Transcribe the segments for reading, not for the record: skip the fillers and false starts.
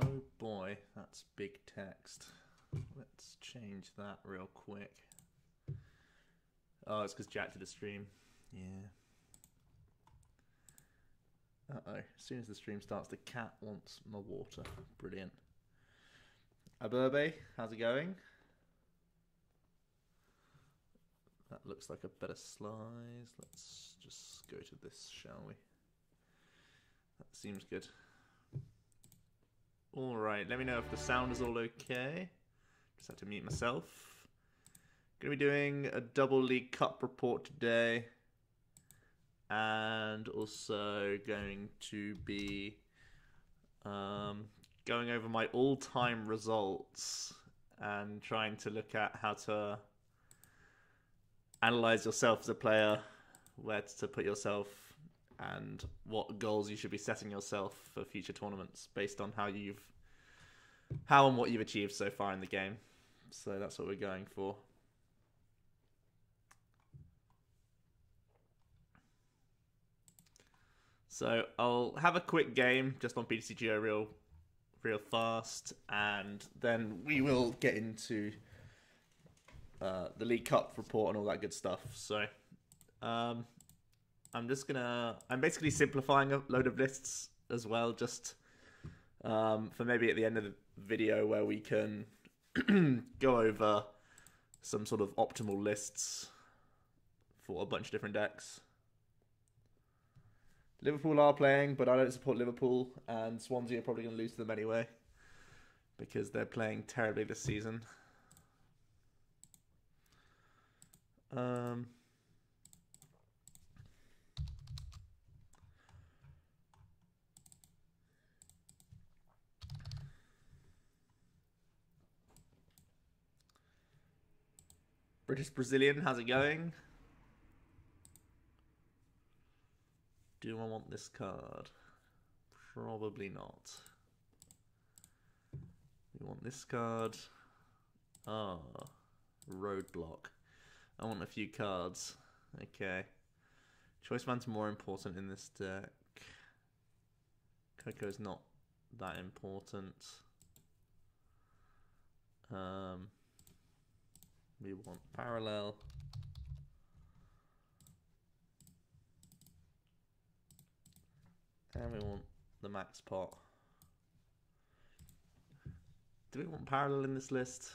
Oh boy, that's big text. Let's change that real quick. Oh, it's because Jack did a stream. Yeah. Uh-oh. As soon as the stream starts, the cat wants my water. Brilliant. Aberbe, how's it going? That looks like a better slice. Let's just go to this, shall we? That seems good. Alright, let me know if the sound is all okay. Just have to mute myself. Gonna be doing a double League Cup report today. And also going to be going over my all-time results and trying to look at how to analyze yourself as a player, where to put yourself, and what goals you should be setting yourself for future tournaments based on how and what you've achieved so far in the game. So that's what we're going for. So I'll have a quick game just on PTCGO real fast, and then we will get into the League Cup report and all that good stuff. So I'm basically simplifying a load of lists as well, just for maybe at the end of the video where we can go over some sort of optimal lists for a bunch of different decks. Liverpool are playing, but I don't support Liverpool, and Swansea are probably going to lose to them anyway because they're playing terribly this season. British Brazilian, how's it going? Do I want this card? Probably not. We want this card. Ah, roadblock. I want a few cards. Okay. Choice Man's more important in this deck. Coco's not that important. We want Parallel. And we want the max pot. Do we want Parallel in this list?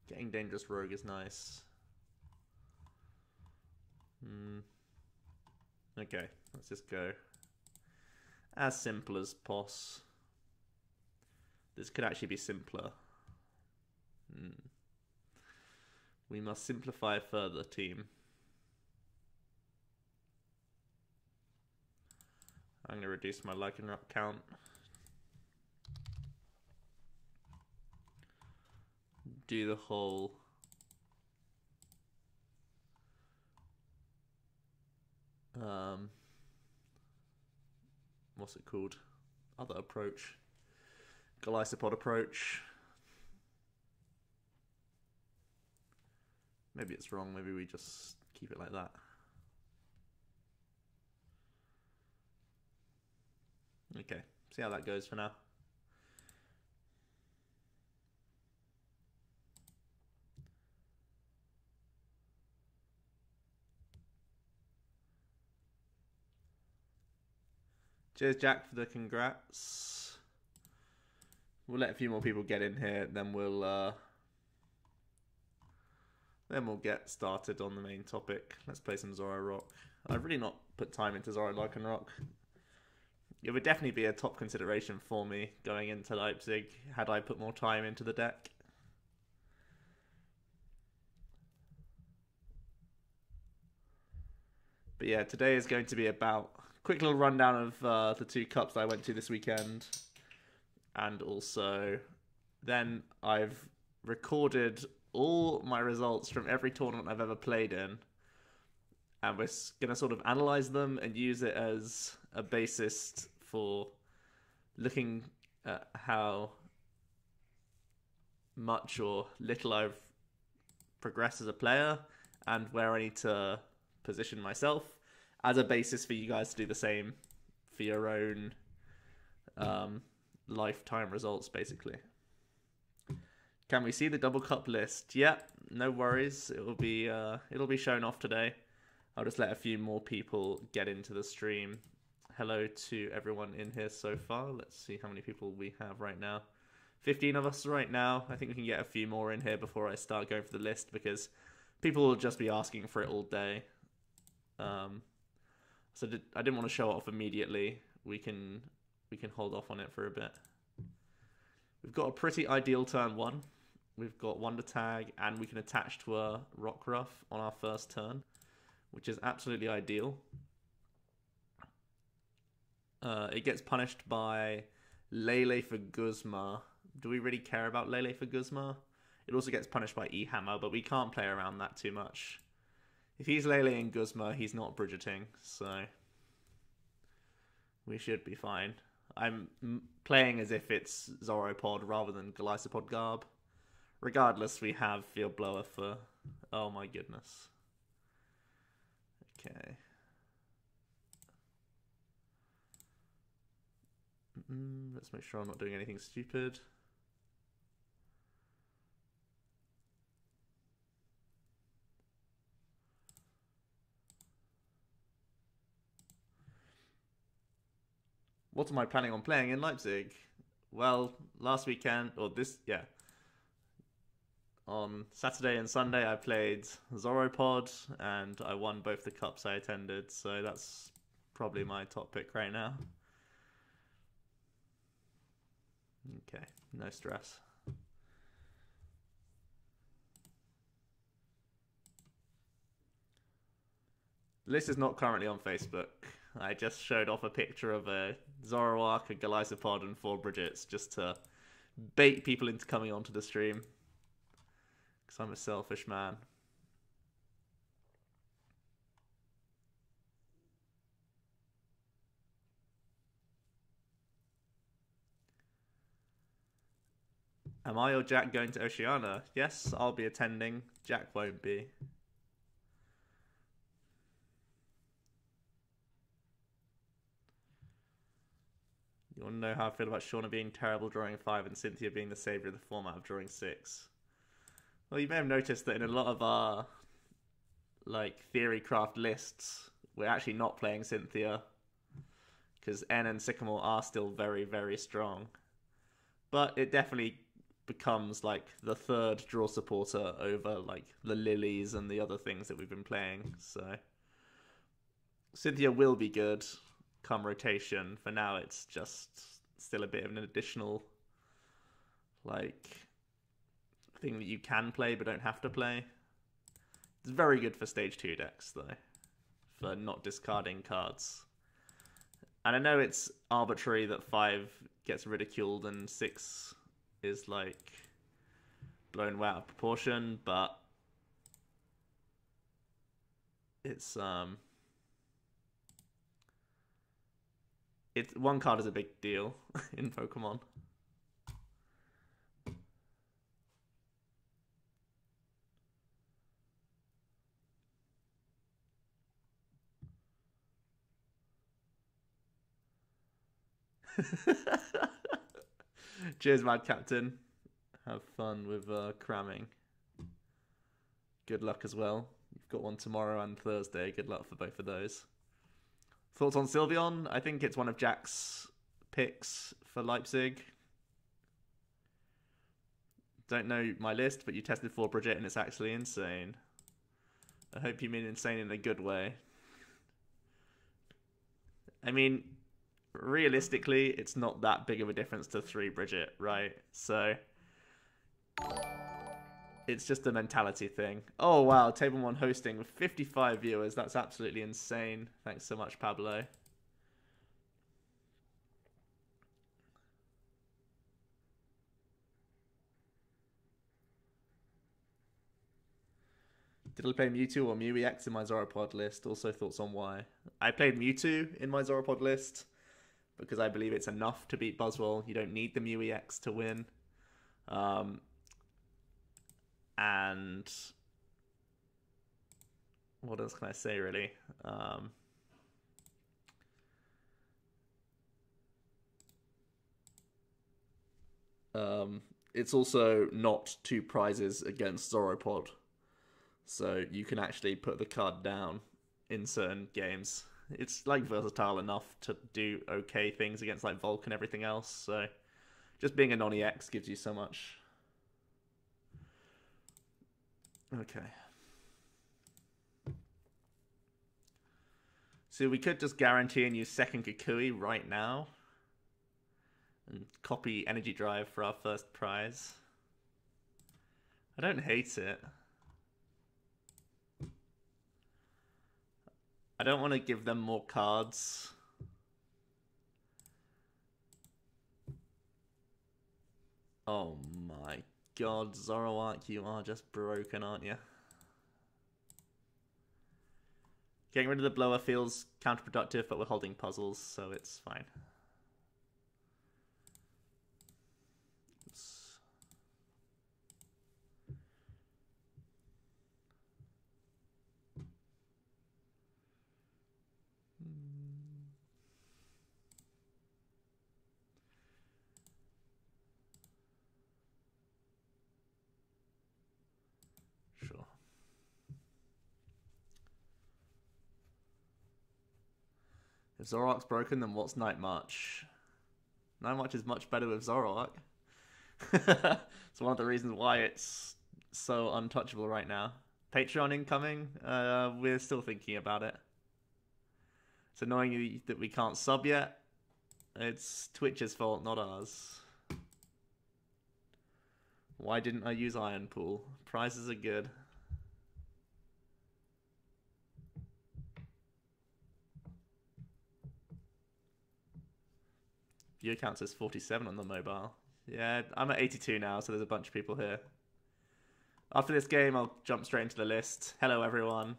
Getting Dangerous Rogue is nice. Okay, let's just go as simple as poss. This could actually be simpler. We must simplify further, team. I'm going to reduce my Lycanroc count. Do the whole what's it called? Other approach. Golisopod approach. Maybe it's wrong, maybe we just keep it like that. Okay, see how that goes for now. Cheers, Jack, for the congrats. We'll let a few more people get in here, then we'll get started on the main topic. Let's play some Zororock. I've really not put time into Zoro Lycanroc. It would definitely be a top consideration for me going into Leipzig had I put more time into the deck. But yeah, today is going to be about a quick little rundown of the 2 cups that I went to this weekend. And also, then I've recorded all my results from every tournament I've ever played in. And we're going to sort of analyze them and use it as a basis for looking at how much or little I've progressed as a player and where I need to position myself as a basis for you guys to do the same for your own lifetime results, basically. Can we see the double cup list? Yep, no worries. It'll be shown off today. I'll just let a few more people get into the stream. Hello to everyone in here so far. Let's see how many people we have right now. 15 of us right now. I think we can get a few more in here before I start going for the list, because people will just be asking for it all day. So I didn't want to show it off immediately. We can hold off on it for a bit. We've got a pretty ideal turn 1. We've got Wonder Tag, and we can attach to a Rockruff on our first turn, which is absolutely ideal. It gets punished by Lele for Guzma. Do we really care about Lele for Guzma? It also gets punished by E-Hammer, but we can't play around that too much. If he's Lele and Guzma, he's not Bridgeting, so we should be fine. I'm playing as if it's ZoroPod rather than Golisopod Garb. Regardless, we have Field Blower for... Oh my goodness. Okay. Let's make sure I'm not doing anything stupid. What am I planning on playing in Leipzig? Well, last weekend, or this, yeah. On Saturday and Sunday, I played ZoroPod, and I won both the cups I attended, so that's probably my top pick right now. Okay, no stress. This is not currently on Facebook. I just showed off a picture of a Zoroark, a Golisopod, and 4 Bridgets just to bait people into coming onto the stream. Because I'm a selfish man. Am I or Jack going to Oceania? Yes, I'll be attending. Jack won't be. You want to know how I feel about Shauna being terrible drawing 5 and Cynthia being the saviour of the format of drawing 6? Well, you may have noticed that in a lot of our Theorycraft lists, we're actually not playing Cynthia, because N and Sycamore are still very, very strong. But it definitely becomes the third draw supporter over the Lilies and the other things that we've been playing. So Cynthia will be good come rotation. For now, it's just still a bit of an additional thing that you can play but don't have to play. It's very good for stage 2 decks though, for not discarding cards. And I know it's arbitrary that 5 gets ridiculed and 6 is blown way out of proportion, but it's one card is a big deal in Pokemon. Cheers, Mad Captain. Have fun with cramming. Good luck as well. You've got one tomorrow and Thursday. Good luck for both of those. Thoughts on Sylveon? I think it's one of Jack's picks for Leipzig. Don't know my list, but you tested for Bridget and it's actually insane. I hope you mean insane in a good way. I mean, realistically, it's not that big of a difference to 3 Bridget, right? So it's just a mentality thing. Oh wow, Table 1 hosting with 55 viewers. That's absolutely insane. Thanks so much, Pablo. Did I play Mewtwo or Mew EX in my ZoroPod list? Also thoughts on why. I played Mewtwo in my ZoroPod list because I believe it's enough to beat Buzzwole. You don't need the Mew EX to win. And what else can I say, really? It's also not 2 prizes against ZoroPod, so you can actually put the card down in certain games. It's like versatile enough to do okay things against like Volk and everything else, so just being a non-EX gives you so much. Okay. So we could just guarantee and use second Kukui right now and copy Energy Drive for our first prize. I don't hate it. I don't want to give them more cards. Oh my god, Zoroark, you are just broken, aren't you? Getting rid of the blower feels counterproductive, but we're holding puzzles, so it's fine. Sure. If Zoroark's broken, then what's Night March? Night March is much better with Zoroark. It's one of the reasons why it's so untouchable right now. Patreon incoming, we're still thinking about it. It's annoying that we can't sub yet. It's Twitch's fault, not ours. Why didn't I use Iron Pool? Prizes are good. Viewer count says 47 on the mobile. Yeah, I'm at 82 now, so there's a bunch of people here. After this game, I'll jump straight into the list. Hello, everyone.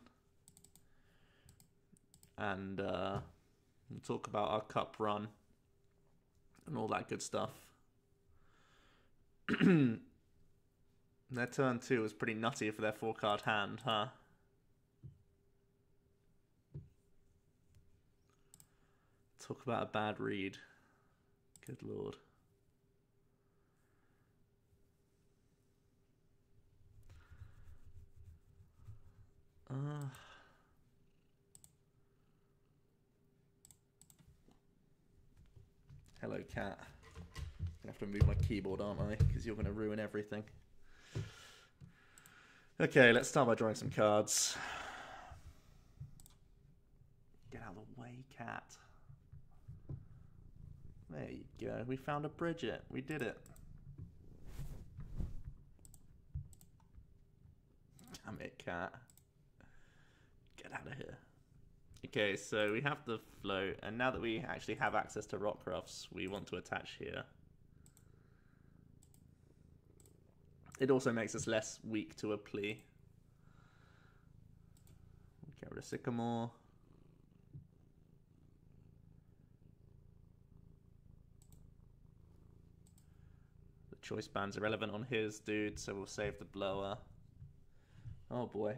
And we'll talk about our cup run and all that good stuff. Their turn 2 was pretty nutty for their 4-card hand, huh? Talk about a bad read. Good lord. Hello, cat. I'm gonna have to move my keyboard, aren't I? Because you're gonna ruin everything. Okay, let's start by drawing some cards. Get out of the way, cat. There you go. We found a Bridget. We did it. Damn it, cat. Get out of here. Okay, so we have the float, and now that we actually have access to Rockruffs, we want to attach here. It also makes us less weak to a plea. Get rid of Sycamore. The choice band's irrelevant on his dude, so we'll save the blower. Oh boy.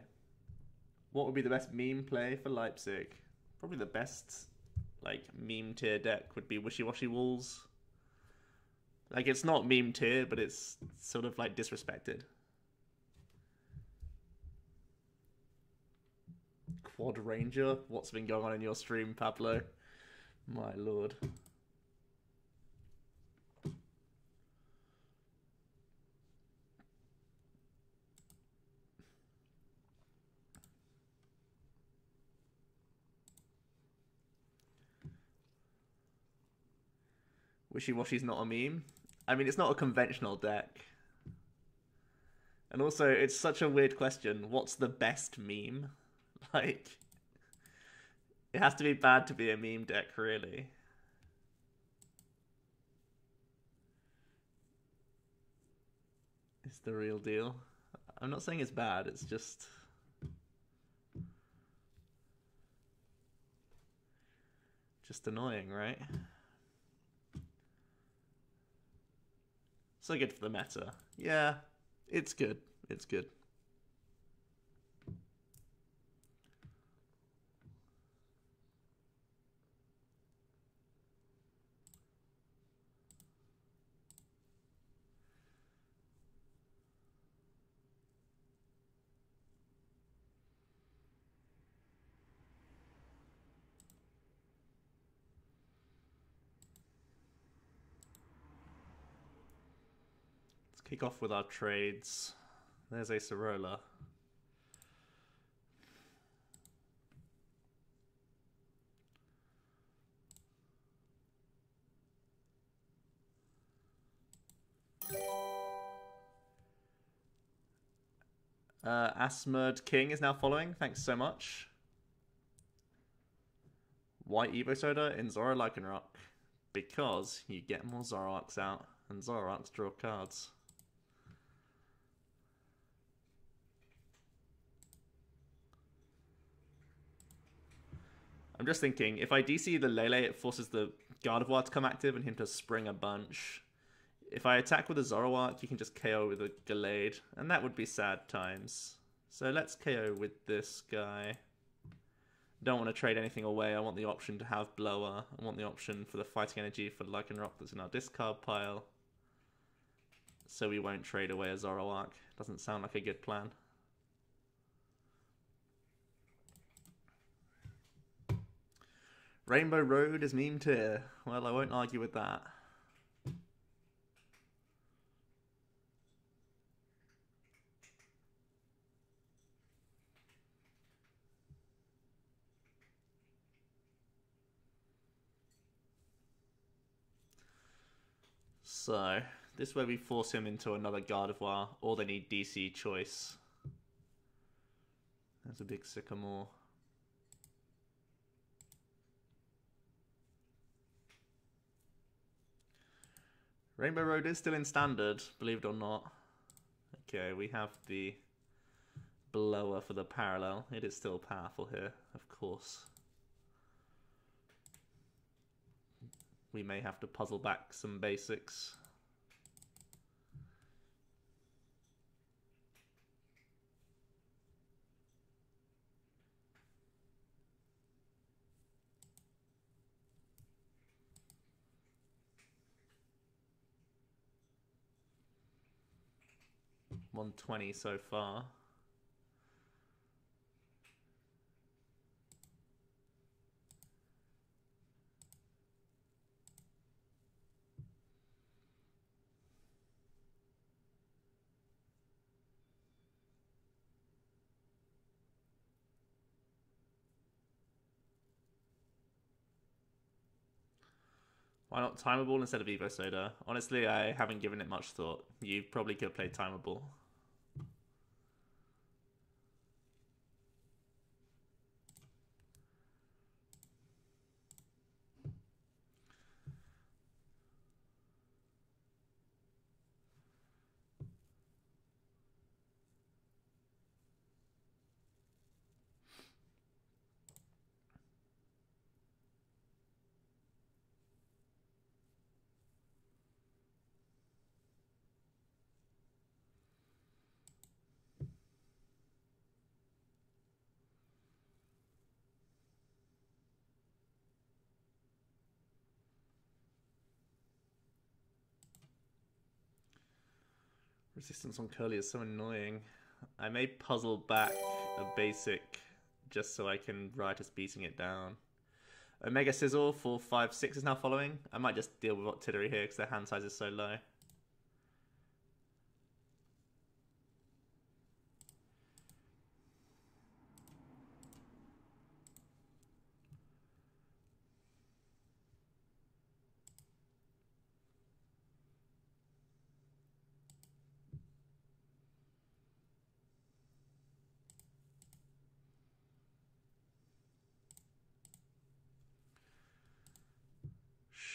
What would be the best meme play for Leipzig? Probably the best, like, meme tier deck would be Wishy Washy Walls. Like, it's not meme tier, but it's sort of, like, disrespected. Quad Ranger? What's been going on in your stream, Pablo? My lord. Wishy Washy's not a meme. I mean, it's not a conventional deck. And also, it's such a weird question. What's the best meme? Like, it has to be bad to be a meme deck, really. It's the real deal. I'm not saying it's bad, it's just annoying, right? So good for the meta. Yeah, it's good. It's good. kick off with our trades. There's a Sorola. Asmerd King is now following. Thanks so much. White Evo Soda in Zoro Lycanroc. Because you get more Zoroarks out, and Zoroarks draw cards. I'm just thinking, if I DC the Lele, it forces the Gardevoir to come active and him to spring a bunch. If I attack with a Zoroark, you can just KO with a Gallade, and that would be sad times. So let's KO with this guy. Don't want to trade anything away. I want the option to have Blower. I want the option for the Fighting Energy for Lycanroc that's in our discard pile. So we won't trade away a Zoroark. Doesn't sound like a good plan. Rainbow Road is memed here. Well, I won't argue with that. So, this way we force him into another Gardevoir, or they need DC choice. There's a big Sycamore. Rainbow Road is still in standard, believe it or not. Okay, we have the Blower for the parallel. It is still powerful here, of course. We may have to puzzle back some basics. $120 so far. Why not Timeable instead of Evo Soda? Honestly, I haven't given it much thought. You probably could play Timeable. Resistance on Curly is so annoying. I may puzzle back a basic just so I can Riotous beating it down. Omega Sizzle for 5-6 is now following. I might just deal with Octillery here because their hand size is so low.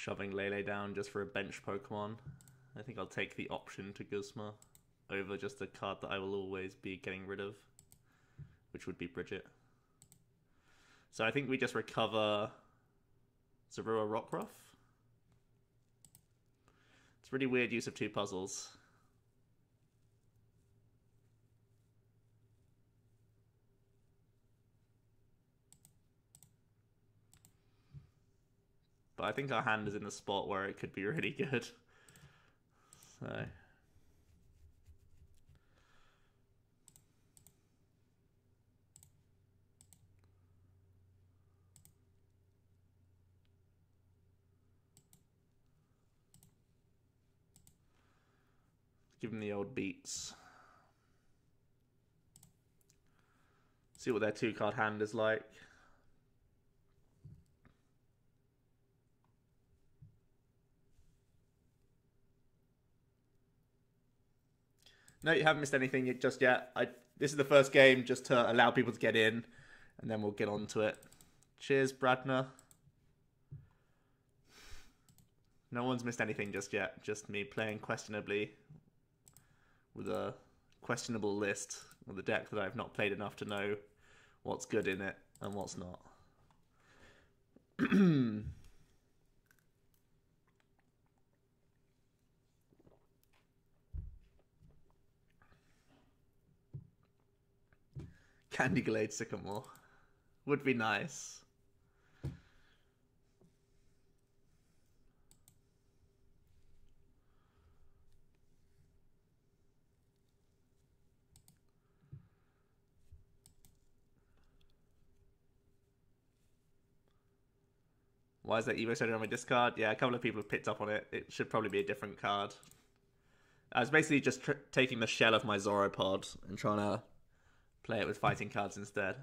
Shoving Lele down just for a bench Pokemon. I think I'll take the option to Guzma over just a card that I will always be getting rid of, which would be Bridget. So I think we just recover Zorua Rockruff. It's a really weird use of two puzzles. But I think our hand is in the spot where it could be really good. So... Give them the old beats. See what their 2-card hand is like. No, you haven't missed anything just yet. This is the first game just to allow people to get in, and then we'll get on to it. Cheers, Bradner. No one's missed anything just yet. Just me playing questionably with a questionable list with a deck that I've not played enough to know what's good in it and what's not. Candy Glade Sycamore would be nice. Why is that Evo Soda on my discard? Yeah, a couple of people have picked up on it. It should probably be a different card. I was basically just taking the shell of my ZoroPod and trying to play it with fighting cards instead.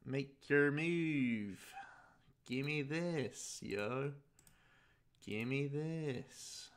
Make your move. Gimme this, yo. Gimme this.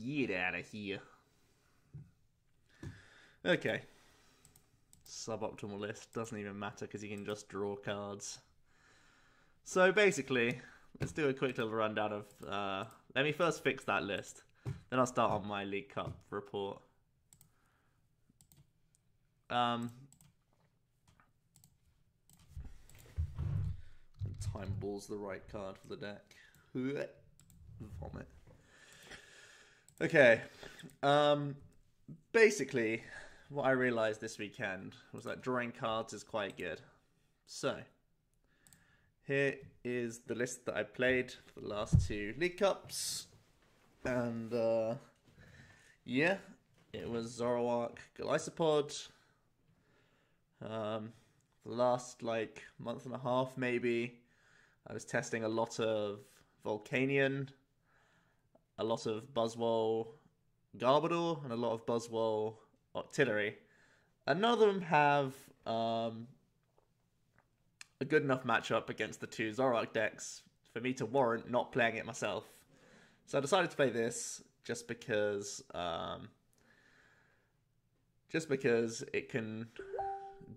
Get out of here. Okay. Suboptimal list. Doesn't even matter because you can just draw cards. So basically, let's do a quick little rundown of... let me first fix that list. Then I'll start on my League Cup report. Time Ball's the right card for the deck. Vomit. Okay, basically, what I realised this weekend was that drawing cards is quite good. So, here is the list that I played for the last 2 League Cups. And, yeah, it was ZoroPod, ZoroPod. The last, month and a half, maybe, I was testing a lot of Volcanion, a lot of Buzzwole Garbodor, and a lot of Buzzwole Octillery. And none of them have a good enough matchup against the 2 Zoroark decks for me to warrant not playing it myself. So I decided to play this just because it can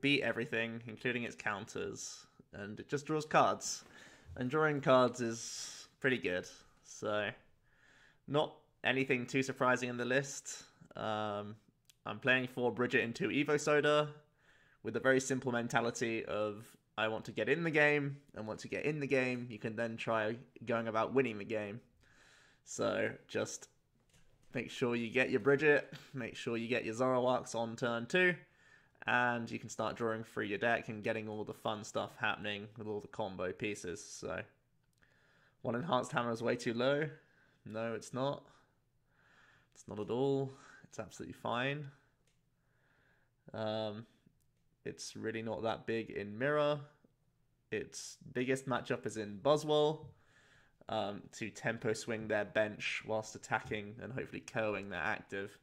beat everything, including its counters, and it just draws cards. And drawing cards is pretty good, so not anything too surprising in the list. I'm playing for Bridget into Evo Soda with a very simple mentality of I want to get in the game, and once you get in the game, you can then try going about winning the game. So just make sure you get your Bridget, make sure you get your Zoroarks on turn 2, and you can start drawing through your deck and getting all the fun stuff happening with all the combo pieces. So One enhanced hammer is way too low. No, it's not. It's not at all. It's absolutely fine. It's really not that big in mirror. Its biggest matchup is in Buzzwole, to tempo swing their bench whilst attacking and hopefully KOing their active.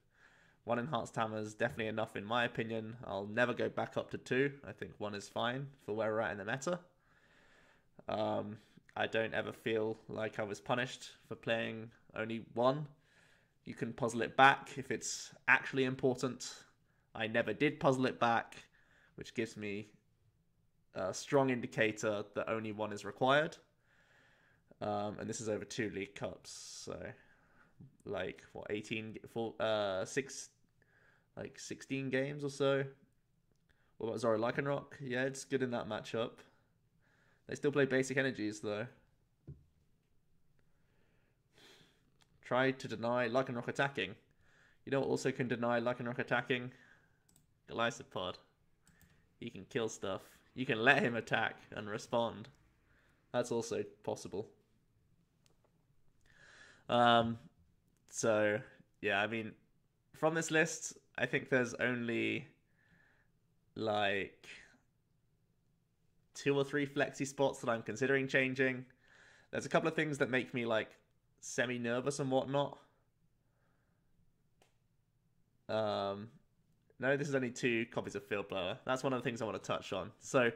One enhanced hammer is definitely enough in my opinion. I'll never go back up to 2. I think 1 is fine for where we're at in the meta. I don't ever feel like I was punished for playing only 1. You can puzzle it back if it's actually important. I never did puzzle it back, which gives me a strong indicator that only 1 is required. And this is over 2 League Cups, so like what 16 games or so. What about Zoro Lycanroc? Yeah, it's good in that matchup. They still play basic energies though. Try to deny Lycanroc attacking. You know what also can deny Lycanroc attacking? Golisopod. He can kill stuff. You can let him attack and respond. That's also possible. So, yeah, I mean, from this list, I think there's only, like, 2 or 3 flexi spots that I'm considering changing. There's a couple of things that make me, like, semi-nervous and whatnot. No, this is only 2 copies of Field Blower. That's one of the things I want to touch on. So,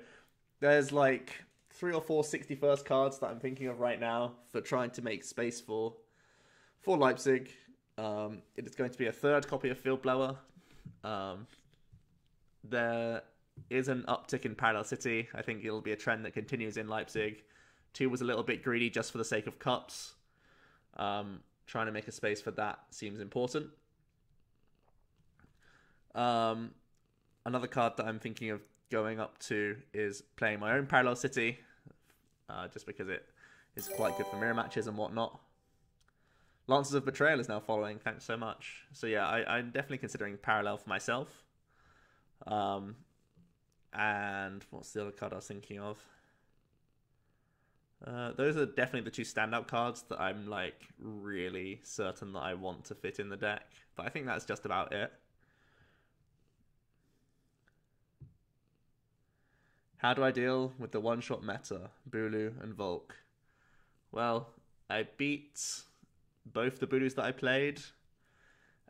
there's, like, 3 or 4 61st cards that I'm thinking of right now for trying to make space for Leipzig. It is going to be a 3rd copy of Field Blower. There is an uptick in Parallel City. I think it'll be a trend that continues in Leipzig. 2 was a little bit greedy just for the sake of cups. Trying to make a space for that seems important. Another card that I'm thinking of going up to is playing my own Parallel City, just because it is quite good for mirror matches and whatnot. Lances of Betrayal is now following, thanks so much. So yeah, I'm definitely considering Parallel for myself. And what's the other card I was thinking of? Those are definitely the 2 standout cards that I'm like really certain that I want to fit in the deck. But I think that's just about it. How do I deal with the one-shot meta, Bulu and Volk? Well, I beat both the Bulus that I played,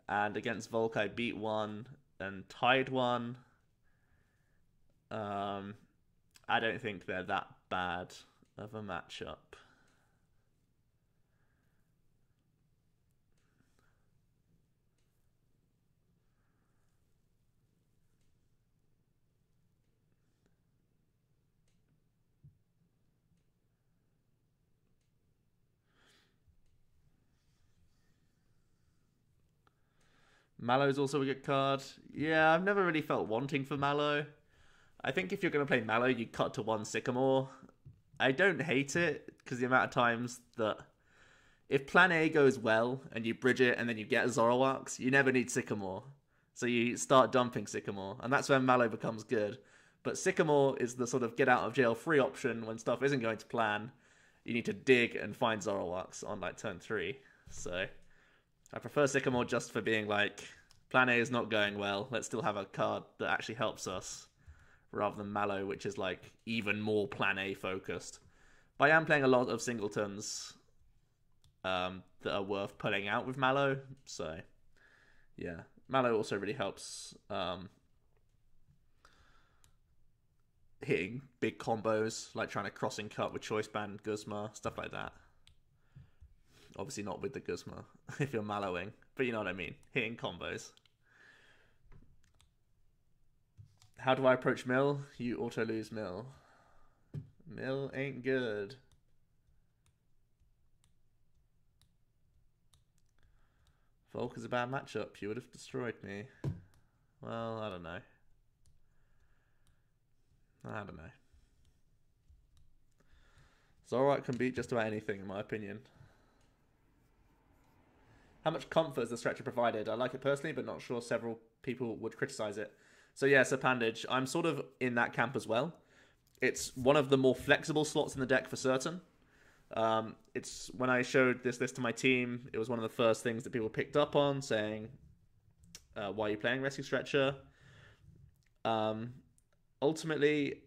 and against Volk I beat 1 and tied 1. I don't think they're that bad of a matchup. Mallow's also a good card. Yeah, I've never really felt wanting for Mallow. I think if you're going to play Mallow, you cut to 1 Sycamore. I don't hate it, because the amount of times that if plan A goes well, and you bridge it, and then you get Zoroarks, you never need Sycamore. So you start dumping Sycamore, and that's when Mallow becomes good. But Sycamore is the sort of get-out-of-jail-free option when stuff isn't going to plan. You need to dig and find Zoroarks on, like, turn 3. So I prefer Sycamore just for being like, plan A is not going well, let's still have a card that actually helps us, rather than Mallow, which is like even more plan A focused. But I am playing a lot of singletons that are worth pulling out with Mallow, so yeah. Mallow also really helps hitting big combos, like trying to crossing cut with Choice Band, Guzma, stuff like that. Obviously not with the Guzma, if you're Mallowing, but you know what I mean. Hitting combos. How do I approach Mill? You auto-lose Mill. Mill ain't good. Volk is a bad matchup. You would have destroyed me. Well, I don't know. Zoroark can beat just about anything, in my opinion. How much comfort has the stretcher provided? I like it personally, but not sure several people would criticize it. So yeah, Sir Pandage, I'm sort of in that camp as well. It's one of the more flexible slots in the deck for certain. It's when I showed this list to my team, it was one of the first things that people picked up on, saying, why are you playing Rescue Stretcher? Ultimately,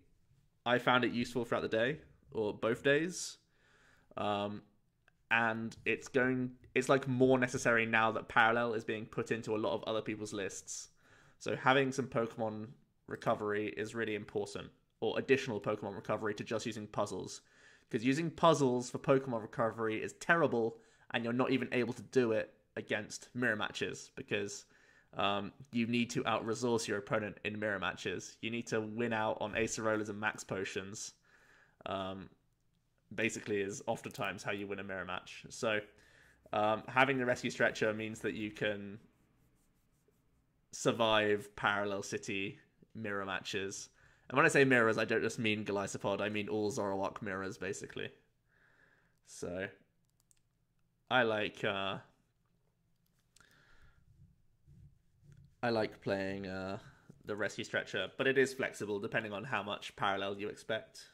I found it useful throughout the day, or both days. And it's like more necessary now that Parallel is being put into a lot of other people's lists. So having some Pokemon recovery is really important, or additional Pokemon recovery to just using puzzles. Because using puzzles for Pokemon recovery is terrible, and you're not even able to do it against mirror matches, because you need to out-resource your opponent in mirror matches. You need to win out on Acerolas and Max Potions. Basically is oftentimes how you win a mirror match. So having the Rescue Stretcher means that you can survive Parallel City mirror matches. And when I say mirrors, I don't just mean Golisopod, I mean all Zoroark mirrors, basically. So I like playing the Rescue Stretcher, but it is flexible depending on how much Parallel you expect.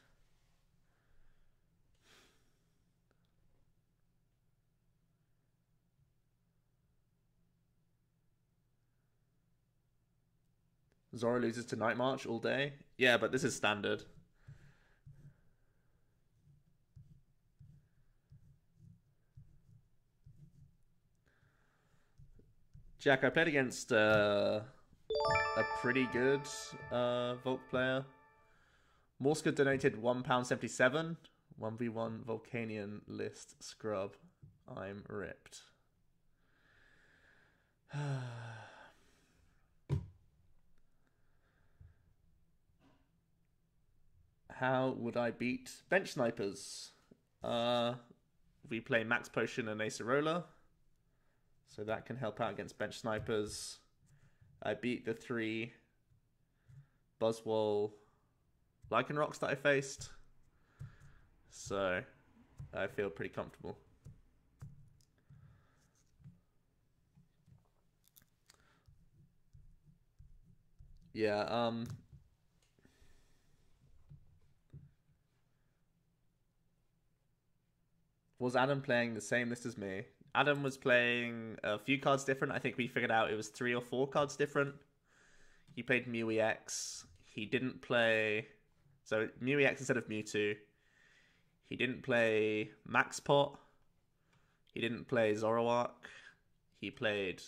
Zoro loses to Night March all day. Yeah, but this is standard. Jack, I played against a pretty good Volk player. Morska donated £1.77. 1v1 Volcanian list scrub. I'm ripped. How would I beat bench snipers? We play Max Potion and Acerola, so that can help out against bench snipers. I beat the 3 Buzzwole Lycanrocs that I faced, so I feel pretty comfortable. Yeah, was Adam playing the same list as me? Adam was playing a few cards different. I think we figured out it was 3 or 4 cards different. He played Mew EX. He didn't play... So, Mew EX instead of Mewtwo. He didn't play Max Pot. He didn't play Zoroark. He played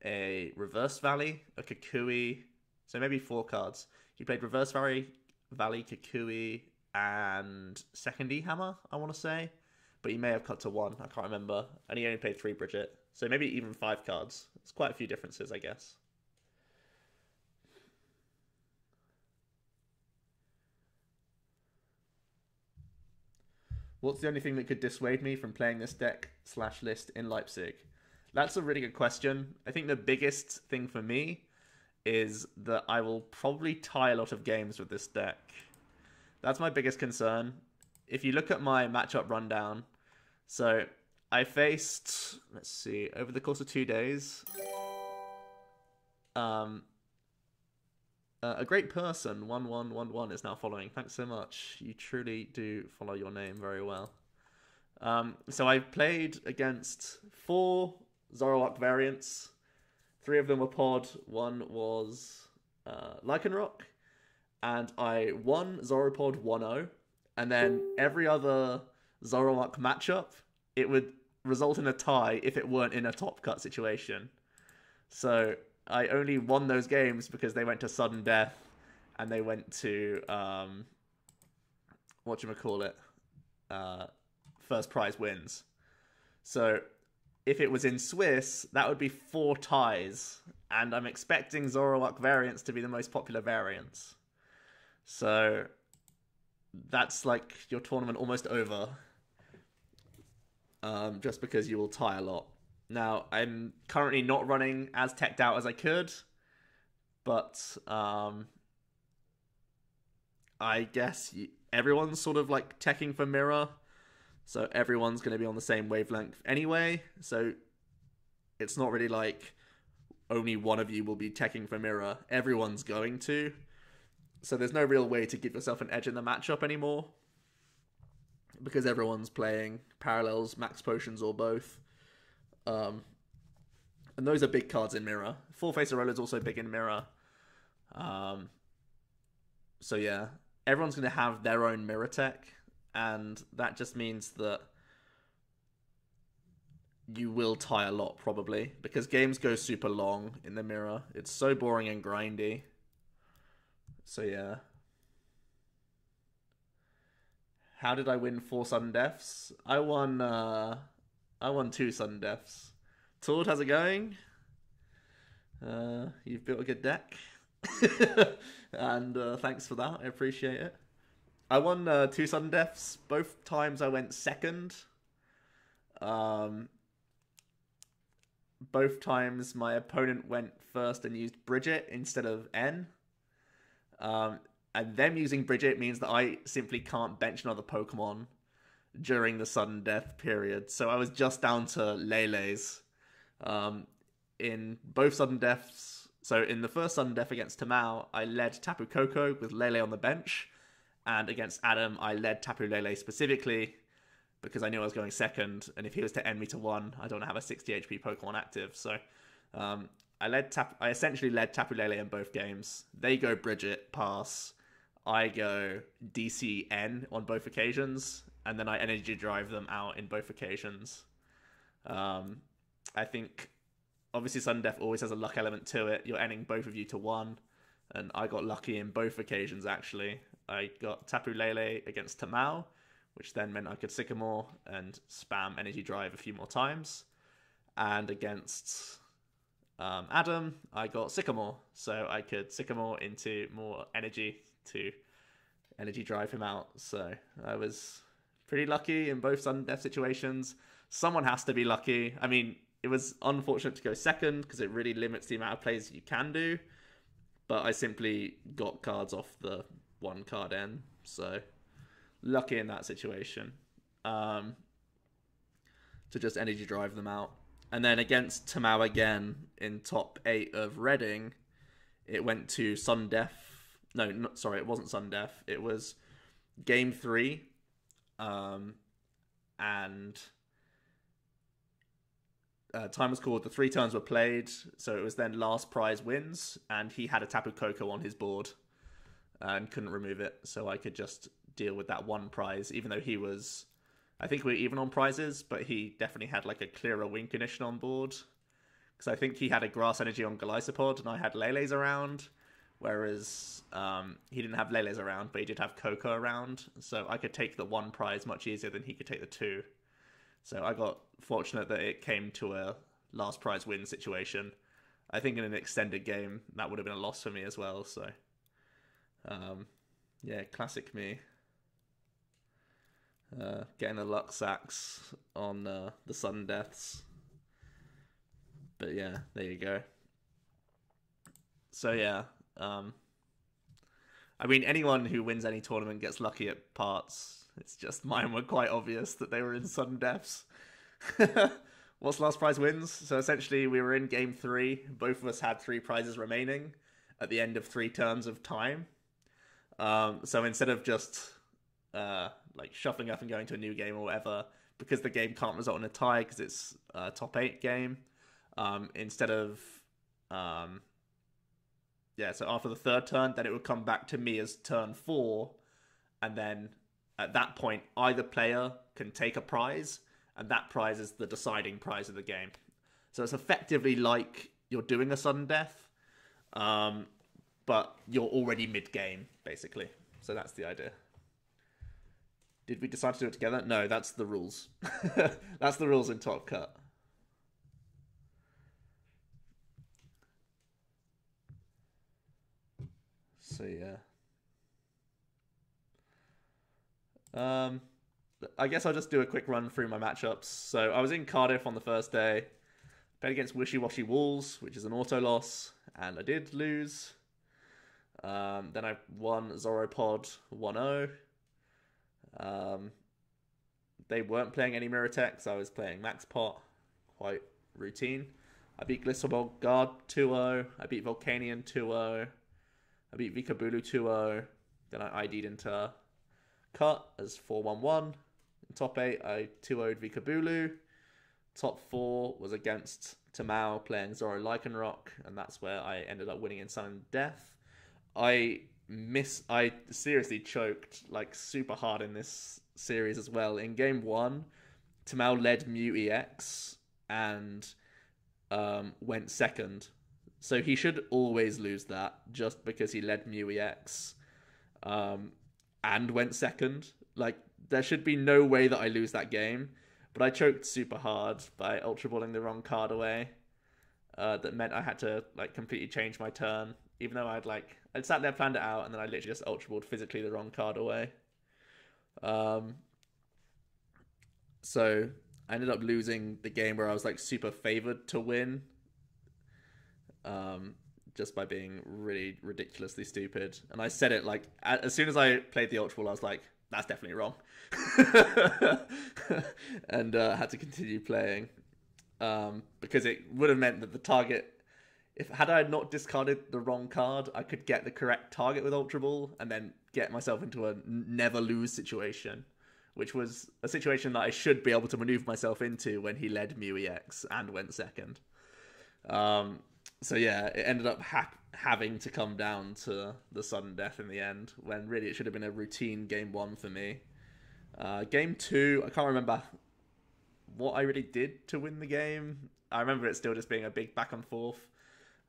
a Reverse Valley, a Kukui. So, maybe 4 cards. He played Reverse Valley, Kukui, and Second E-Hammer, I want to say. But he may have cut to 1, I can't remember. And he only played 3 Bridget. So maybe even 5 cards. It's quite a few differences, I guess. What's the only thing that could dissuade me from playing this deck/list in Leipzig? That's a really good question. I think the biggest thing for me is that I will probably tie a lot of games with this deck. That's my biggest concern. If you look at my matchup rundown, so I faced, let's see, over the course of 2 days, a great person, 1111, is now following. Thanks so much. You truly do follow your name very well. So I played against 4 Zoroark variants. 3 of them were Pod, 1 was Lycanroc, and I won ZoroPod 1-0, and then every other Zoroark matchup, it would result in a tie if it weren't in a top cut situation. So I only won those games because they went to sudden death, and they went to, whatchamacallit, first prize wins. So if it was in Swiss, that would be 4 ties, and I'm expecting Zoroark variants to be the most popular variants. So that's like your tournament almost over, just because you will tie a lot. Now, I'm currently not running as teched out as I could, but I guess everyone's sort of like teching for mirror, so everyone's going to be on the same wavelength anyway, so it's not really like only one of you will be teching for mirror. Everyone's going to. So there's no real way to give yourself an edge in the matchup anymore. because everyone's playing Parallels, Max Potions, or both. And those are big cards in Mirror. Full Face of Roller is also big in Mirror. So yeah, everyone's going to have their own Mirror tech, and that just means that you will tie a lot, probably, because games go super long in the Mirror. It's so boring and grindy. So yeah. How did I win 4 sudden deaths? I won 2 sudden deaths. Tord, how's it going? You've built a good deck. And thanks for that. I appreciate it. I won 2 sudden deaths. Both times I went second. Both times my opponent went first and used Bridget instead of N. And them using Bridget means that I simply can't bench another Pokemon during the sudden death period. So I was just down to Lele's. In both sudden deaths, so in the first sudden death against Tamao, I led Tapu Koko with Lele on the bench. And against Adam, I led Tapu Lele specifically because I knew I was going second. And if he was to end me to 1, I don't have a 60 HP Pokemon active. So I essentially led Tapu Lele in both games. They go Bridget, pass. I go DCN on both occasions, and then I energy drive them out in both occasions. I think, obviously, sudden death always has a luck element to it. You're ending both of you to 1, and I got lucky in both occasions, actually. I got Tapu Lele against Tamao, which then meant I could Sycamore and spam energy drive a few more times. And against Adam, I got Sycamore, so I could Sycamore into more energy to energy drive him out. So I was pretty lucky in both sudden death situations. Someone has to be lucky. I mean, it was unfortunate to go second because it really limits the amount of plays you can do, but I simply got cards off the 1 card end, so lucky in that situation to just energy drive them out. And then against Tamao again in top 8 of Reading, it went to sudden death. No, sorry, it wasn't sudden death. It was game 3, and time was called. The 3 turns were played, so it was then last prize wins, and he had a Tapu Koko on his board and couldn't remove it, so I could just deal with that 1 prize, even though he was, I think we were even on prizes, but he definitely had like a clearer win condition on board, because I think he had a Grass Energy on Golisopod, and I had Lele's around, whereas he didn't have Lele's around, but he did have Koko around, so I could take the 1 prize much easier than he could take the 2. So I got fortunate that it came to a last prize win situation. I think in an extended game, that would have been a loss for me as well. So, yeah, classic me. Getting the luck sacks on the sudden deaths. But yeah, there you go. So yeah, I mean, anyone who wins any tournament gets lucky at parts. It's just mine were quite obvious that they were in sudden deaths. What's last prize wins? So essentially we were in game 3. Both of us had 3 prizes remaining at the end of 3 turns of time. So instead of just like shuffling up and going to a new game or whatever, because the game can't result in a tie because it's a top 8 game, instead of so after the 3rd turn, then it would come back to me as turn 4, and then at that point, either player can take a prize, and that prize is the deciding prize of the game. So it's effectively like you're doing a sudden death, but you're already mid-game, basically. So that's the idea. Did we decide to do it together? No, that's the rules. That's the rules in Top Cut. So yeah. I guess I'll just do a quick run through my matchups. So I was in Cardiff on the first day. Played against Wishy Washy Walls, which is an auto loss, and I did lose. Then I won ZoroPod 1-0. They weren't playing any Mirror Tech, so I was playing Max Pot, quite routine. I beat Glissobol Guard 2-0. I beat Volcanion 2-0. I beat Vikabulu 2-0. Then I ID'd into Cut as 4-1-1. Top 8, I 2-0'd Vikabulu. Top 4 was against Tamao playing Zoro Lycanroc, and that's where I ended up winning in sudden death. I seriously choked like super hard in this series as well. In game 1, Tamao led Mew EX and went second. So he should always lose that just because he led Mew EX and went second. Like, there should be no way that I lose that game. But I choked super hard by Ultra Balling the wrong card away. That meant I had to like completely change my turn. Even though I'd sat there, planned it out, and then I literally just Ultra Balled physically the wrong card away. So I ended up losing the game where I was like super favored to win. Just by being really ridiculously stupid. And I said it like as soon as I played the Ultra Ball, I was like, that's definitely wrong. And had to continue playing. Because it would have meant that the target, had I not discarded the wrong card, I could get the correct target with Ultra Ball and then get myself into a never lose situation, which was a situation that I should be able to maneuver myself into when he led Mew EX and went second. So yeah, it ended up having to come down to the sudden death in the end, when really it should have been a routine game 1 for me. Game 2, I can't remember what I really did to win the game. I remember it still just being a big back and forth.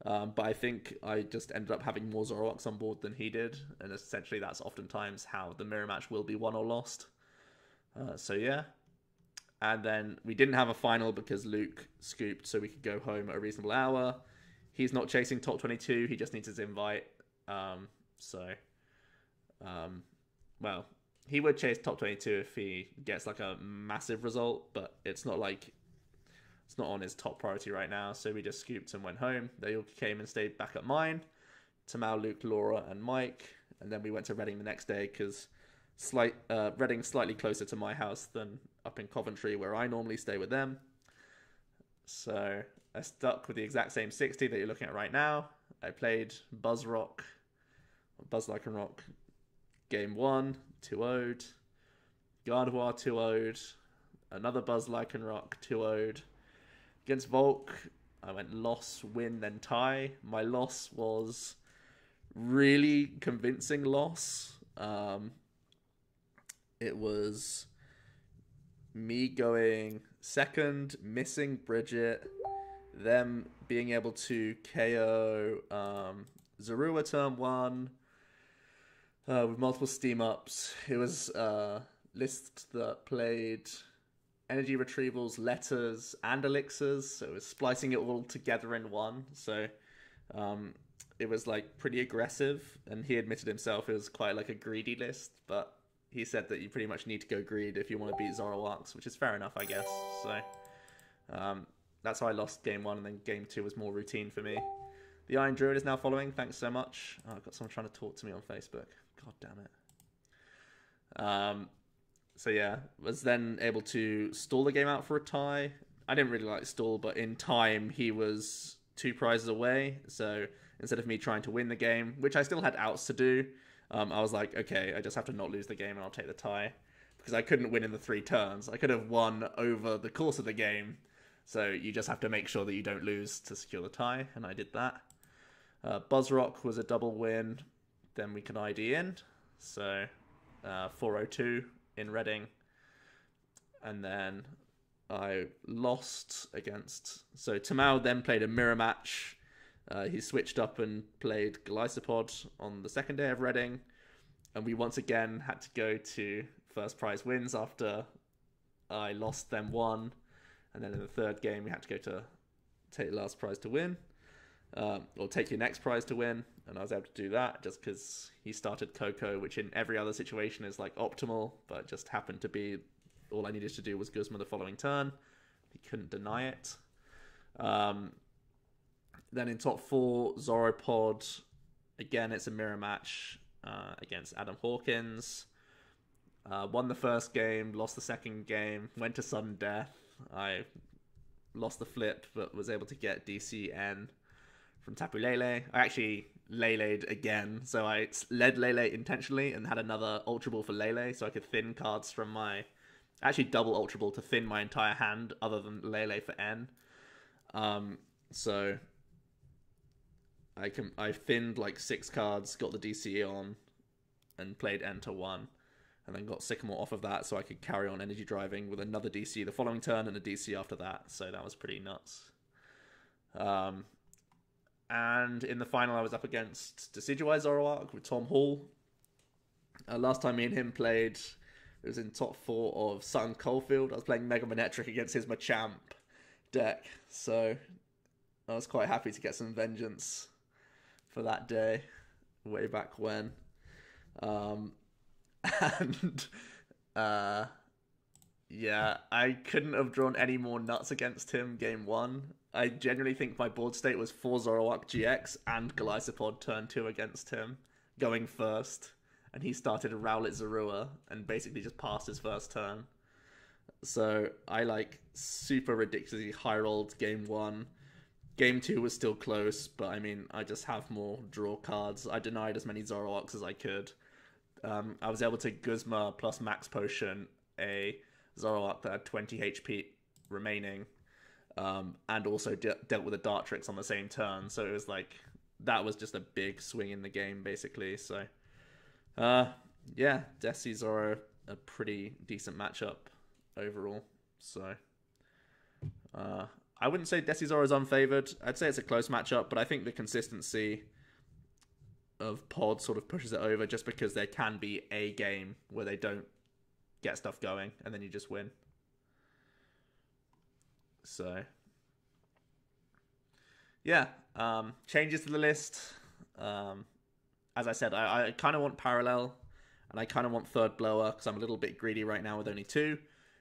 But I think I just ended up having more Zoroarks on board than he did. And essentially that's oftentimes how the mirror match will be won or lost. So yeah. And then we didn't have a final because Luke scooped so we could go home at a reasonable hour. He's not chasing top 22. He just needs his invite. Well, he would chase top 22 if he gets like a massive result, but it's not on his top priority right now. So we just scooped and went home. They all came and stayed back at mine. Tamao, Luke, Laura, and Mike. And then we went to Reading the next day because Reading's slightly closer to my house than up in Coventry where I normally stay with them. So I stuck with the exact same 60 that you're looking at right now. I played Buzz Lycanroc game 1, 2-0'd. Gardevoir 2-0'd. Another Buzz Lycanroc 2-0'd. Against Volk, I went loss, win, then tie. My loss was really convincing loss. It was me going second, missing Bridget, them being able to KO Zorua turn 1 with multiple steam ups. It was lists that played energy retrievals, letters, and elixirs, so it was splicing it all together in one. So it was like pretty aggressive, and he admitted himself it was quite like a greedy list, but he said that you pretty much need to go greed if you want to beat Zoroarks, which is fair enough, I guess. So that's how I lost game 1, and then game 2 was more routine for me. The Iron Druid is now following. Thanks so much. Oh, I've got someone trying to talk to me on Facebook. God damn it. So yeah, was then able to stall the game out for a tie. I didn't really like stall, but in time he was 2 prizes away. So instead of me trying to win the game, which I still had outs to do, I was like, okay, I just have to not lose the game and I'll take the tie. Because I couldn't win in the 3 turns. I could have won over the course of the game. So you just have to make sure that you don't lose to secure the tie, and I did that. Buzzrock was a double win. Then we can ID in. So 402 in Reading. And then I lost against... So Tamao then played a mirror match. He switched up and played Glycopod on the second day of Reading. And we once again had to go to first prize wins after I lost them 1. And then in the third game, we had to go to take the last prize to win. Or take your next prize to win. And I was able to do that just because he started Coco, which in every other situation is like optimal. But it just happened to be all I needed to do was Guzma the following turn. He couldn't deny it. Then in top 4, ZoroPod. Again, it's a mirror match against Adam Hawkins. Won the first game, lost the second game, went to sudden death. I lost the flip, but was able to get DCN from Tapu Lele. I actually Lele'd again, so I led Lele intentionally and had another Ultra Ball for Lele, so I could thin cards from my Actually, double Ultra Ball to thin my entire hand, other than Lele for N. So I thinned like 6 cards, got the DCE on, and played N to 1, and then got Sycamore off of that, so I could carry on Energy Driving with another DC the following turn and a DC after that. So that was pretty nuts. And in the final, I was up against Decidueye Zoroark with Tom Hall. Last time me and him played, it was in top 4 of Sutton Coldfield. I was playing Mega Manectric against his Machamp deck, so I was quite happy to get some vengeance for that day, way back when. Yeah, I couldn't have drawn any more nuts against him game 1. I genuinely think my board state was 4 Zoroark GX and Golisopod turn 2 against him, going first. And he started Rowlet Zorua and basically just passed his first turn. So I like super ridiculously high rolled game 1. Game 2 was still close, but I mean, I just have more draw cards. I denied as many Zoroarks as I could. I was able to Guzma plus Max Potion a Zoroark that had 20 HP remaining, and also dealt with a Dartrix on the same turn. So it was like, that was just a big swing in the game, basically. So, yeah, Desi Zoro, a pretty decent matchup overall. So, I wouldn't say Desi Zoro is unfavored. I'd say it's a close matchup, but I think the consistency of Pod sort of pushes it over, just because there can be a game where they don't get stuff going and then you just win. So yeah, changes to the list. As I said, I kind of want Parallel, and I kind of want Third Blower, because I'm a little bit greedy right now with only 2,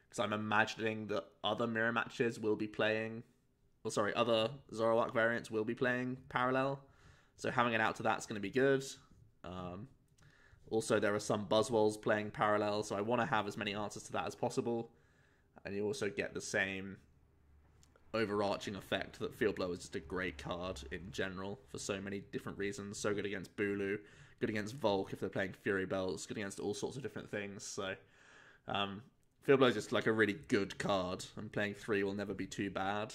because I'm imagining that other mirror matches will be playing, or sorry, other Zoroark variants will be playing Parallel. So having it out to that's going to be good. Also, there are some Buzzwoles playing Parallel, so I want to have as many answers to that as possible. And you also get the same overarching effect that Field Blower is just a great card in general for so many different reasons. So good against Bulu, good against Volk if they're playing Fury Belts, good against all sorts of different things. So Field Blower is just like a really good card, and playing 3 will never be too bad.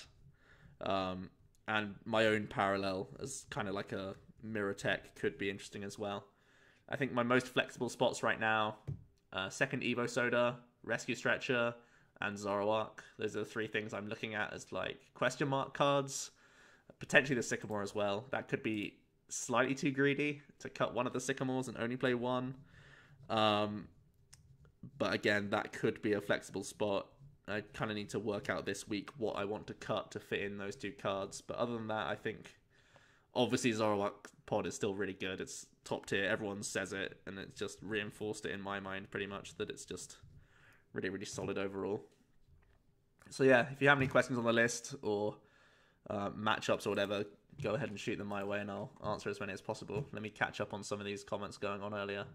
And my own Parallel as kind of like a mirror tech could be interesting as well. I think my most flexible spots right now, second Evo Soda, Rescue Stretcher, and Zoroark. Those are the 3 things I'm looking at as like question mark cards. Potentially the Sycamore as well. That could be slightly too greedy to cut one of the Sycamores and only play 1. But again, that could be a flexible spot. I kind of need to work out this week what I want to cut to fit in those 2 cards. But other than that, I think obviously Zoroark Pod is still really good. It's top tier. Everyone says it, and it's just reinforced it in my mind pretty much that it's just really, really solid overall. So yeah, if you have any questions on the list or matchups or whatever, go ahead and shoot them my way and I'll answer as many as possible. Let me catch up on some of these comments going on earlier.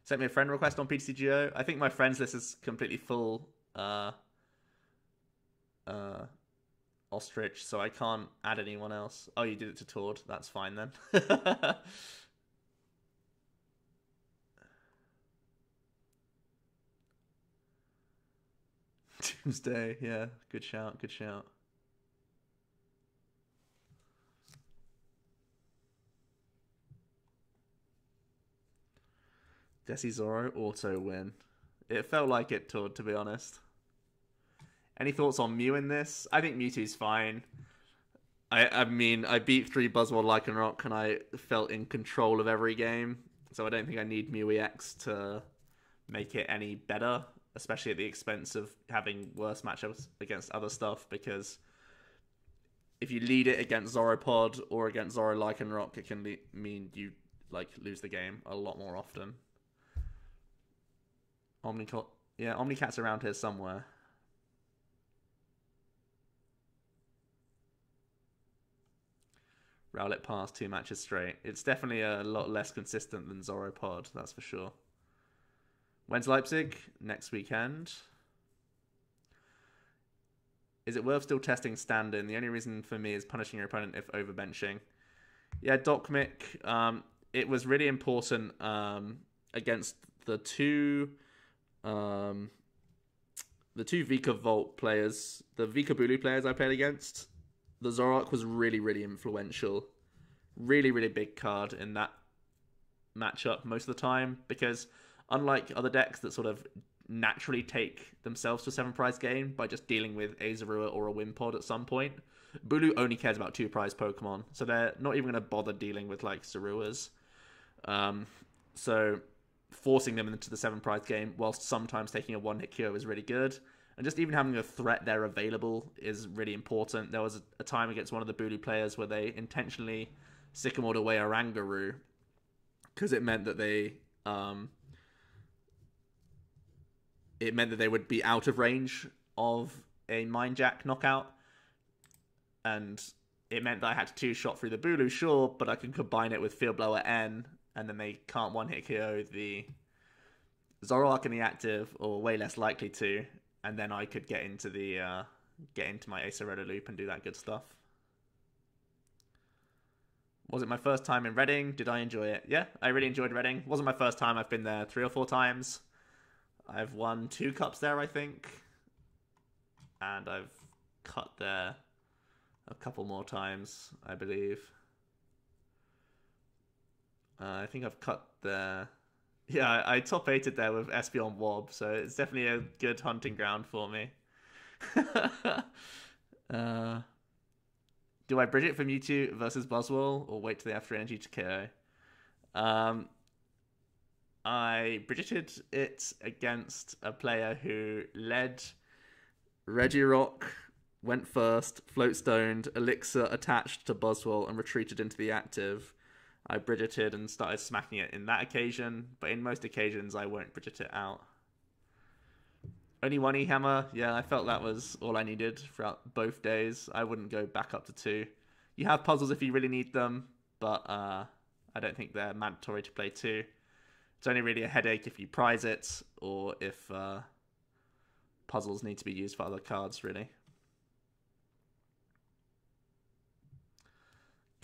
Sent me a friend request on PTCGO. I think my friends list is completely full. Ostrich, so I can't add anyone else. Oh, you did it to Tord. That's fine then. Tuesday, yeah. Good shout, good shout. Desi Zoro auto win. It felt like it, Tord, to be honest. Any thoughts on Mew in this? I think Mewtwo's fine. I mean, I beat 3 Buzzwole Lycanroc and I felt in control of every game. So I don't think I need Mew EX to make it any better, especially at the expense of having worse matchups against other stuff, because if you lead it against ZoroPod or against Zoro Lycanroc, it can mean you like lose the game a lot more often. Omnicat's around here somewhere. Rowlet passed 2 matches straight. It's definitely a lot less consistent than ZoroPod, that's for sure. When's Leipzig? Next weekend. Is it worth still testing stand-in? The only reason for me is punishing your opponent if overbenching. Yeah, Docmic. it was really important against the two Vika Vault players, the Vika Bulu players I played against. The Zoroark was really, really influential. Really, really big card in that matchup most of the time, because unlike other decks that sort of naturally take themselves to a 7-prize game by just dealing with a Zorua or a Wimpod at some point, Bulu only cares about 2-prize Pokemon, so they're not even going to bother dealing with like Zoruas. So forcing them into the 7-prize game whilst sometimes taking a 1-hit KO is really good. And just even having a threat there available is really important. There was a time against one of the Bulu players where they intentionally Sycamored away Oranguru because it meant that they would be out of range of a Mind Jack knockout, and it meant that I had to 2-shot through the Bulu, sure, but I can combine it with Field Blower N, and then they can't 1-hit KO the Zoroark in the active, or way less likely to, and then I could get into my Acerola loop and do that good stuff. Was it my first time in Reading? Did I enjoy it? Yeah, I really enjoyed Reading. Wasn't my first time. I've been there 3 or 4 times. I've won 2 cups there, I think. And I've cut there a couple more times, I believe. I think I've cut there. Yeah, I top 8'd there with Espeon Wob, so it's definitely a good hunting ground for me. Do I bridge it for Mewtwo versus Buzzwole, or wait till they have 3 energy to KO? I bridgeted it against a player who led Regirock, went first, Float Stoned, Elixir attached to Buzzwole, and retreated into the active. I bridgeted and started smacking it in that occasion, but in most occasions I won't bridget it out. Only 1 E-Hammer, yeah, I felt that was all I needed throughout both days. I wouldn't go back up to 2. You have puzzles if you really need them, but I don't think they're mandatory to play 2. It's only really a headache if you prize it, or if puzzles need to be used for other cards, really.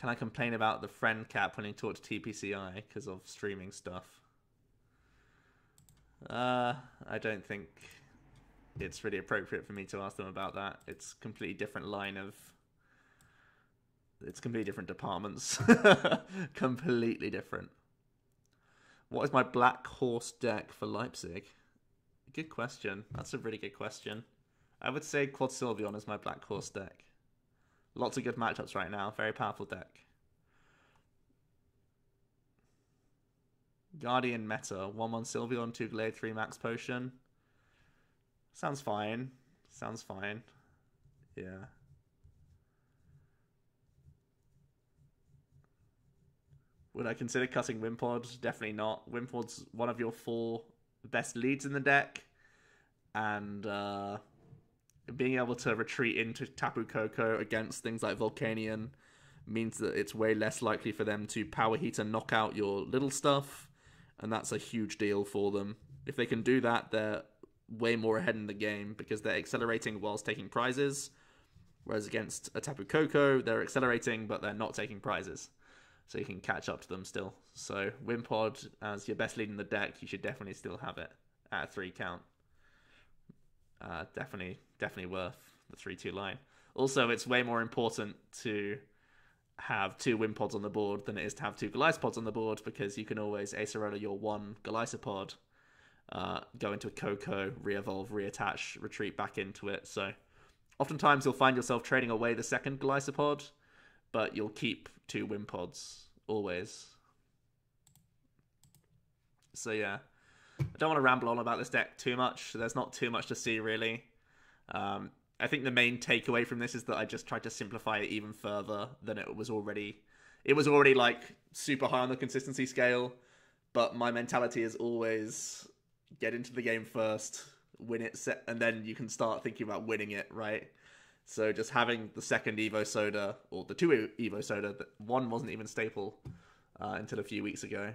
Can I complain about the friend cap when you talk to TPCI because of streaming stuff? I don't think it's really appropriate for me to ask them about that. It's completely different line of... It's completely different departments. Completely different. What is my Black Horse deck for Leipzig? Good question. That's a really good question. I would say Quad Sylveon is my Black Horse deck. Lots of good matchups right now. Very powerful deck. Guardian meta. 1-1 Sylveon, 2 Glade, 3 Max Potion. Sounds fine. Sounds fine. Yeah. Would I consider cutting Wimpod? Definitely not. Wimpod's one of your 4 best leads in the deck. And being able to retreat into Tapu Koko against things like Volcanion means that it's way less likely for them to Power Heat and knock out your little stuff. And that's a huge deal for them. If they can do that, they're way more ahead in the game because they're accelerating whilst taking prizes. Whereas against a Tapu Koko, they're accelerating, but they're not taking prizes. So you can catch up to them still. So Wimpod, as your best lead in the deck, you should definitely still have it at a 3 count. Definitely worth the 3-2 line. Also, it's way more important to have 2 Wimpods on the board than it is to have 2 Golysopods on the board, because you can always Acerola your 1 Golysopod, go into a Koko, re-evolve, reattach, retreat back into it. So oftentimes you'll find yourself trading away the second Golysopod, but you'll keep 2 Wimpods, always. So yeah, I don't want to ramble on about this deck too much. There's not too much to see, really. I think the main takeaway from this is that I just tried to simplify it even further than it was already. It was already, like, super high on the consistency scale, but my mentality is always get into the game first, win it, and then you can start thinking about winning it, right? So just having the second Evo Soda, or the 2 Evo Soda, that 1 wasn't even staple until a few weeks ago,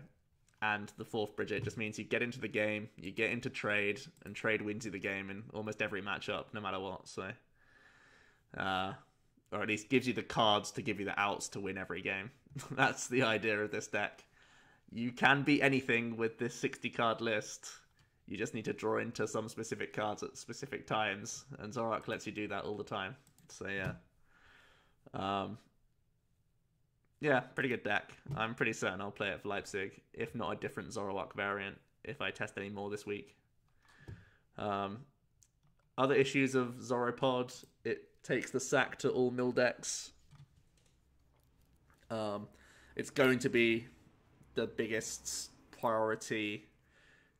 and the 4th Bridget just means you get into the game, you get into trade, and trade wins you the game in almost every matchup, no matter what. So, or at least gives you the cards to give you the outs to win every game. That's the idea of this deck. You can beat anything with this 60 card list. You just need to draw into some specific cards at specific times, and Zoroark lets you do that all the time. So yeah. Yeah, pretty good deck. I'm pretty certain I'll play it for Leipzig, if not a different Zoroark variant, if I test any more this week. Other issues of ZoroPod, it takes the sack to all mill decks. It's going to be the biggest priority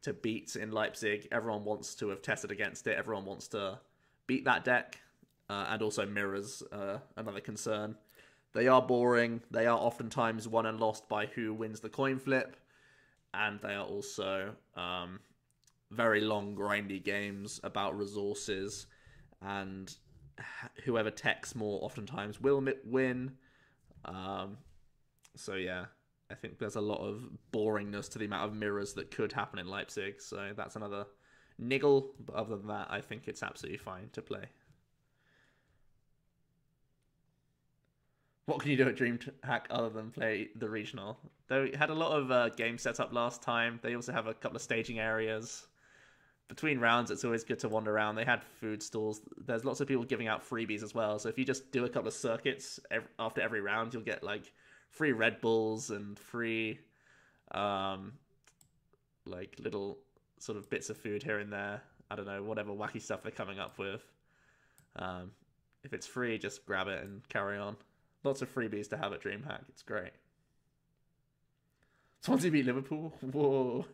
to beat in Leipzig. Everyone wants to have tested against it. Everyone wants to beat that deck. And also mirrors, another concern. They are boring. They are oftentimes won and lost by who wins the coin flip. And they are also very long, grindy games about resources. And whoever techs more oftentimes will win. So yeah, I think there's a lot of boringness to the amount of mirrors that could happen in Leipzig. So that's another niggle. But other than that, I think it's absolutely fine to play. What can you do at DreamHack other than play the regional? They had a lot of games set up last time. They also have a couple of staging areas. Between rounds, it's always good to wander around. They had food stalls. There's lots of people giving out freebies as well. So if you just do a couple of circuits after every round, you'll get like free Red Bulls and free like little sort of bits of food here and there. I don't know, whatever wacky stuff they're coming up with. If it's free, just grab it and carry on. Lots of freebies to have at DreamHack. It's great. Swansea beat Liverpool? Whoa.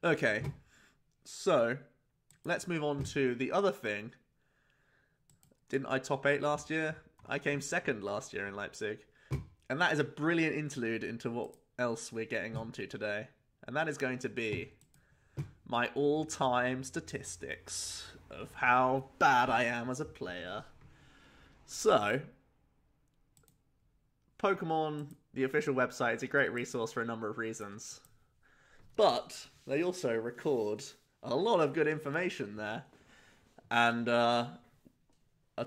Okay. So, let's move on to the other thing. Didn't I top 8 last year? I came second last year in Leipzig. And that is a brilliant interlude into what else we're getting onto today. And that is going to be my all-time statistics of how bad I am as a player. So, Pokemon, the official website, is a great resource for a number of reasons. But they also record a lot of good information there. And a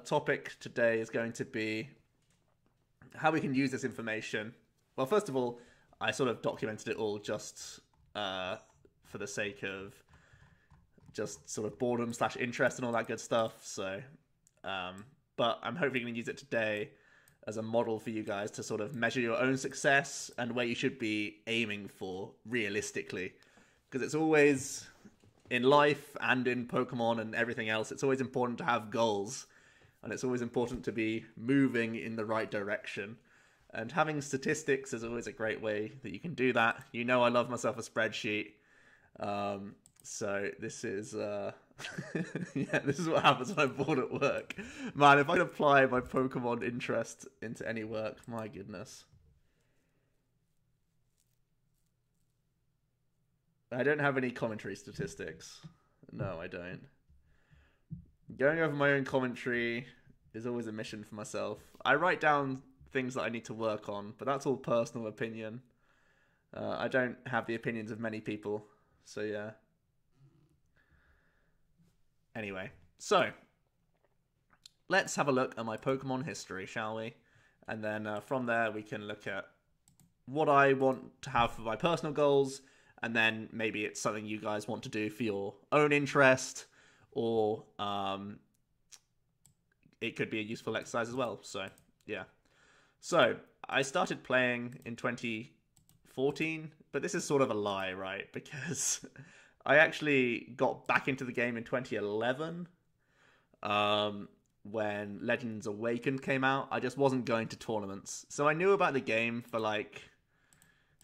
topic today is going to be how we can use this information. Well, first of all, I sort of documented it all just for the sake of just sort of boredom / interest and all that good stuff. So, but I'm hopefully going to use it today as a model for you guys to sort of measure your own success and where you should be aiming for realistically. Because it's always, in life and in Pokemon and everything else, it's always important to have goals. And it's always important to be moving in the right direction. And having statistics is always a great way that you can do that. You know I love myself a spreadsheet. So this is yeah, this is what happens when I'm bored at work. Man, if I could apply my Pokemon interest into any work, my goodness. I don't have any commentary statistics. No, I don't. Going over my own commentary is always a mission for myself. I write down things that I need to work on, but that's all personal opinion. I don't have the opinions of many people, so yeah. Anyway, so let's have a look at my Pokemon history, shall we? And then from there we can look at what I want to have for my personal goals, and then maybe it's something you guys want to do for your own interest, or it could be a useful exercise as well. So yeah. So I started playing in 2014, but this is sort of a lie, right? Because I actually got back into the game in 2011 when Legends Awakened came out. I just wasn't going to tournaments. So I knew about the game for like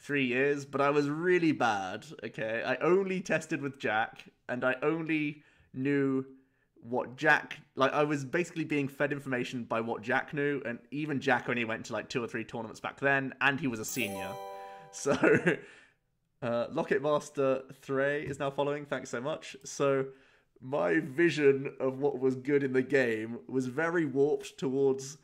3 years, but I was really bad, okay? I only tested with Jack, and I only knew what Jack... Like, I was basically being fed information by what Jack knew, and even Jack only went to like 2 or 3 tournaments back then, and he was a senior. So... Locket Master Thray is now following, thanks so much. So my vision of what was good in the game was very warped towards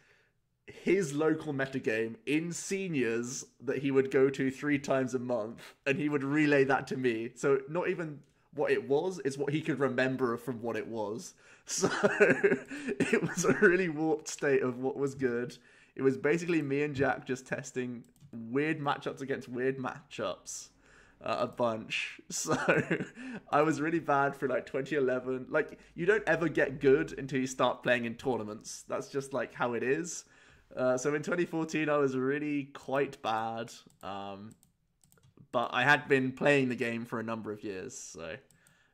his local metagame in seniors that he would go to 3 times a month, and he would relay that to me. So not even what it was is what he could remember from what it was. So it was a really warped state of what was good. It was basically me and Jack just testing weird matchups against weird matchups a bunch. So I was really bad for like 2011. Like, you don't ever get good until you start playing in tournaments. That's just like how it is. So in 2014 I was really quite bad. But I had been playing the game for a number of years, so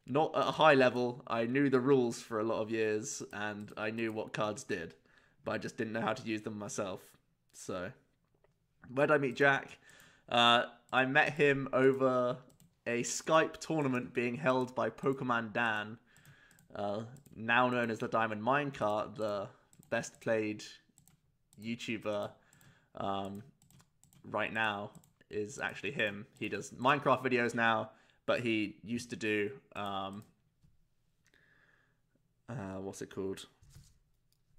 not at a high level. I knew the rules for a lot of years, and I knew what cards did, but I just didn't know how to use them myself. So, where did I meet Jack? I met him over a Skype tournament being held by Pokemon Dan, now known as the Diamond Minecart, the best played YouTuber right now. Is actually him. He does Minecraft videos now, but he used to do what's it called?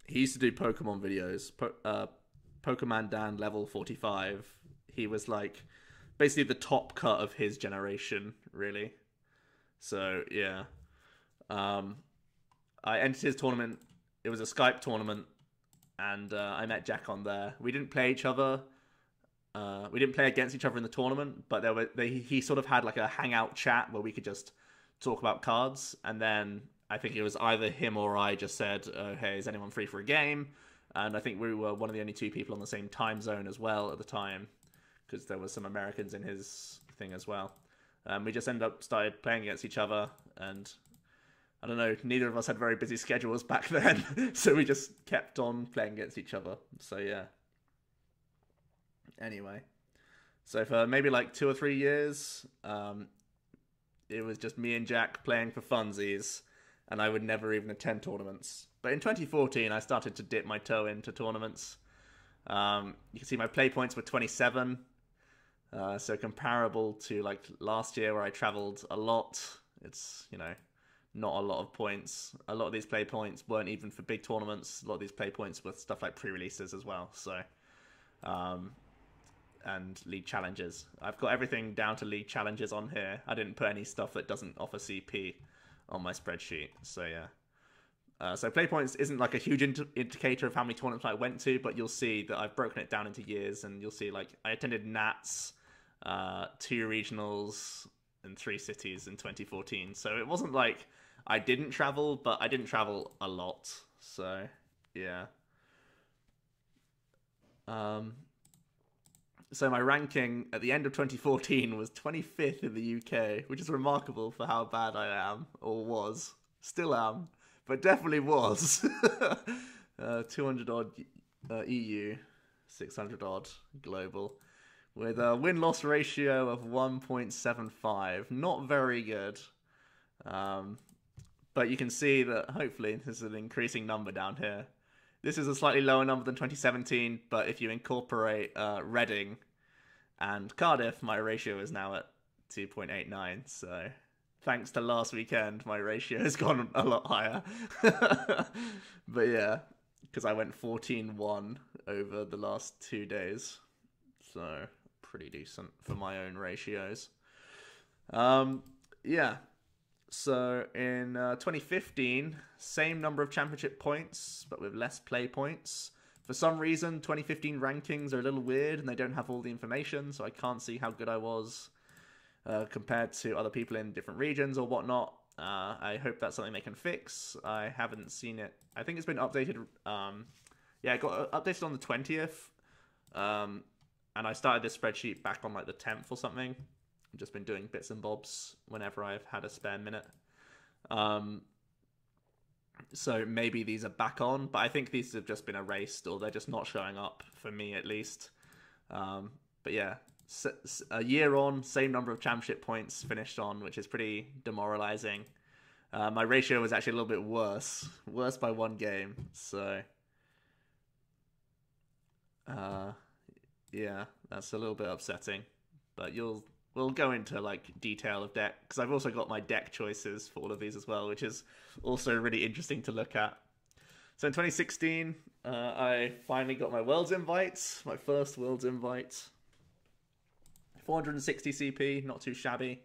He used to do Pokemon videos. Pokemon Dan level 45. He was like basically the top cut of his generation, really. So yeah, I entered his tournament. It was a Skype tournament, and I met Jack on there. We didn't play each other. We didn't play against each other in the tournament, but he sort of had like a hangout chat where we could just talk about cards, and then I think it was either him or I just said, oh, hey, is anyone free for a game? And I think we were one of the only two people on the same time zone as well at the time, because there was some Americans in his thing as well. We just started playing against each other, and I don't know, neither of us had very busy schedules back then, so we just kept on playing against each other. So yeah. Anyway, so for maybe like 2 or 3 years, it was just me and Jack playing for funsies, and I would never even attend tournaments. But in 2014, I started to dip my toe into tournaments. You can see my play points were 27, so comparable to like last year where I traveled a lot. It's, you know, not a lot of points. A lot of these play points weren't even for big tournaments. A lot of these play points were stuff like pre-releases as well. So, and league challenges. I've got everything down to league challenges on here. I didn't put any stuff that doesn't offer CP on my spreadsheet. So yeah. So play points isn't like a huge indicator of how many tournaments I went to, but you'll see that I've broken it down into years, and you'll see like I attended Nats, 2 regionals, and 3 cities in 2014. So it wasn't like I didn't travel, but I didn't travel a lot. So yeah. So my ranking at the end of 2014 was 25th in the UK, which is remarkable for how bad I am, or was. Still am, but definitely was. 200 odd EU, 600 odd global, with a win-loss ratio of 1.75. Not very good. But you can see that hopefully this is an increasing number down here. This is a slightly lower number than 2017, but if you incorporate Reading and Cardiff, my ratio is now at 2.89. So thanks to last weekend, my ratio has gone a lot higher. But yeah, because I went 14-1 over the last 2 days. So pretty decent for my own ratios. Yeah. So in 2015, same number of championship points, but with less play points. For some reason, 2015 rankings are a little weird, and they don't have all the information, so I can't see how good I was compared to other people in different regions or whatnot. I hope that's something they can fix. I haven't seen it. I think it's been updated. Yeah, it got updated on the 20th, and I started this spreadsheet back on like the 10th or something. I've just been doing bits and bobs whenever I've had a spare minute. So maybe these are back on, but I think these have just been erased, or they're just not showing up for me at least. But yeah, a year on, same number of championship points finished on, which is pretty demoralizing. My ratio was actually a little bit worse by 1 game. So yeah, that's a little bit upsetting, but we'll go into like detail of deck, because I've also got my deck choices for all of these as well, which is also really interesting to look at. So in 2016, I finally got my Worlds invite, my first Worlds invite. 460 CP, not too shabby.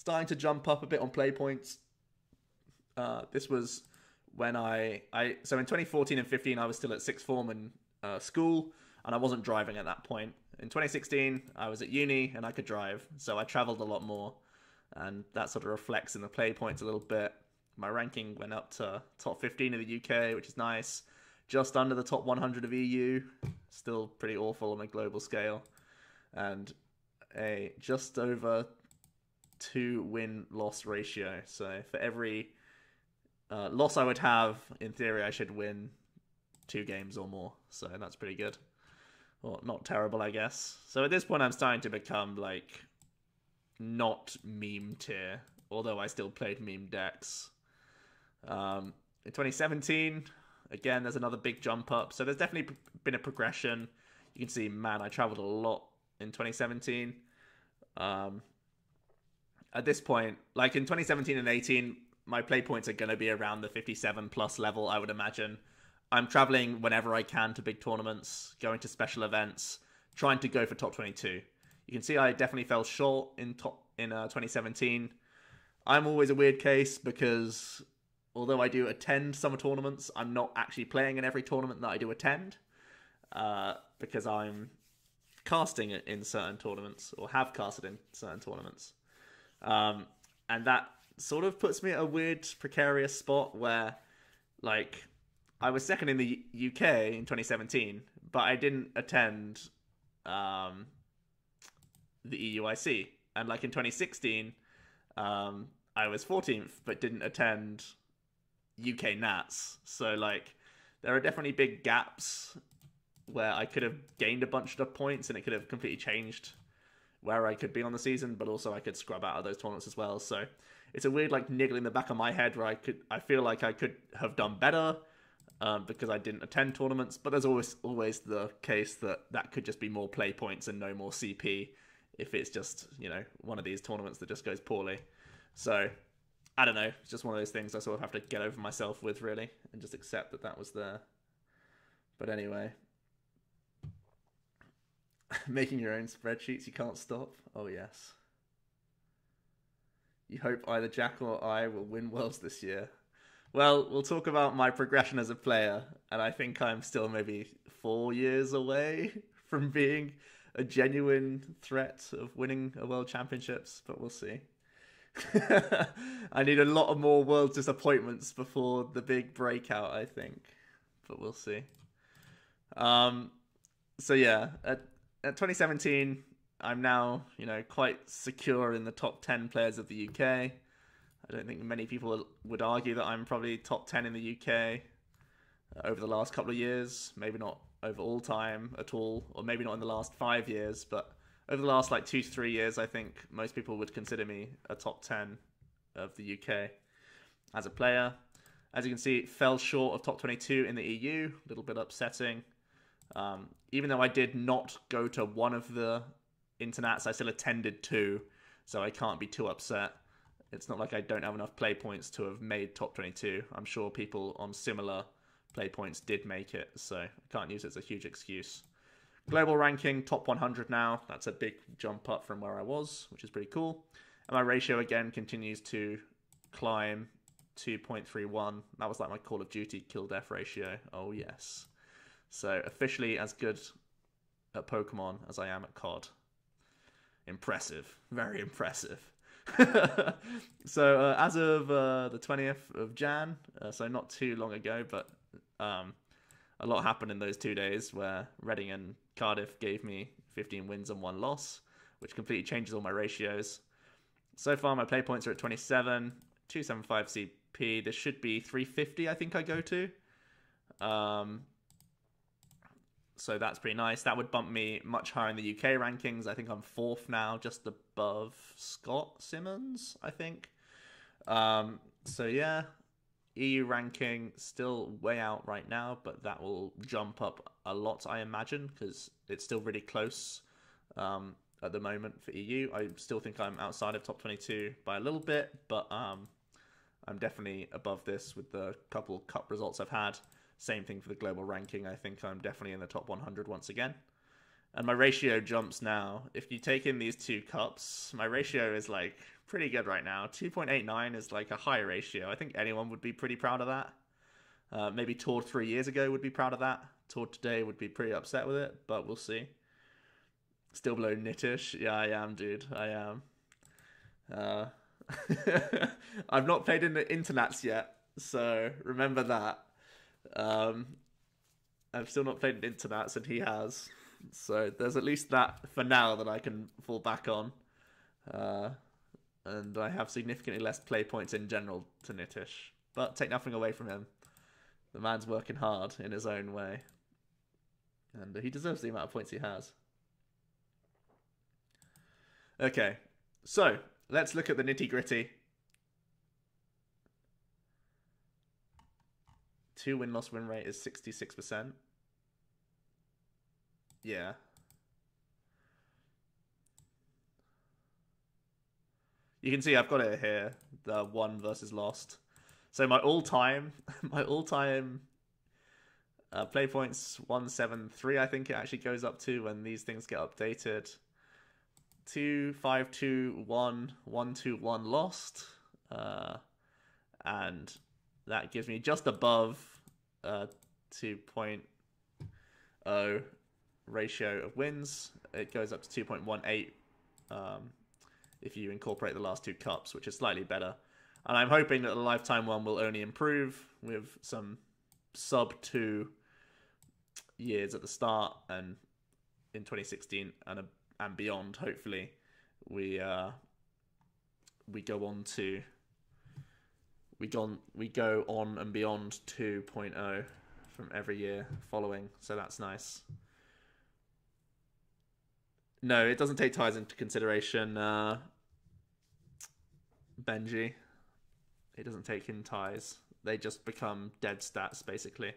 starting to jump up a bit on play points. This was when so in 2014 and 15 I was still at sixth form in school, and I wasn't driving at that point. In 2016 I was at uni and I could drive, so I traveled a lot more, and that sort of reflects in the play points a little bit. My ranking went up to top 15 of the UK, which is nice. Just under the top 100 of EU, still pretty awful on a global scale, and a just over 2 win-loss ratio. So for every loss I would have, in theory, I should win 2 games or more. So that's pretty good. Well, not terrible, I guess. So at this point, I'm starting to become, like, not meme tier, although I still played meme decks. In 2017, again, there's another big jump up. So there's definitely been a progression. You can see, man, I traveled a lot in 2017. At this point, like in 2017 and 18, my play points are going to be around the 57 plus level, I would imagine. I'm traveling whenever I can to big tournaments, going to special events, trying to go for top 22. You can see I definitely fell short in 2017. I'm always a weird case because although I do attend summer tournaments, I'm not actually playing in every tournament that I do attend, because I'm casting in certain tournaments, or have casted in certain tournaments. And that sort of puts me at a weird, precarious spot where, like, I was second in the UK in 2017, but I didn't attend the EUIC. And, like, in 2016, I was 14th, but didn't attend UK Nats. So, like, there are definitely big gaps where I could have gained a bunch of points and it could have completely changed where I could be on the season, but also I could scrub out of those tournaments as well. So it's a weird, like, niggle in the back of my head where I feel like I could have done better because I didn't attend tournaments, but there's always the case that could just be more play points and no more CP if it's just, you know, one of these tournaments that just goes poorly. So I don't know. It's just one of those things I sort of have to get over myself with, really, and just accept that was there. But anyway, making your own spreadsheets, you can't stop. Oh, yes. You hope either Jack or I will win Worlds this year. Well, we'll talk about my progression as a player, and I think I'm still maybe 4 years away from being a genuine threat of winning a World Championships, but we'll see. I need a lot of more World disappointments before the big breakout, I think, but we'll see. So yeah, at 2017, I'm now, you know, quite secure in the top 10 players of the UK. I don't think many people would argue that I'm probably top 10 in the UK over the last couple of years. Maybe not over all time at all, or maybe not in the last 5 years, but over the last, like, 2 to 3 years, I think most people would consider me a top 10 of the UK as a player. As you can see, it fell short of top 22 in the EU, a little bit upsetting. Even though I did not go to one of the internats, I still attended 2, so I can't be too upset. It's not like I don't have enough play points to have made top 22. I'm sure people on similar play points did make it, so I can't use it as a huge excuse. Global ranking, top 100 now. That's a big jump up from where I was, which is pretty cool. And my ratio, again, continues to climb, 2.31. That was like my Call of Duty kill-death ratio. Oh, yes. So, officially as good at Pokemon as I am at COD. Impressive. Very impressive. So, as of the 20th of Jan, so not too long ago, but a lot happened in those 2 days where Reading and Cardiff gave me 15 wins and 1 loss, which completely changes all my ratios. So far, my play points are at 27, 275 CP. This should be 350, I think I go to. So that's pretty nice. That would bump me much higher in the UK rankings. I think I'm 4th now, just above Scott Simmons, I think. So yeah, EU ranking still way out right now, but that will jump up a lot, I imagine, because it's still really close at the moment for EU. I still think I'm outside of top 22 by a little bit, but I'm definitely above this with the couple cup results I've had. Same thing for the global ranking. I think I'm definitely in the top 100 once again. And my ratio jumps now. If you take in these 2 cups, my ratio is like pretty good right now. 2.89 is like a high ratio. I think anyone would be pretty proud of that. Maybe Tord 3 years ago would be proud of that. Tord today would be pretty upset with it, but we'll see. Still below Nitish. Yeah, I am, dude. I am. I've not played in the internets yet, so remember that. I've still not played in internets, and he has. So there's at least that for now that I can fall back on. And I have significantly less play points in general to Nitish. But take nothing away from him. The man's working hard in his own way. And he deserves the amount of points he has. Okay, so let's look at the nitty-gritty. 2 win-loss win rate is 66%. Yeah. You can see I've got it here, the won versus lost. So my all-time play points 173, I think it actually goes up to when these things get updated. 2, 5, 2, 1, 1, 2, 1 lost. And that gives me just above 2.0 ratio of wins. It goes up to 2.18 if you incorporate the last 2 cups, which is slightly better. And I'm hoping that the lifetime one will only improve with some sub 2 years at the start, and in 2016 and beyond, hopefully we go on and beyond 2.0 from every year following. So that's nice. No, it doesn't take ties into consideration, Benji. It doesn't take in ties. They just become dead stats, basically.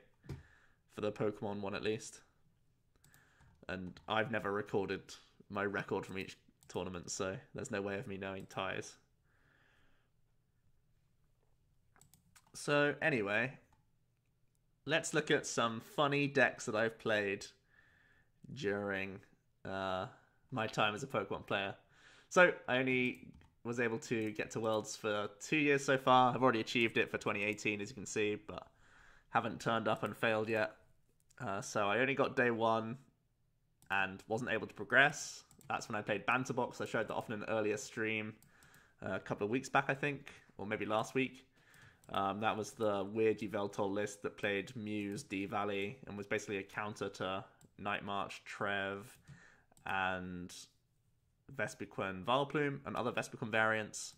For the Pokemon one, at least. And I've never recorded my record from each tournament, so there's no way of me knowing ties. So, anyway, let's look at some funny decks that I've played during my time as a Pokemon player. So, I only was able to get to Worlds for 2 years so far. I've already achieved it for 2018, as you can see, but haven't turned up and failed yet. So I only got day 1 and wasn't able to progress. That's when I played Banterbox. I showed that off in an earlier stream a couple of weeks back, I think, or maybe last week. That was the weird Yveltal list that played Muse, D-Valley, and was basically a counter to Night March, Trev, and Vespiquen Vileplume and other Vespiquen variants.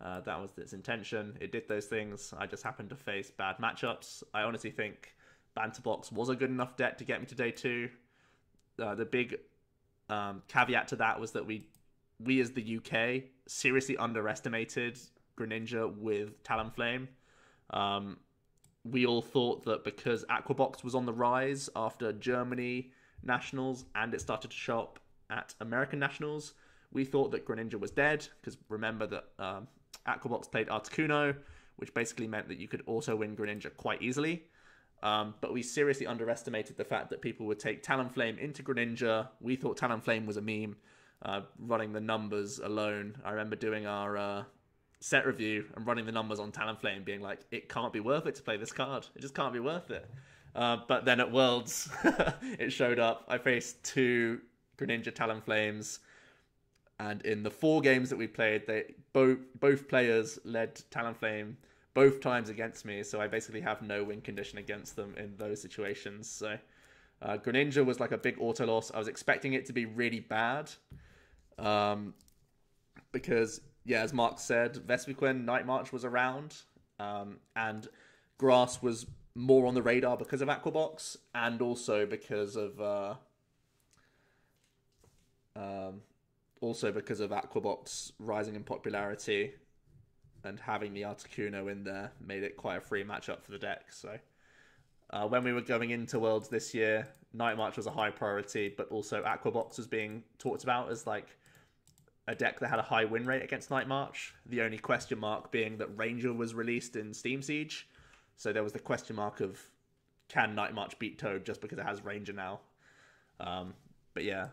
That was its intention. It did those things. I just happened to face bad matchups. I honestly think Banterbox was a good enough deck to get me to day 2. The big caveat to that was that we as the UK seriously underestimated Greninja with Talonflame. We all thought that because Aquabox was on the rise after Germany Nationals and it started to show up at American Nationals, we thought that Greninja was dead, because remember that Aquabox played Articuno, which basically meant that you could also win Greninja quite easily. But we seriously underestimated the fact that people would take Talonflame into Greninja. We thought Talonflame was a meme, running the numbers alone. I remember doing our set review and running the numbers on Talonflame, being like, it can't be worth it to play this card. It just can't be worth it. But then at Worlds, it showed up. I faced 2 Greninja Talonflames, and in the 4 games that we played, both players led Talonflame both times against me, so I basically have no win condition against them in those situations. So Greninja was like a big auto loss. I was expecting it to be really bad, because, yeah, as Mark said, Vespiquen Night March was around, and Grass was more on the radar because of Aquabox, and also because of Aquabox rising in popularity, and having the Articuno in there made it quite a free matchup for the deck. So when we were going into Worlds this year, Night March was a high priority, but also Aquabox was being talked about as like a deck that had a high win rate against Night March. The only question mark being that Ranger was released in Steam Siege. So there was the question mark of, can Night March beat Toad just because it has Ranger now? But yeah,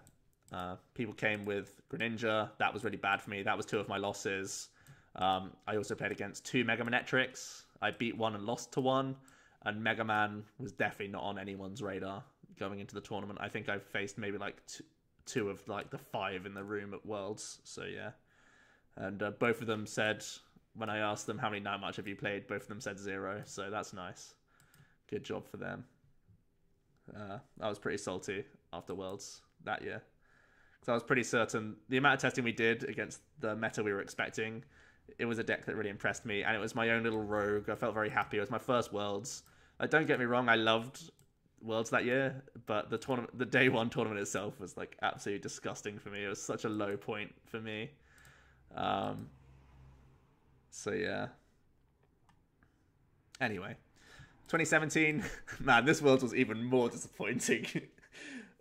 people came with Greninja. That was really bad for me. That was 2 of my losses. I also played against 2 Mega Manetrics. I beat 1 and lost to 1. And Mega Man was definitely not on anyone's radar going into the tournament. I think I faced maybe like two of like the 5 in the room at Worlds. So yeah. And both of them said, when I asked them how much have you played, both of them said 0. So that's nice. Good job for them. I was pretty salty after Worlds that year. So I was pretty certain the amount of testing we did against the meta we were expecting, it was a deck that really impressed me, and it was my own little rogue. I felt very happy. It was my first Worlds. Like, don't get me wrong, I loved Worlds that year, but the day 1 tournament itself was like absolutely disgusting for me. It was such a low point for me. So yeah. Anyway, 2017, man, this Worlds was even more disappointing.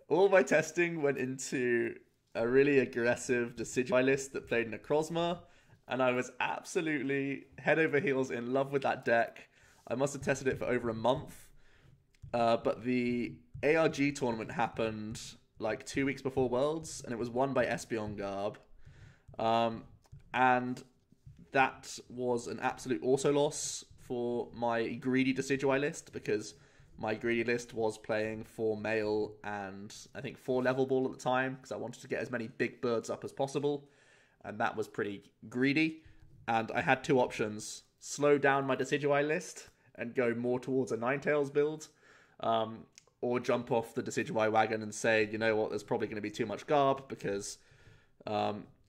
All my testing went into a really aggressive Decidueye list that played Necrozma, and I was absolutely head over heels in love with that deck. I must have tested it for over a month, but the ARG tournament happened like 2 weeks before Worlds, and it was won by Espeon Garb, and that was an absolute auto loss for my greedy Decidueye list, because my greedy list was playing 4 male and I think 4 level ball at the time, because I wanted to get as many big birds up as possible, and that was pretty greedy. And I had 2 options: slow down my Decidueye list and go more towards a Ninetales build, or jump off the Decidueye wagon and say, you know what, there's probably going to be too much Garb, because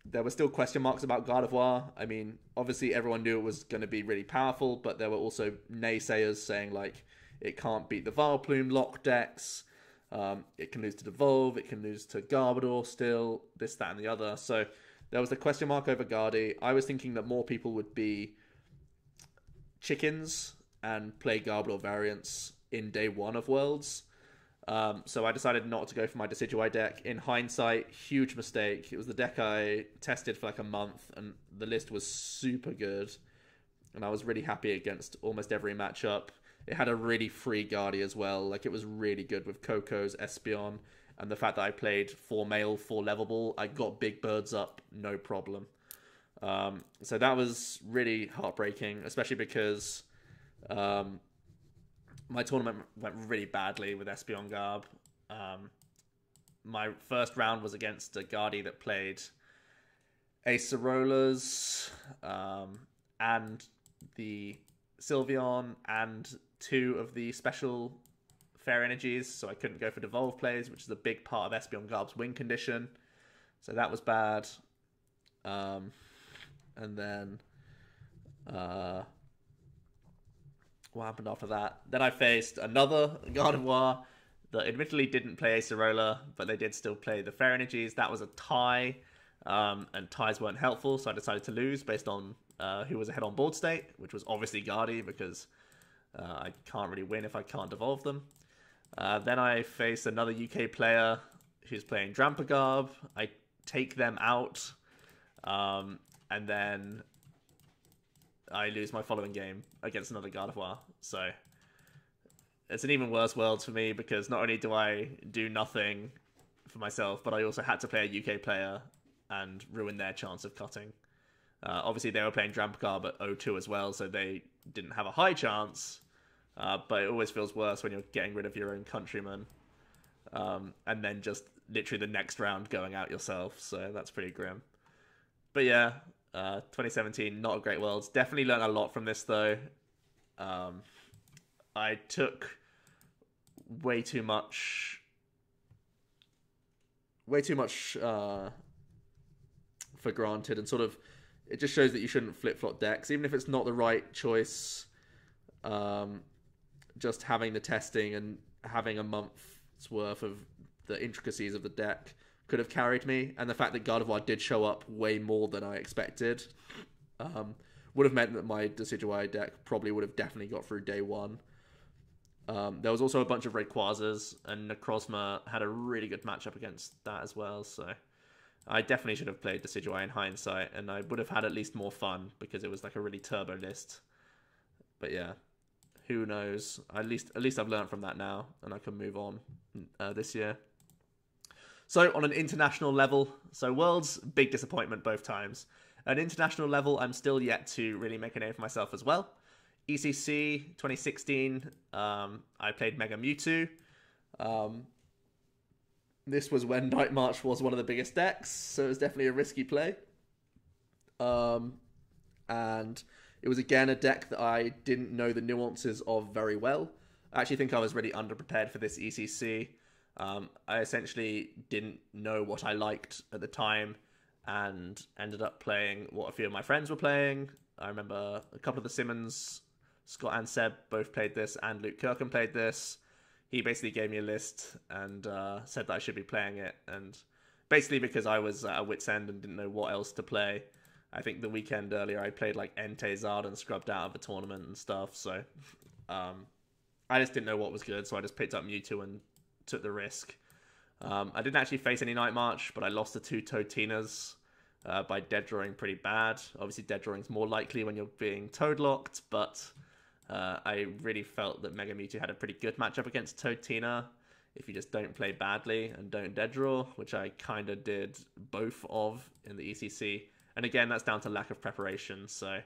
there were still question marks about Gardevoir. I mean, obviously everyone knew it was going to be really powerful, but there were also naysayers saying, like, it can't beat the Vileplume lock decks, it can lose to Devolve, it can lose to Garbodor still, this, that, and the other. So there was the question mark over Gardy. I was thinking that more people would be chickens and play Garbodor variants in day 1 of Worlds. So I decided not to go for my Decidueye deck. In hindsight, huge mistake. It was the deck I tested for like a month, and the list was super good. And I was really happy against almost every matchup. It had a really free Guardy as well. Like, it was really good with Coco's, Espeon, and the fact that I played 4 male, 4 level ball. I got big birds up, no problem. So that was really heartbreaking, especially because my tournament went really badly with Espeon Garb. My first round was against a Guardy that played Acerolas, and the Sylveon, and 2 of the special Fair Energies, so I couldn't go for Devolve plays, which is a big part of Espeon Garb's win condition. So that was bad. And then what happened after that? Then I faced another Gardevoir that admittedly didn't play Acerola, but they did still play the Fair Energies. That was a tie, and ties weren't helpful, so I decided to lose based on who was ahead on board state, which was obviously Guardy, because I can't really win if I can't evolve them. Then I face another UK player who's playing Drampagarb. I take them out, and then I lose my following game against another Gardevoir. So it's an even worse world for me, because not only do I do nothing for myself, but I also had to play a UK player and ruin their chance of cutting. Obviously, they were playing Drampagarb at 0-2 as well, so they didn't have a high chance. But it always feels worse when you're getting rid of your own countryman, and then just literally the next round going out yourself. So that's pretty grim. But yeah, 2017, not a great Worlds. Definitely learned a lot from this, though. I took way too much for granted, and sort of, it just shows that you shouldn't flip-flop decks, even if it's not the right choice. Just having the testing and having a month's worth of the intricacies of the deck could have carried me, and the fact that Gardevoir did show up way more than I expected would have meant that my Decidueye deck probably would have definitely got through day 1. There was also a bunch of Rayquazas, and Necrozma had a really good matchup against that as well, so I definitely should have played Decidueye in hindsight, and I would have had at least more fun, because it was like a really turbo list. But yeah, who knows? At least I've learned from that now, and I can move on this year. So on an international level, so Worlds, big disappointment both times. At an international level, I'm still yet to really make a name for myself as well. ECC 2016, I played Mega Mewtwo. This was when Night March was one of the biggest decks, so it was definitely a risky play. And it was again a deck that I didn't know the nuances of very well. I actually think I was really underprepared for this ECC. I essentially didn't know what I liked at the time and ended up playing what a few of my friends were playing. I remember a couple of the Simmons, Scott and Seb both played this, and Luke Kirkham played this. He basically gave me a list and said that I should be playing it. And basically because I was at a wit's end and didn't know what else to play, I think the weekend earlier I played like Entei Zard and scrubbed out of the tournament and stuff. So I just didn't know what was good, so I just picked up Mewtwo and took the risk. I didn't actually face any Night March, but I lost to 2 Toadtinas by dead drawing pretty bad. Obviously dead drawing is more likely when you're being toad locked, but I really felt that Mega Mewtwo had a pretty good matchup against Toadtina if you just don't play badly and don't dead draw, which I kind of did both of in the ECC. And again, that's down to lack of preparation, so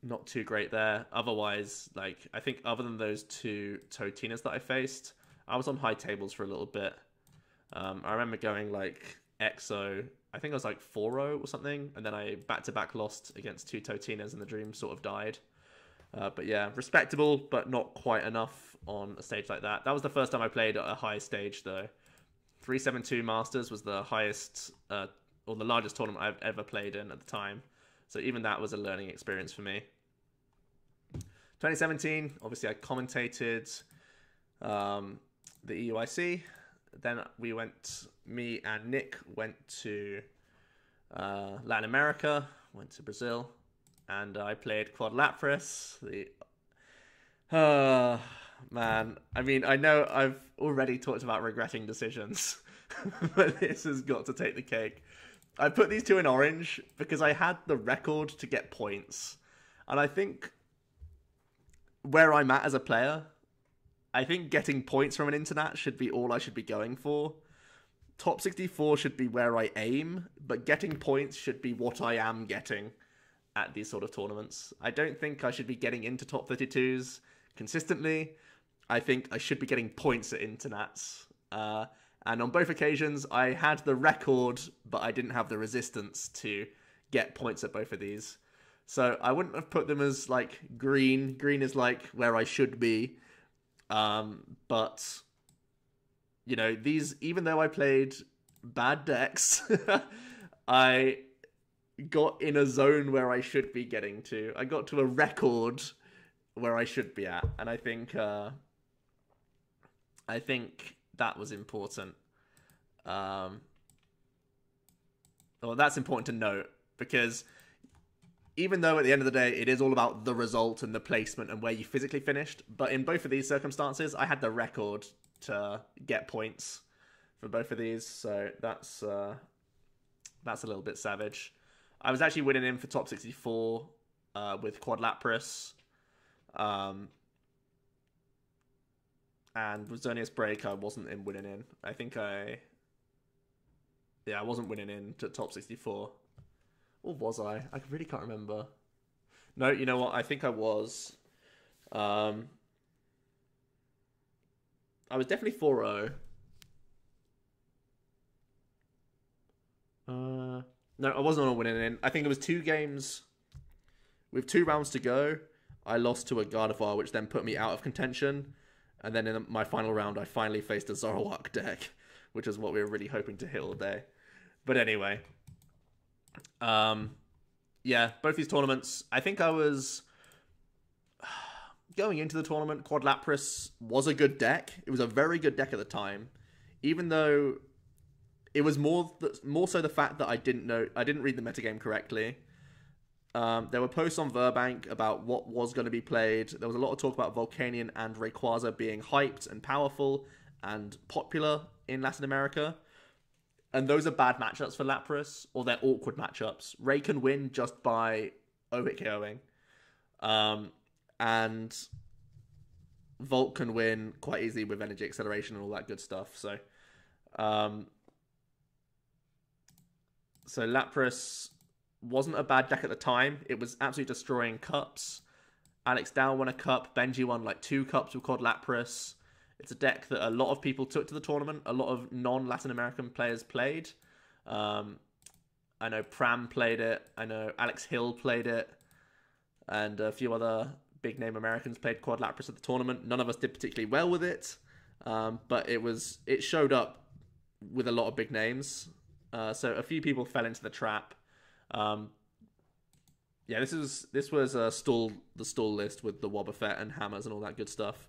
not too great there. Otherwise, like, I think other than those 2 Toadtinas that I faced, I was on high tables for a little bit. I remember going like EXO, I think I was like 4-0 or something, and then I back-to-back lost against 2 Toadtinas and the dream sort of died. But yeah, respectable, but not quite enough on a stage like that. That was the first time I played at a high stage, though. 372 Masters was the highest, or the largest tournament I've ever played in at the time. So even that was a learning experience for me. 2017, obviously I commentated the EUIC. Then me and Nick went to Latin America, went to Brazil, and I played Quadlapris. Man, I mean, I know I've already talked about regretting decisions, but this has got to take the cake. I put these 2 in orange because I had the record to get points. And I think where I'm at as a player, I think getting points from an internet should be all I should be going for. Top 64 should be where I aim, but getting points should be what I am getting at these sort of tournaments. I don't think I should be getting into top 32s consistently. I think I should be getting points at internets. And on both occasions, I had the record, but I didn't have the resistance to get points at both of these. So I wouldn't have put them as, like, green. Green is, like, where I should be. But, you know, these, even though I played bad decks, I got in a zone where I should be getting to. I got to a record where I should be at. And I think that was important. Well, that's important to note, because even though at the end of the day it is all about the result and the placement and where you physically finished, but in both of these circumstances I had the record to get points for both of these, so that's a little bit savage. I was actually winning in for top 64 with Quadlapris. And with Xerneas Break, I wasn't winning in. I think I wasn't winning in to top 64. Or was I? I really can't remember. No, you know what? I think I was. I was definitely 4-0. No, I wasn't on winning in. I think it was 2 games with 2 rounds to go. I lost to a Gardevoir, which then put me out of contention. And then in my final round, I finally faced a Zoroark deck, which is what we were really hoping to hit all day. But anyway, yeah, both these tournaments, I think I was going into the tournament. Quadlapris was a good deck. It was a very good deck at the time, even though it was more so the fact that I didn't read the metagame correctly. There were posts on Verbank about what was going to be played. There was a lot of talk about Volcanion and Rayquaza being hyped and powerful and popular in Latin America. And those are bad matchups for Lapras, or they're awkward matchups. Ray can win just by O-hit KOing. And Volt can win quite easily with energy acceleration and all that good stuff. So So Lapras wasn't a bad deck at the time. It was absolutely destroying cups. Alex Dow won a cup. Benji won like 2 cups with Quad Lapras. It's a deck that a lot of people took to the tournament. A lot of non-Latin American players played. I know Pram played it. I know Alex Hill played it. And a few other big-name Americans played Quad Lapras at the tournament. None of us did particularly well with it. But it showed up with a lot of big names. So a few people fell into the trap. Yeah, this was the stall list with the Wobbuffet and hammers and all that good stuff.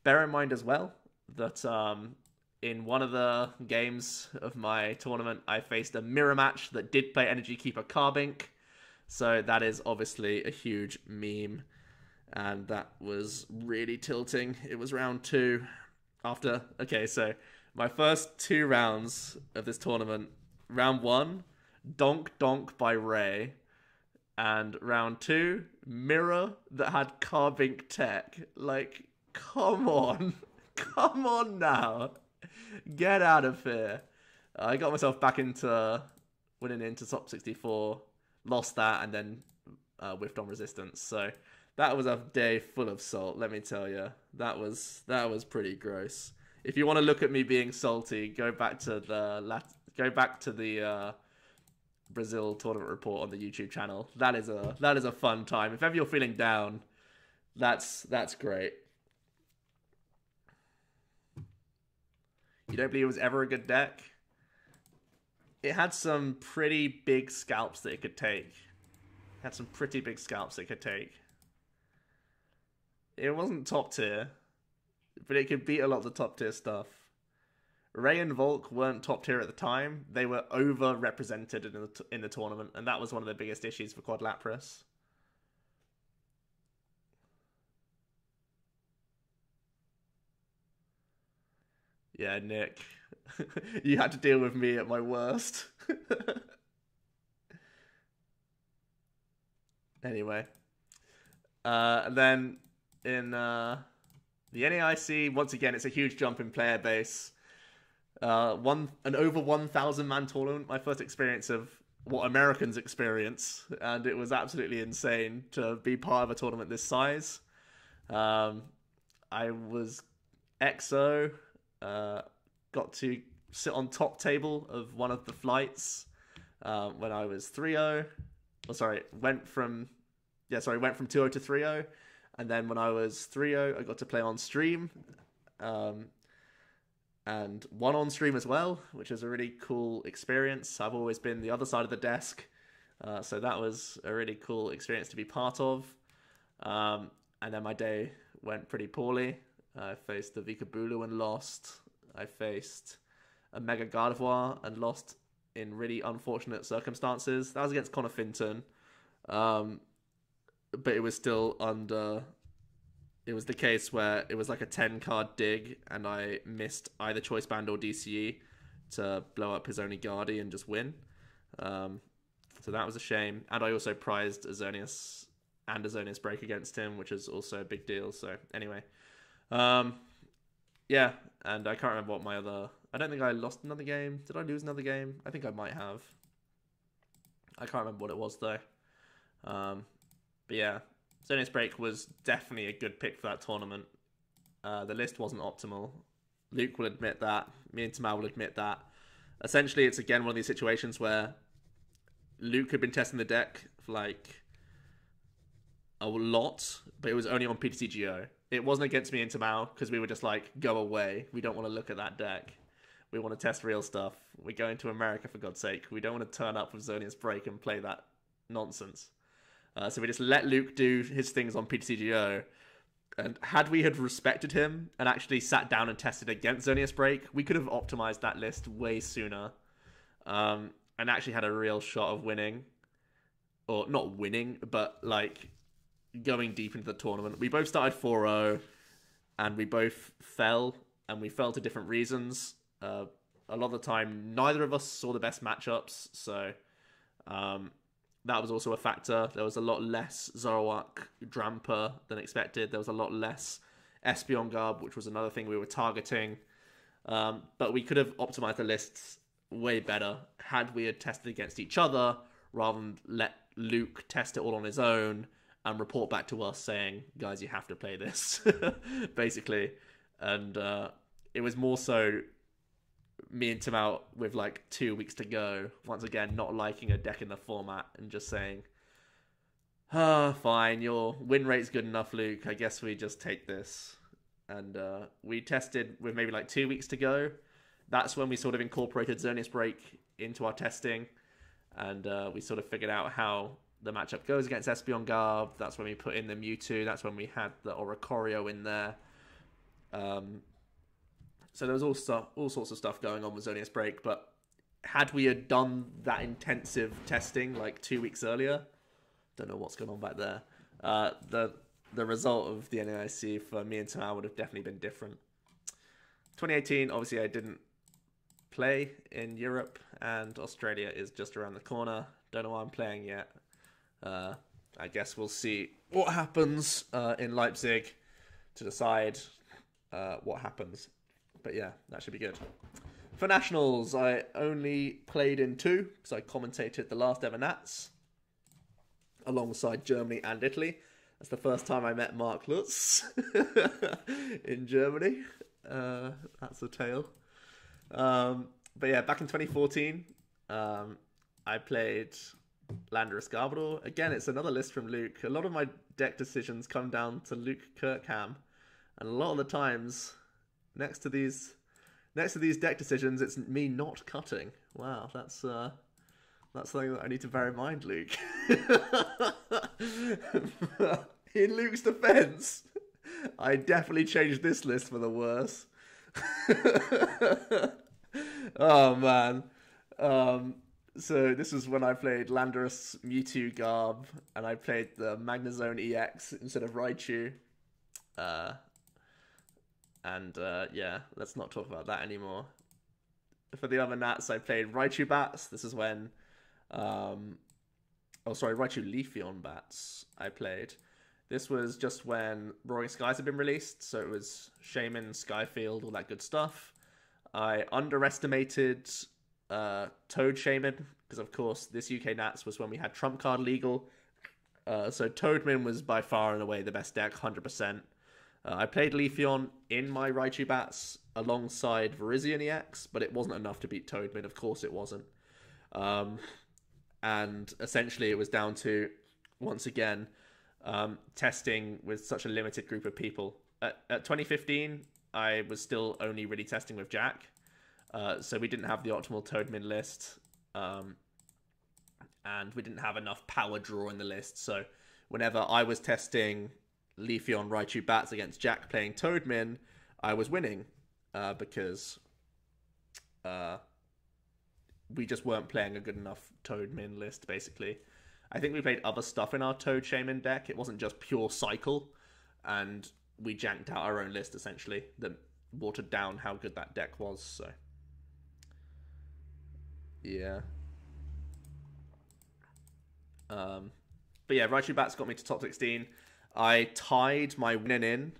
Bear in mind as well that in one of the games of my tournament, I faced a mirror match that did play Energy Keeper Carbink. So that is obviously a huge meme. And that was really tilting. It was round 2 after... Okay, so my first 2 rounds of this tournament. Round 1, Donk Donk by Ray. And round 2, Mirror that had Carbink Tech. Like, come on. Come on now. Get out of here. I got myself back into winning into top 64. Lost that and then whiffed on Resistance. So that was a day full of salt, let me tell you. That was pretty gross. If you want to look at me being salty, go back to the Brazil tournament report on the YouTube channel. That is a fun time. If ever you're feeling down, that's great. You don't believe it was ever a good deck? It had some pretty big scalps that it could take. It wasn't top tier, but it could beat a lot of the top tier stuff. Ray and Volk weren't top tier at the time. They were over-represented in the tournament, and that was one of the biggest issues for Quad Lapras. Yeah, Nick. You had to deal with me at my worst. Anyway. And then in the NAIC, once again, it's a huge jump in player base. An over 1,000 man tournament, my first experience of what Americans experience, and it was absolutely insane to be part of a tournament this size. I was EXO, got to sit on top table of one of the flights when I was 3-0. Oh, sorry, went from 2-0 to 3-0, and then when I was 3-0, I got to play on stream. And won on stream as well, which is a really cool experience. I've always been the other side of the desk, so that was a really cool experience to be part of. And then my day went pretty poorly. I faced the Vikabulu and lost. I faced a Mega Gardevoir and lost in really unfortunate circumstances. That was against Connor Finton, but it was still under... It was the case where it was like a 10-card dig, and I missed either Choice Band or DCE to blow up his only Guardy and just win. So that was a shame. And I also prized Azonius and Azonius Break against him, which is also a big deal. So anyway. Yeah, and I can't remember what my other... I don't think I lost another game. Did I lose another game? I think I might have. I can't remember what it was, though. But yeah. Azonius Break was definitely a good pick for that tournament. The list wasn't optimal. Luke will admit that. Me and Tamal will admit that. Essentially, it's again one of these situations where Luke had been testing the deck for like a lot, but it was only on PTCGO. It wasn't against me and Tamal because we were just like, go away. We don't want to look at that deck. We want to test real stuff. We're going to America, for God's sake. We don't want to turn up with Azonius Break and play that nonsense. So we just let Luke do his things on PTCGO. And had we had respected him and actually sat down and tested against Azonius Break, we could have optimized that list way sooner. And actually had a real shot of winning. Or not winning, but like going deep into the tournament. We both started 4-0 and we both fell. And we fell to different reasons. A lot of the time, neither of us saw the best matchups. So... that was also a factor. There was a lot less Zoroark Dramper than expected. There was a lot less Espeon Garb, which was another thing we were targeting. But we could have optimized the lists way better had we had tested against each other rather than let Luke test it all on his own and report back to us saying, guys, you have to play this, basically. And it was more so me and Tim out with like 2 weeks to go, once again not liking a deck in the format and just saying, fine, your win rate's good enough, Luke, I guess we just take this. And we tested with maybe like 2 weeks to go. That's when we sort of incorporated Xerneas Break into our testing, and we sort of figured out how the matchup goes against Espeon Garb. That's when we put in the Mewtwo. That's when we had the Oricorio in there. So there was all sorts of stuff going on with Xerneas Break, but had we had done that intensive testing like 2 weeks earlier, don't know what's going on back there, the result of the NAIC for me and Tamar would have definitely been different. 2018, obviously I didn't play in Europe, and Australia is just around the corner. Don't know why I'm playing yet. I guess we'll see what happens in Leipzig to decide what happens. But yeah, that should be good. For Nationals, I only played in 2, because I commentated the last ever Nats alongside Germany and Italy. That's the first time I met Mark Lutz in Germany. That's a tale. But yeah, back in 2014, I played Landorus Garbodor. Again, it's another list from Luke. A lot of my deck decisions come down to Luke Kirkham, and a lot of the times, next to these deck decisions, it's me not cutting. Wow, that's something that I need to bear in mind, Luke. In Luke's defense, I definitely changed this list for the worse. Oh man. So this was when I played Landorus, Mewtwo, Garb, and I played the Magnezone EX instead of Raichu. Yeah, let's not talk about that anymore. For the other Nats, I played Raichu Bats. This is when Raichu Leafeon Bats I played. This was just when Roaring Skies had been released, so it was Shaman, Skyfield, all that good stuff. I underestimated Toad Shaman, because of course this UK Nats was when we had Trump Card legal. So Toadman was by far and away the best deck, 100%. I played Leafeon in my Raichu Bats alongside Virizion EX, but it wasn't enough to beat Toadman, of course it wasn't. And essentially it was down to, once again, testing with such a limited group of people. At 2015, I was still only really testing with Jack, so we didn't have the optimal Toadman list, and we didn't have enough power draw in the list, so whenever I was testing Leafeon Raichu Bats against Jack playing Toadman, I was winning, because we just weren't playing a good enough Toadman list, basically. I think we played other stuff in our Toad Shaman deck. It wasn't just pure Cycle, and we janked out our own list, essentially, that watered down how good that deck was, so. Yeah. But yeah, Raichu Bats got me to top 16. I tied my winning in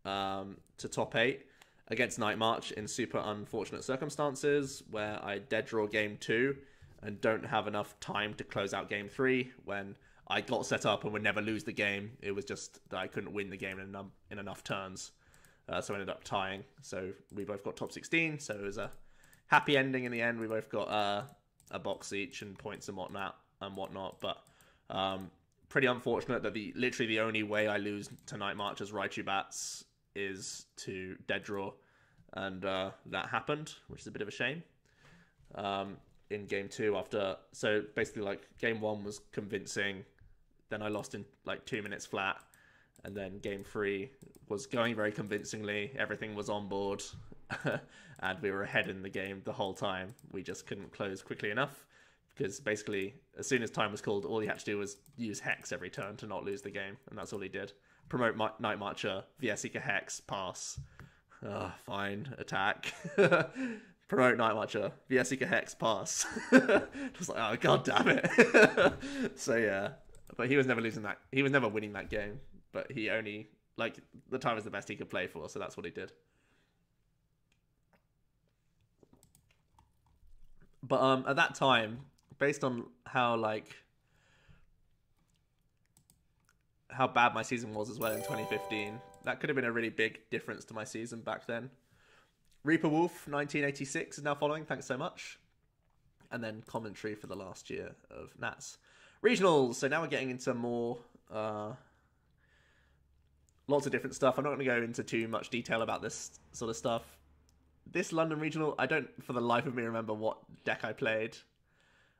to top 8 against Night March in super unfortunate circumstances, where I dead draw game 2 and don't have enough time to close out game 3 when I got set up and would never lose the game. It was just that I couldn't win the game in enough turns. So I ended up tying. So we both got top 16. So it was a happy ending in the end. We both got a box each and points and whatnot. But pretty unfortunate that literally the only way I lose to Night March as Raichu Bats is to dead draw. And that happened, which is a bit of a shame. In game 2 so basically like game 1 was convincing, then I lost in like 2 minutes flat, and then game 3 was going very convincingly, everything was on board, and we were ahead in the game the whole time. We just couldn't close quickly enough, because basically as soon as time was called, all he had to do was use Hex every turn to not lose the game, and that's all he did. Promote Night Marcher, VS Seeker Hex, pass. Fine, attack. Promote Night Marcher, VS Seeker Hex, pass. I was like, oh, god damn it. So yeah, but he was never losing that. He was never winning that game, but he only, like, the time was the best he could play for, so that's what he did. But at that time, based on how bad my season was as well in 2015, that could have been a really big difference to my season back then. Reaper Wolf 1986 is now following. Thanks so much. And then commentary for the last year of Nats regionals. So now we're getting into more lots of different stuff. I'm not going to go into too much detail about this sort of stuff. This London regional, I don't for the life of me remember what deck I played.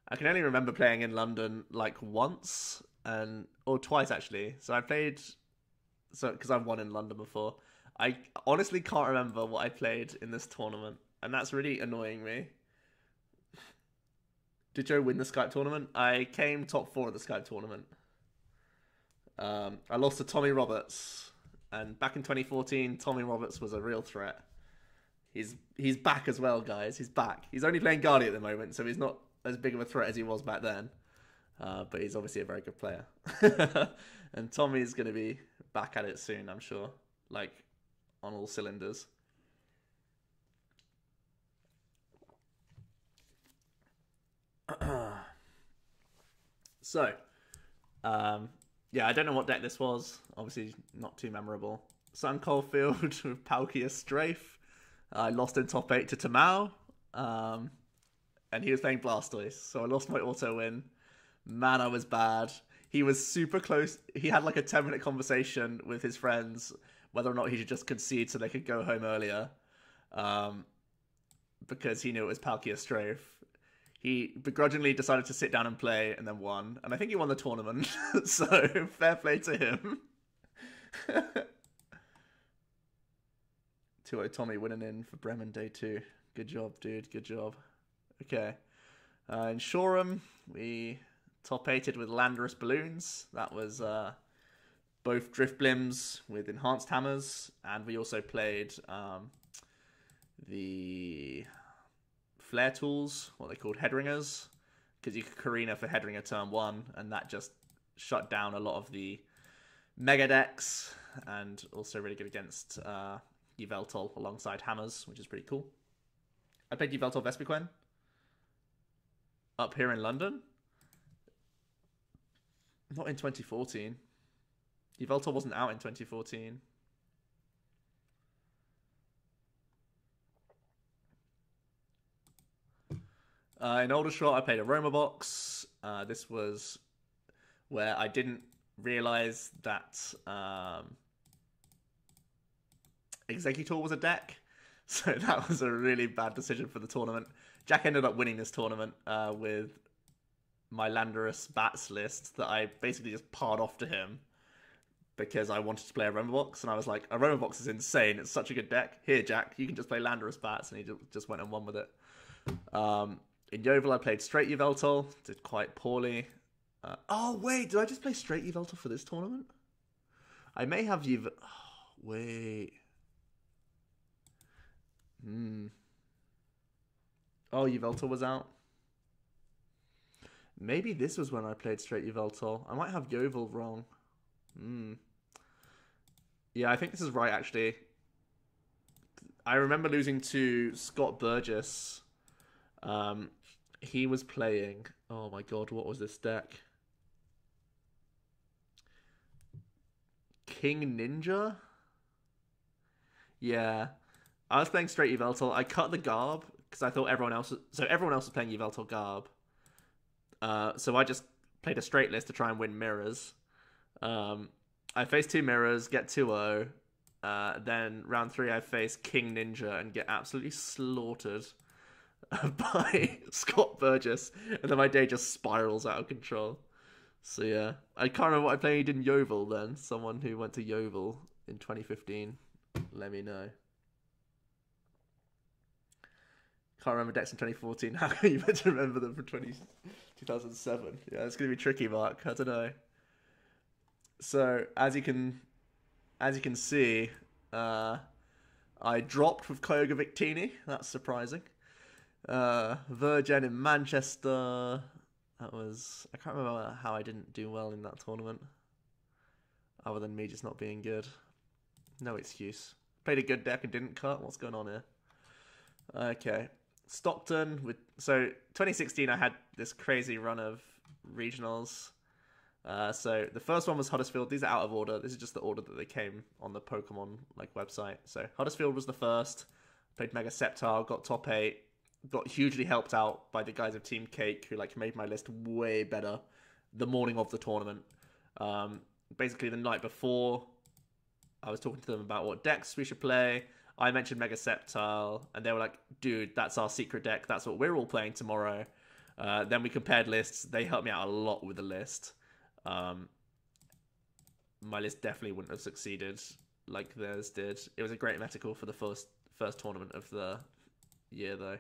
I can only remember playing in London like once or twice actually. So I played because I've won in London before. I honestly can't remember what I played in this tournament, and that's really annoying me. Did Joe win the Skype tournament? I came top 4 at the Skype tournament. I lost to Tommy Roberts, and back in 2014, Tommy Roberts was a real threat. He's back as well, guys. He's back. He's only playing Guardi at the moment, so he's not as big of a threat as he was back then. But he's obviously a very good player. And Tommy's going to be back at it soon, I'm sure. Like, on all cylinders. So, yeah, I don't know what deck this was. Obviously, not too memorable. Sun Coalfield with Palkia Strafe. I lost in top 8 to Tamao. And he was playing Blastoise. So I lost my auto win. Man, I was bad. He was super close. He had like a 10-minute conversation with his friends whether or not he should just concede so they could go home earlier. Because he knew it was Palkia Strafe. He begrudgingly decided to sit down and play and then won. And I think he won the tournament. So, fair play to him. 2-0 Tommy winning in for Bremen Day 2. Good job, dude. Good job. Okay. In Shoreham, we top 8'd with Landorus Balloons. That was both Drift Blims with enhanced hammers. And we also played the Flare Tools, what they called Headringers, because you could Karina for Headringer turn 1, and that just shut down a lot of the Mega decks, and also really good against Yveltal alongside Hammers, which is pretty cool. I played Yveltal Vespiquen up here in London. Not in 2014. Yveltal wasn't out in 2014. In Aldershot, I played a Roma box. This was where I didn't realize that Executor was a deck. So that was a really bad decision for the tournament. Jack ended up winning this tournament with my Landorus Bats list that I basically just parred off to him because I wanted to play a Roma box. And I was like, a Roma box is insane. It's such a good deck. Here, Jack, you can just play Landorus Bats. And he just went and won with it. In Yeovil, I played straight Yveltal. Did quite poorly. Oh, wait. Did I just play straight Yveltal for this tournament? I may have Yveltal. Oh, wait. Oh, Yveltal was out. Maybe this was when I played straight Yveltal. I might have Yeovil wrong. Yeah, I think this is right, actually. I remember losing to Scott Burgess. He was playing... Oh my god, what was this deck? King Ninja? Yeah. I was playing straight Yveltal. I cut the Garb, because I thought everyone else... So everyone else was playing Yveltal Garb. So I just played a straight list to try and win mirrors. I faced 2 mirrors, get 2-0. Then round 3 I face King Ninja and get absolutely slaughtered by Scott Burgess, and then my day just spirals out of control. So yeah, I can't remember what I played in Yeovil then. Someone who went to Yeovil in 2015, let me know. Can't remember decks in 2014. How can you meant to remember them from 2007? Yeah, it's gonna be tricky, Mark. I don't know. So as you can see, I dropped with Kyogre Victini. That's surprising. Virgin in Manchester. That was... I can't remember how I didn't do well in that tournament. Other than me just not being good. No excuse. Played a good deck and didn't cut. What's going on here? Okay. Stockton. So 2016, I had this crazy run of regionals. So the first one was Huddersfield. These are out of order. This is just the order that they came on the Pokemon website. So Huddersfield was the first. Played Mega Sceptile, got top 8. Got hugely helped out by the guys of Team Cake, who made my list way better the morning of the tournament. Basically, the night before, I was talking to them about what decks we should play. I mentioned Mega Sceptile, and they were like, dude, that's our secret deck. That's what we're all playing tomorrow. Then we compared lists. They helped me out a lot with the list. My list definitely wouldn't have succeeded like theirs did. It was a great metacal for the first tournament of the year, though.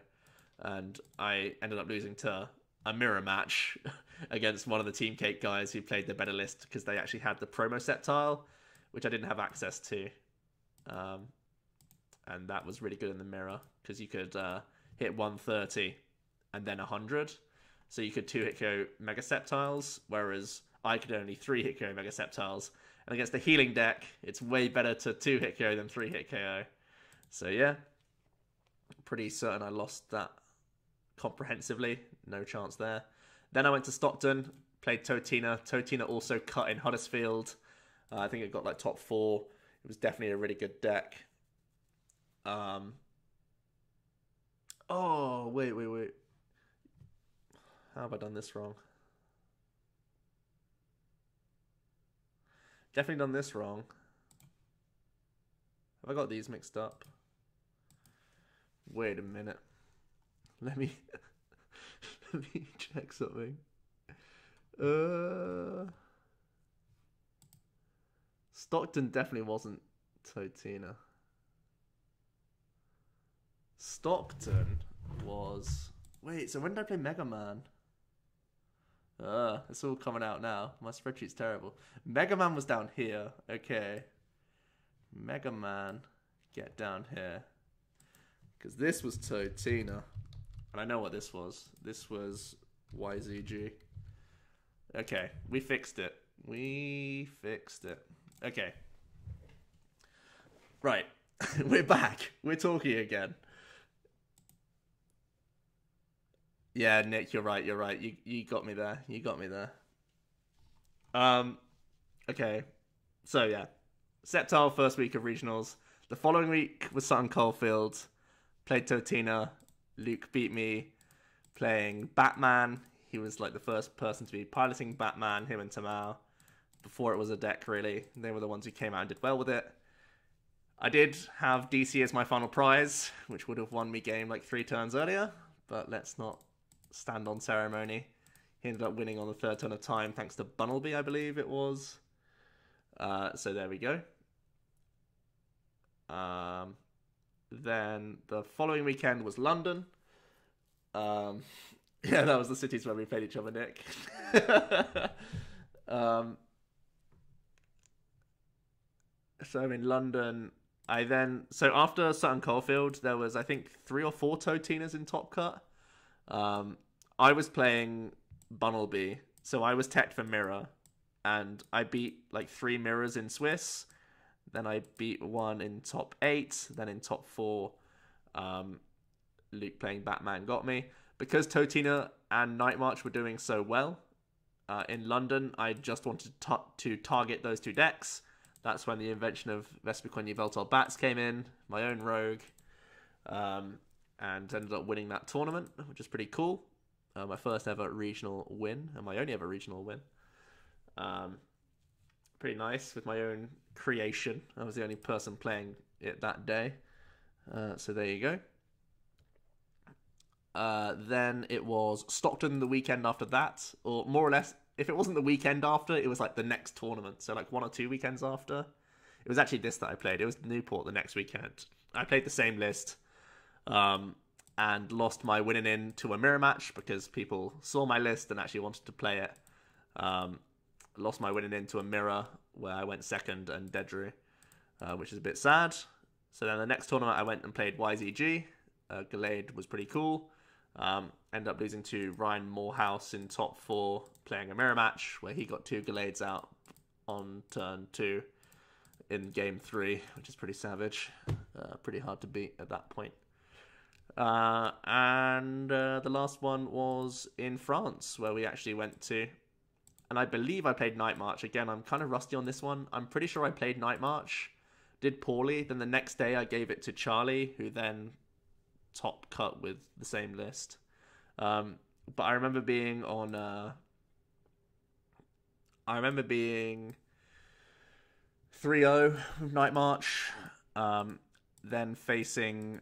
And I ended up losing to a mirror match against one of the Team Cake guys who played the better list because they actually had the promo Sceptile, which I didn't have access to. And that was really good in the mirror because you could hit 130 and then 100. So you could 2-hit KO Mega Sceptiles, whereas I could only 3-hit KO Mega Sceptiles. And against the healing deck, it's way better to 2-hit KO than 3-hit KO. So yeah, pretty certain I lost that comprehensively. No chance there. Then I went to Stockton, played Totina. Totina also cut in Huddersfield. I think it got top 4. It was definitely a really good deck. Oh, wait. How have I done this wrong? Definitely done this wrong. Have I got these mixed up? Wait a minute. Let me check something. Stockton definitely wasn't Totina. Stockton was... Wait, so when did I play Mega Man? It's all coming out now. My spreadsheet's terrible. Mega Man was down here. Okay. Mega Man, get down here. Because this was Totina. And I know what this was. This was YZG. Okay, we fixed it. Okay. Right. We're back. We're talking again. Yeah, Nick, you're right. You got me there. Okay. So, yeah. Sceptile, first week of regionals. The following week was Sutton Coldfield. Played Totina. Luke beat me playing Batman. He was the first person to be piloting Batman, him and Tamao. Before it was a deck, really. They were the ones who came out and did well with it. I did have DC as my final prize, which would have won me game 3 turns earlier. But let's not stand on ceremony. He ended up winning on the 3rd turn of time, thanks to Bunnelby, I believe it was. So there we go. Then the following weekend was London. Yeah, that was the cities where we played each other, Nick. So I'm in London. So after Sutton Coldfield, there was, I think, 3 or 4 Totinas in Top Cut. I was playing Bunnelby, so I was teched for Mirror, and I beat 3 Mirrors in Swiss. Then I beat 1 in top 8. Then in top 4, Luke playing Batman got me. Because Totina and Night March were doing so well in London, I just wanted to target those 2 decks. That's when the invention of Vespiquen Yveltal Bats came in, my own rogue, and ended up winning that tournament, which is pretty cool. My first ever regional win, and my only ever regional win. Pretty nice with my own creation. I was the only person playing it that day. So there you go. Then it was Stockton the weekend after that, or more or less, if it wasn't the weekend after, it was the next tournament. So 1 or 2 weekends after. It was actually this that I played. It was Newport the next weekend. I played the same list, and lost my winning in to a mirror match because people saw my list and actually wanted to play it. Lost my winning in to a mirror where I went second and dead drew, which is a bit sad. So then the next tournament I went and played YZG. Gallade was pretty cool. Ended up losing to Ryan Morehouse in top 4, playing a mirror match where he got 2 Gallades out on turn 2 in game 3, which is pretty savage. Pretty hard to beat at that point. And the last one was in France, where we actually went to. And I believe I played Night March. Again, I'm kind of rusty on this one. I'm pretty sure I played Night March, did poorly. Then the next day I gave it to Charlie, who then top cut with the same list. But I remember being on... I remember being 3-0 with Night March, then facing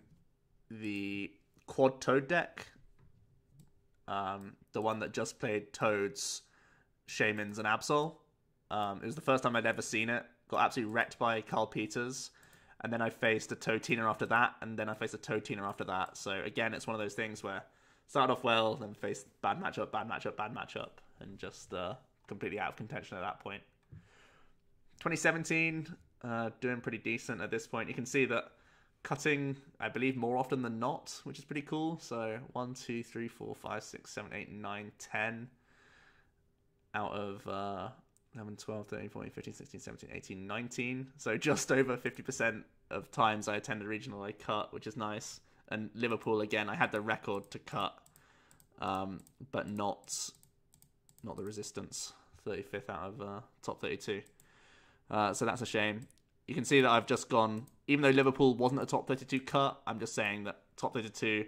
the quad Toad deck, the one that just played Toads, Shamans, and Absol. It was the first time I'd ever seen it. Got absolutely wrecked by Carl Peters, and then I faced a Toad Tina after that, and then I faced a Toad Tina after that. So again, it's one of those things where started off well, then faced bad matchup, and just completely out of contention at that point. 2017, doing pretty decent at this point. You can see that cutting, I believe, more often than not, which is pretty cool. So 1, 2, 3, 4, 5, 6, 7, 8, 9, 10 out of 11, 12, 13, 14, 15, 16, 17, 18, 19. So just over 50% of times I attended regional I cut, which is nice. And Liverpool, again, I had the record to cut, but not the resistance. 35th out of top 32. So that's a shame. You can see that I've just gone, even though Liverpool wasn't a top 32 cut, I'm just saying that top 32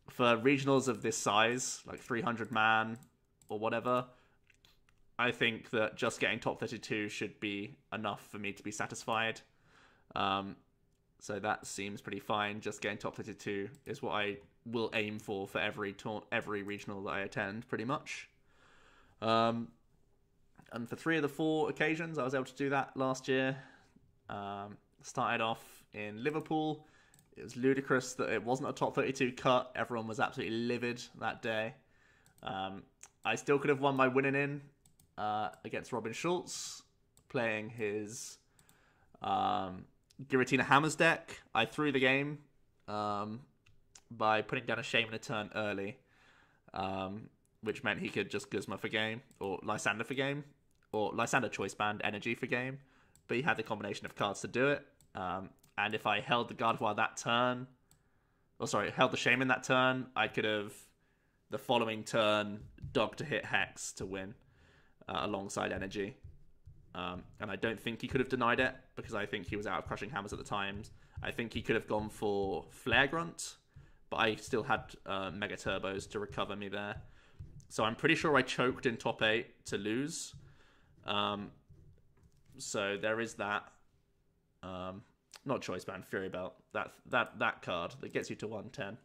for regionals of this size, like 300 man or whatever, I think that just getting top 32 should be enough for me to be satisfied. So that seems pretty fine. Just getting top 32 is what I will aim for every regional that I attend, pretty much. And for 3 of the 4 occasions, I was able to do that last year. Started off in Liverpool. It was ludicrous that it wasn't a top 32 cut. Everyone was absolutely livid that day. I still could have won my winning in against Robin Schultz, playing his Giratina Hammers deck. I threw the game by putting down a Shaman a turn early, which meant he could just Guzma for game, or Lysander for game, or Lysander Choice Band Energy for game, but he had the combination of cards to do it. And if I held the Gardevoir that turn, held the Shaman that turn, I could have, the following turn, Dog to hit Hex to win alongside Energy. And I don't think he could have denied it, because I think he was out of Crushing Hammers at the time. I think he could have gone for Flare Grunt, but I still had Mega Turbos to recover me there. So I'm pretty sure I choked in top 8 to lose. So there is that. Not Choice Band, Fury Belt. That card that gets you to 110.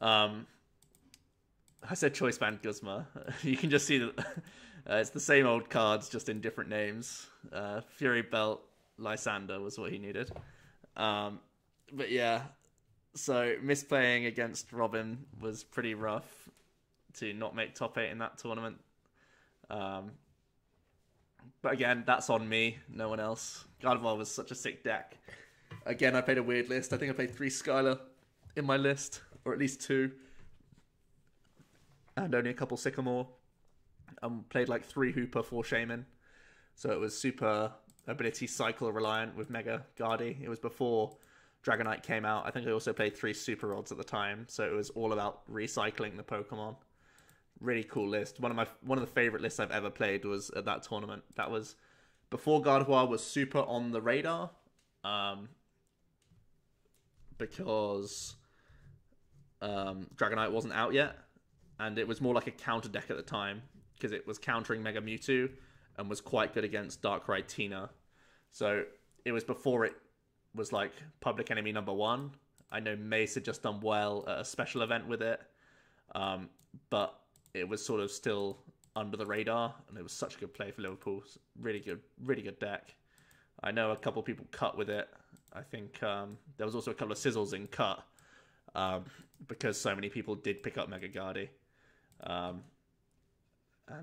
I said Choice Band Guzma. You can just see that it's the same old cards, just in different names. Fury Belt Lysander was what he needed. But yeah, so misplaying against Robin was pretty rough to not make top 8 in that tournament. But again, that's on me, no one else. Gardevoir was such a sick deck. Again, I played a weird list. I think I played 3 Skylar in my list, or at least 2. And only a couple Sycamore. Played like 3 Hooper, 4 Shaman. So it was super ability cycle reliant with Mega Guardy. It was before Dragonite came out. I think I also played 3 Super Rods at the time. So it was all about recycling the Pokemon. Really cool list. One of the favorite lists I've ever played was at that tournament. That was before Gardevoir was super on the radar, because Dragonite wasn't out yet, and it was more like a counter deck at the time because it was countering Mega Mewtwo and was quite good against Darkrai Tina. So it was before it was like public enemy #1. I know Mace had just done well at a special event with it, but it was sort of still under the radar, and it was such a good play for Liverpool. Really good deck. I know a couple people cut with it. I think there was also a couple of sizzles in cut, because so many people did pick up Mega Guardy. And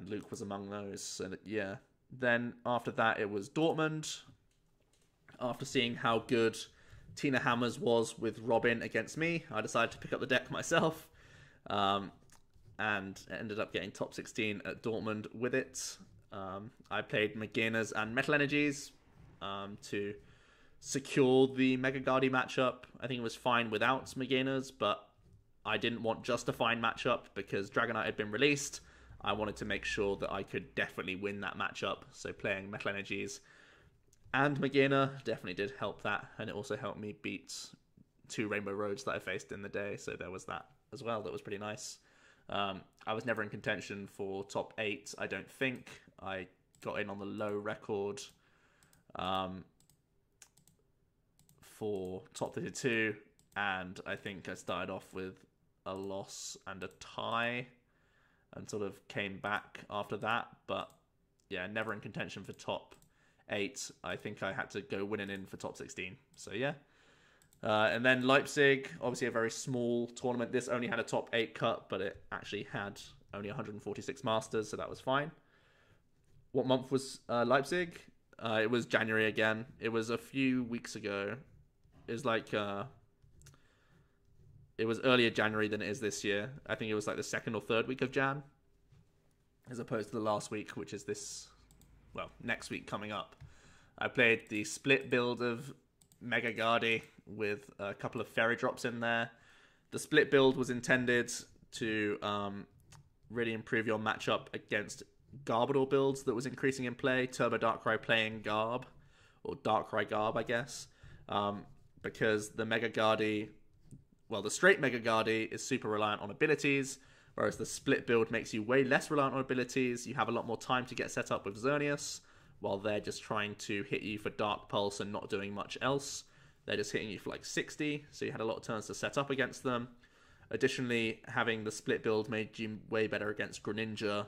Luke was among those. So yeah. Then after that, it was Dortmund. After seeing how good Tina Hammers was with Robin against me, I decided to pick up the deck myself. And ended up getting top 16 at Dortmund with it. I played Maginas and Metal Energies to secure the Mega Guardy matchup. I think it was fine without Maginas, but I didn't want just a fine matchup because Dragonite had been released. I wanted to make sure that I could definitely win that matchup. So playing Metal Energies and Magina definitely did help that. And it also helped me beat 2 Rainbow Roads that I faced in the day. So there was that as well. That was pretty nice. I was never in contention for top 8, I don't think. I got in on the low record for top 32. And I think I started off with a loss and a tie and sort of came back after that. But yeah, never in contention for top 8. I think I had to go winning in for top 16. So yeah. And then Leipzig, obviously a very small tournament. This only had a top 8 cut, but it actually had only 146 masters, so that was fine. What month was Leipzig? It was January again. It was a few weeks ago. It was like... it was earlier January than it is this year. I think it was like the 2nd or 3rd week of Jan, as opposed to the last week, which is this, well, next week coming up. I played the split build of Mega Guardi with a couple of fairy drops in there. The split build was intended to really improve your matchup against Garbodor builds that was increasing in play. Turbo Darkrai playing Garb, or Darkrai Garb, I guess, because the Mega Guardi... Well, the straight Mega Guardi is super reliant on abilities, whereas the split build makes you way less reliant on abilities. You have a lot more time to get set up with Xerneas, while they're just trying to hit you for Dark Pulse and not doing much else. They're just hitting you for like 60, so you had a lot of turns to set up against them. Additionally, having the split build made you way better against Greninja,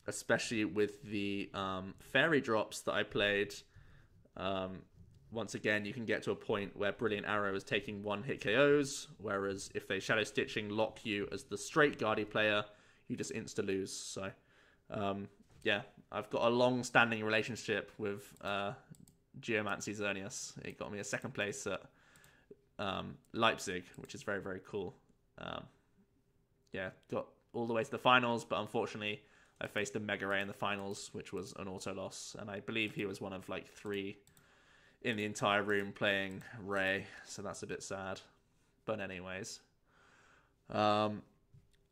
especially with the fairy drops that I played. Once again, you can get to a point where Brilliant Arrow is taking 1-hit KOs, whereas if they Shadow Stitching lock you as the straight Guardi player, you just insta-lose. So, yeah, I've got a long-standing relationship with Geomancy Xerneas. It got me a 2nd place at Leipzig, which is very, very cool. Yeah, got all the way to the finals, but unfortunately, I faced a Mega Ray in the finals, which was an auto loss, and I believe he was one of like 3 in the entire room playing Ray, so that's a bit sad. But anyways, I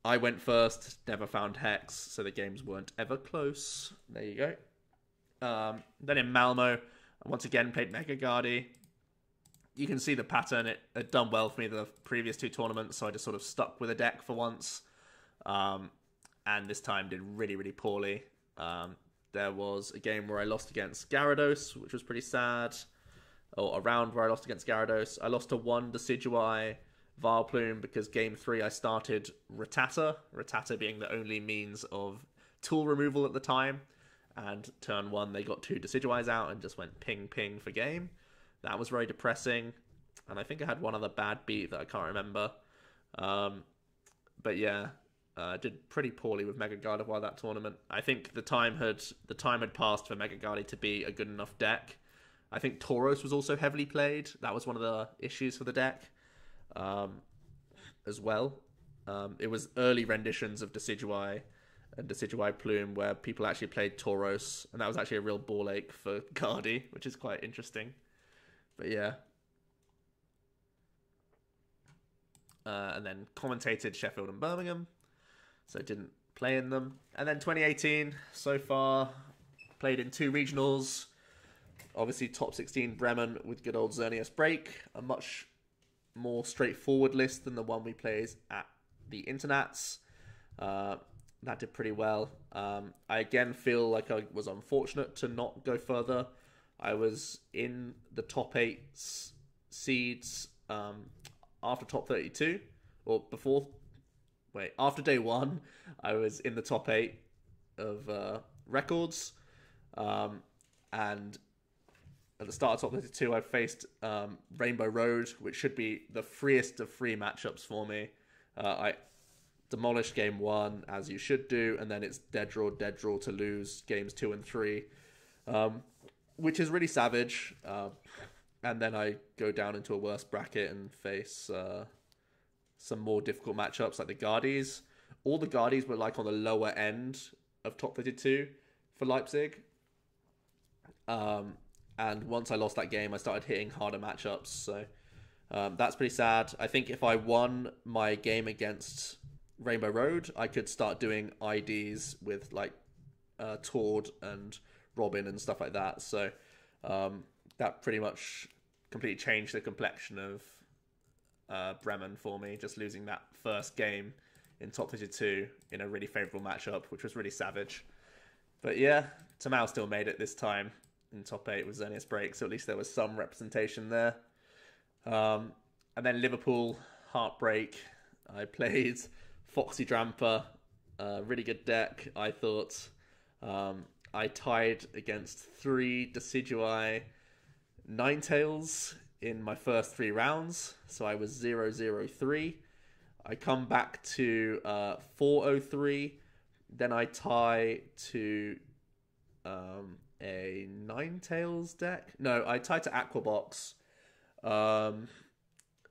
went first, never found Hex, so the games weren't ever close. There you go. Then in Malmo, I once again played Mega Guardi. You can see the pattern. It had done well for me the previous 2 tournaments, so I just sort of stuck with a deck for once. And this time did really, really poorly. There was a game where I lost against Gyarados, which was pretty sad. Or a round where I lost against Gyarados. I lost to 1 Decidueye Vileplume because game 3 I started Rattata. Rattata being the only means of tool removal at the time. And turn 1 they got 2 Decidueyes out and just went ping ping for game. That was very depressing. And I think I had one other bad beat that I can't remember. But yeah, did pretty poorly with Mega Gardevoir that tournament. I think the time had passed for Mega Guardi to be a good enough deck. I think Tauros was also heavily played. That was one of the issues for the deck as well. It was early renditions of Decidueye and Decidueye Plume where people actually played Tauros, and that was actually a real ball ache for Guardi, which is quite interesting. But yeah. And then commentated Sheffield and Birmingham, so didn't play in them. And then 2018, so far, played in 2 regionals. Obviously, top 16 Bremen with good old Xerneas Break. A much more straightforward list than the one we played at the Internats. That did pretty well. I again feel like I was unfortunate to not go further. I was in the top 8 seeds after top 32. Or before... Wait, after day 1, I was in the top 8 of records. And... At the start of top 32, I faced Rainbow Road, which should be the freest of free matchups for me. I demolished game 1, as you should do, and then it's dead draw to lose games 2 and 3, which is really savage. And then I go down into a worse bracket and face some more difficult matchups like the Guardies. All the Guardies were like on the lower end of top 32 for Leipzig. And once I lost that game, I started hitting harder matchups. So That's pretty sad. I think if I won my game against Rainbow Road, I could start doing IDs with like Tord and Robin and stuff like that. So that pretty much completely changed the complexion of Bremen for me, just losing that first game in top 32 in a really favourable matchup, which was really savage. But yeah, Tamao still made it this time in top 8 with Xerneas Break, so at least there was some representation there. And then Liverpool, Heartbreak. I played Foxy Dramper, really good deck, I thought. I tied against 3 Decidueye Ninetales in my first 3 rounds, so I was 0-0-3. I come back to 4-0-3, then I tie to a Ninetales deck. No, I tie to Aquabox.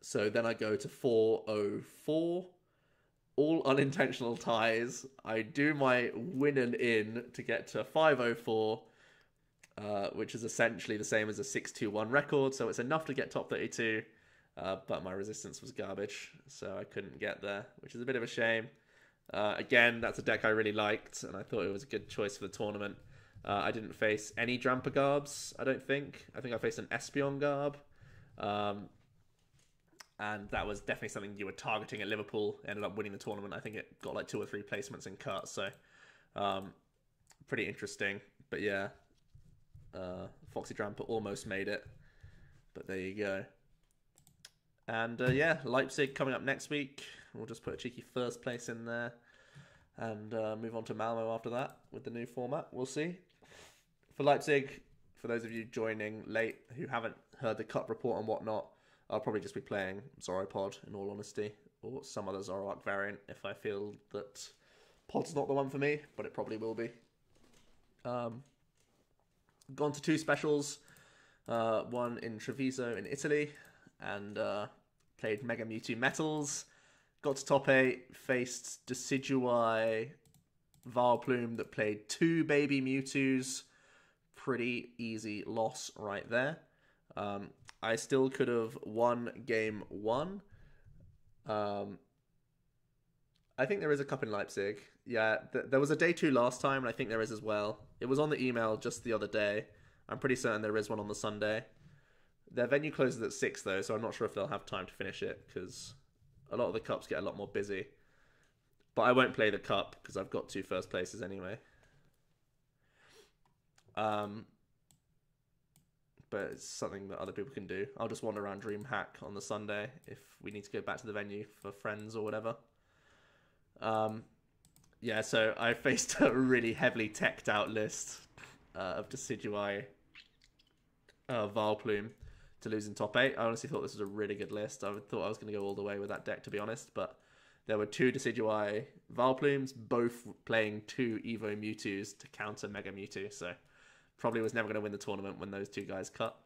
So then I go to 4-0-4. All unintentional ties. I do my win and in to get to 5-0-4, which is essentially the same as a 6-2-1 record, so it's enough to get top 32, but my resistance was garbage, so I couldn't get there, which is a bit of a shame. Again, that's a deck I really liked, and I thought it was a good choice for the tournament. I didn't face any Drampa Garbs, I don't think. I think I faced an Espeon Garb. And that was definitely something you were targeting at Liverpool. Ended up winning the tournament. I think it got like 2 or 3 placements in cut. So pretty interesting. But yeah, Foxy Drampa almost made it. But there you go. And yeah, Leipzig coming up next week. We'll just put a cheeky first place in there. And move on to Malmo after that with the new format. We'll see. For Leipzig, for those of you joining late who haven't heard the cup report and whatnot, I'll probably just be playing ZoroPod, in all honesty, or some other Zoroark variant if I feel that Pod's not the one for me, but it probably will be. Gone to 2 specials, one in Treviso in Italy, and played Mega Mewtwo Metals. Got to top 8, faced Decidueye Vileplume that played 2 baby Mewtwo's. Pretty easy loss right there. I still could have won game 1. I think there is a cup in Leipzig. Yeah, there was a day 2 last time, and I think there is as well. It was on the email just the other day. I'm pretty certain there is one on the Sunday. Their venue closes at 6, though, so I'm not sure if they'll have time to finish it, because a lot of the cups get a lot more busy. But I won't play the cup, because I've got 2 first places anyway. But it's something that other people can do. I'll just wander around DreamHack on the Sunday if we need to go back to the venue for friends or whatever. Yeah, so I faced a really heavily teched out list of Decidueye Vileplume to lose in top 8. I honestly thought this was a really good list. I thought I was going to go all the way with that deck, to be honest, but there were 2 Decidueye Vileplumes, both playing 2 Evo Mewtwo's to counter Mega Mewtwo, so probably was never going to win the tournament when those 2 guys cut.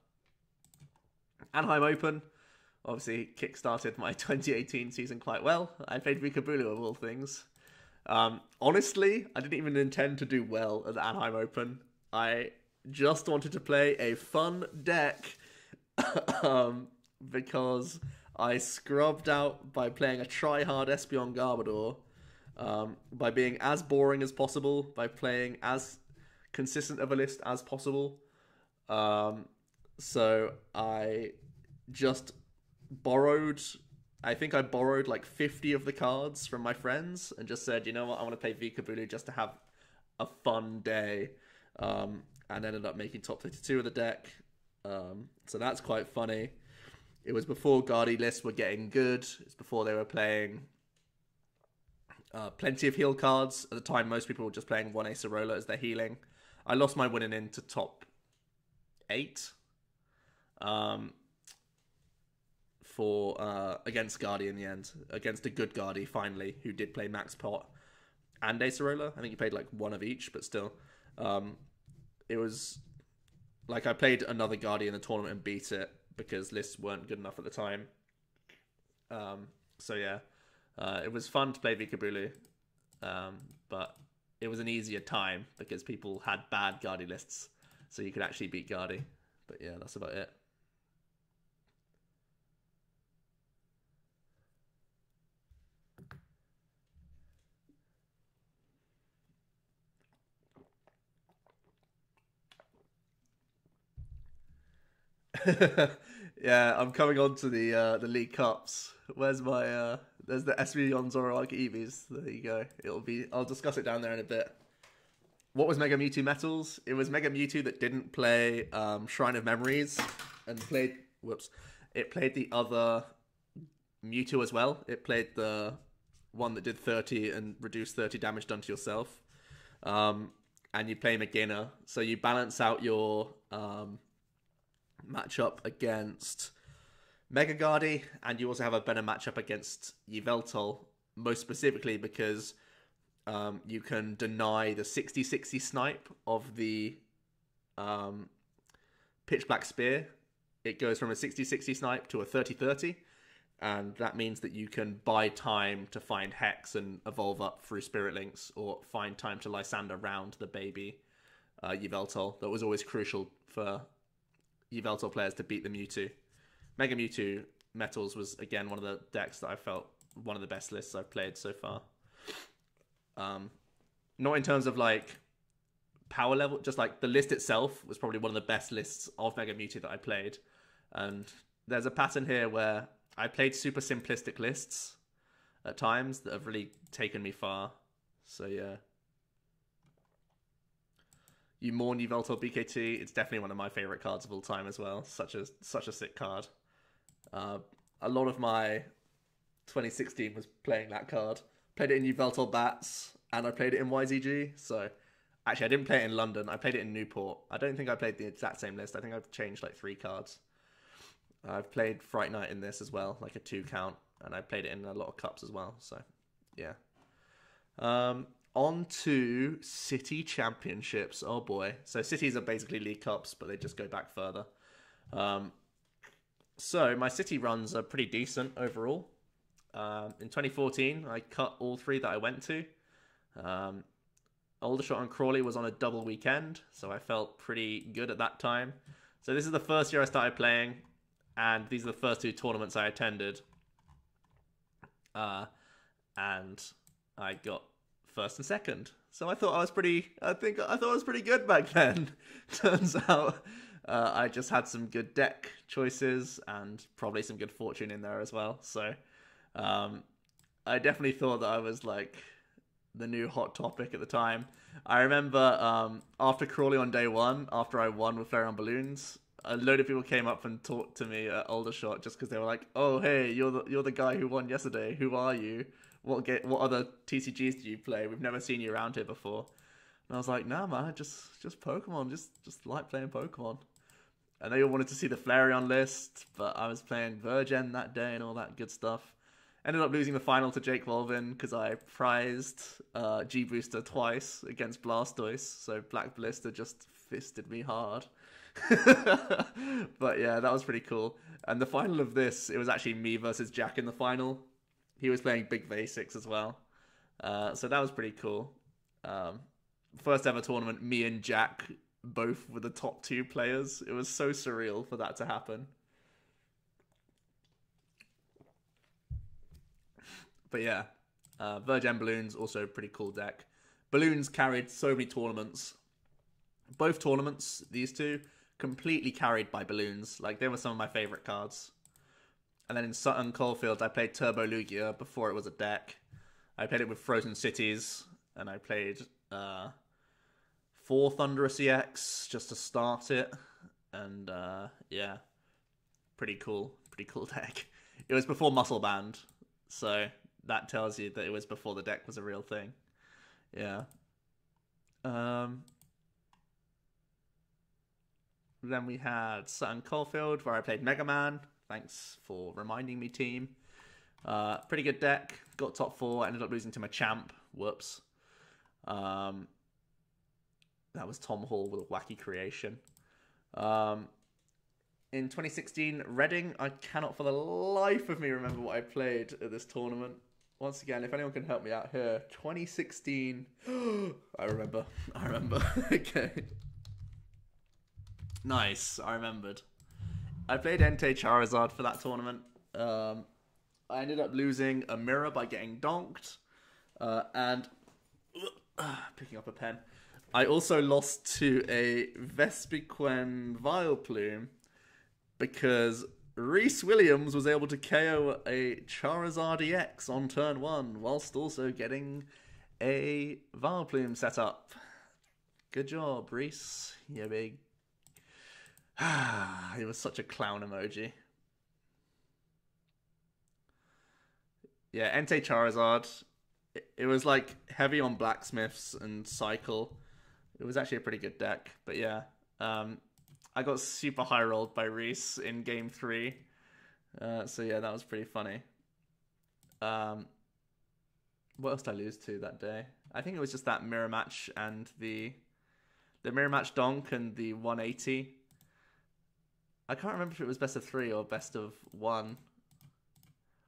Anaheim Open obviously kick-started my 2018 season quite well. I played Vikabulu of all things. Honestly, I didn't even intend to do well at the Anaheim Open. I just wanted to play a fun deck because I scrubbed out by playing a try-hard Espeon Garbodor, by being as boring as possible, by playing as consistent of a list as possible. So I just borrowed, I think I borrowed like 50 of the cards from my friends and just said, you know what, I want to play Vikabulu just to have a fun day, and ended up making top 32 of the deck. So that's quite funny. It was before Guardy lists were getting good. It's before they were playing plenty of heal cards. At the time, most people were just playing 1 Acerola as their healing. I lost my winning into top 8 for against Guardy in the end. Against a good Guardy, finally, who did play Max Pot and Acerola. I think he played like 1 of each, but still. It was like I played another Guardy in the tournament and beat it because lists weren't good enough at the time. So yeah, it was fun to play Vikabulu, but it was an easier time because people had bad Guardy lists, so you could actually beat Guardy. But yeah, that's about it. Yeah, I'm coming on to the League Cups. Where's my there's the SV on Zoroark EVs. There you go. I'll discuss it down there in a bit. What was Mega Mewtwo Metals? It was Mega Mewtwo that didn't play Shrine of Memories and played it played the other Mewtwo as well. It played the one that did 30 and reduced 30 damage done to yourself. And you play Megina, so you balance out your matchup against Mega Guardy, and you also have a better matchup against Yveltal, most specifically because you can deny the 60-60 snipe of the Pitch Black Spear. It goes from a 60-60 snipe to a 30-30, and that means that you can buy time to find Hex and evolve up through Spirit Links, or find time to Lysander round the baby Yveltal. That was always crucial for Yveltal players to beat the Mewtwo. Mega Mewtwo Metals was, again, one of the decks that I felt one of the best lists I've played so far. Not in terms of, like, power level, just, like, the list itself was probably one of the best lists of Mega Mewtwo that I played. And there's a pattern here where I played super simplistic lists at times that have really taken me far. So, yeah. You mourn Yveltal BKT. It's definitely one of my favorite cards of all time as well. Such a sick card. A lot of my 2016 was playing that card. Played it in Yveltal Bats, and I played it in YZG. So, actually, I didn't play it in London. I played it in Newport. I don't think I played the exact same list. I think I've changed like 3 cards. I've played Fright Night in this as well, like a 2 count, and I played it in a lot of cups as well. So, yeah. On to City Championships. Oh boy. So Cities are basically League Cups, but they just go back further. So my City runs are pretty decent overall. In 2014, I cut all 3 that I went to. Aldershot and Crawley was on a double weekend, so I felt pretty good at that time. So this is the first year I started playing, and these are the first 2 tournaments I attended. And I got first and second. So I thought I was pretty good back then. Turns out I just had some good deck choices and probably some good fortune in there as well. So I definitely thought that I was like the new hot topic at the time. I remember after Crawley on day 1, after I won with Flareon Balloons, a load of people came up and talked to me at Aldershot just because they were like, "Oh, hey, you're the guy who won yesterday. Who are you? What other TCGs do you play? We've never seen you around here before." And I was like, "Nah, man, just Pokemon. Just like playing Pokemon." And they all wanted to see the Flareon list, but I was playing Virgin that day and all that good stuff. Ended up losing the final to Jake Volvin because I prized G-Booster twice against Blastoise, so Black Blister just fisted me hard. But yeah, that was pretty cool. And the final of this, it was actually me versus Jack in the final. He was playing Big Basics as well. So that was pretty cool. First ever tournament, me and Jack both were the top 2 players. It was so surreal for that to happen. But yeah, Virgin Balloons, also a pretty cool deck. Balloons carried so many tournaments. Both tournaments, these 2, completely carried by Balloons. Like, they were some of my favorite cards. And then in Sutton Coalfield, I played Turbo Lugia before it was a deck. I played it with Frozen Cities, and I played 4 Thunderous EX just to start it. And yeah, pretty cool deck. It was before Muscle Band, so that tells you that it was before the deck was a real thing. Yeah. Then we had Sutton Coalfield, where I played Mega Man. Thanks for reminding me, team. Pretty good deck. Got top 4. Ended up losing to my champ. Whoops. That was Tom Hall with a wacky creation. In 2016, Reading, I cannot for the life of me remember what I played at this tournament. Once again, if anyone can help me out here. 2016. I remember. Okay. Nice. I remembered. I played Entei Charizard for that tournament. I ended up losing a mirror by getting donked. And picking up a pen. I also lost to a Vespiquen Vileplume because Reese Williams was able to KO a Charizard EX on turn 1, whilst also getting a Vileplume set up. Good job, Reese. You big... It was such a clown emoji. Yeah, Entei Charizard. It was like heavy on Blacksmiths and Cycle. It was actually a pretty good deck. But yeah, I got super high rolled by Reese in game 3. So yeah, that was pretty funny. What else did I lose to that day? I think it was just that mirror match and the mirror match donk and the 180. I can't remember if it was best of 3 or best of 1.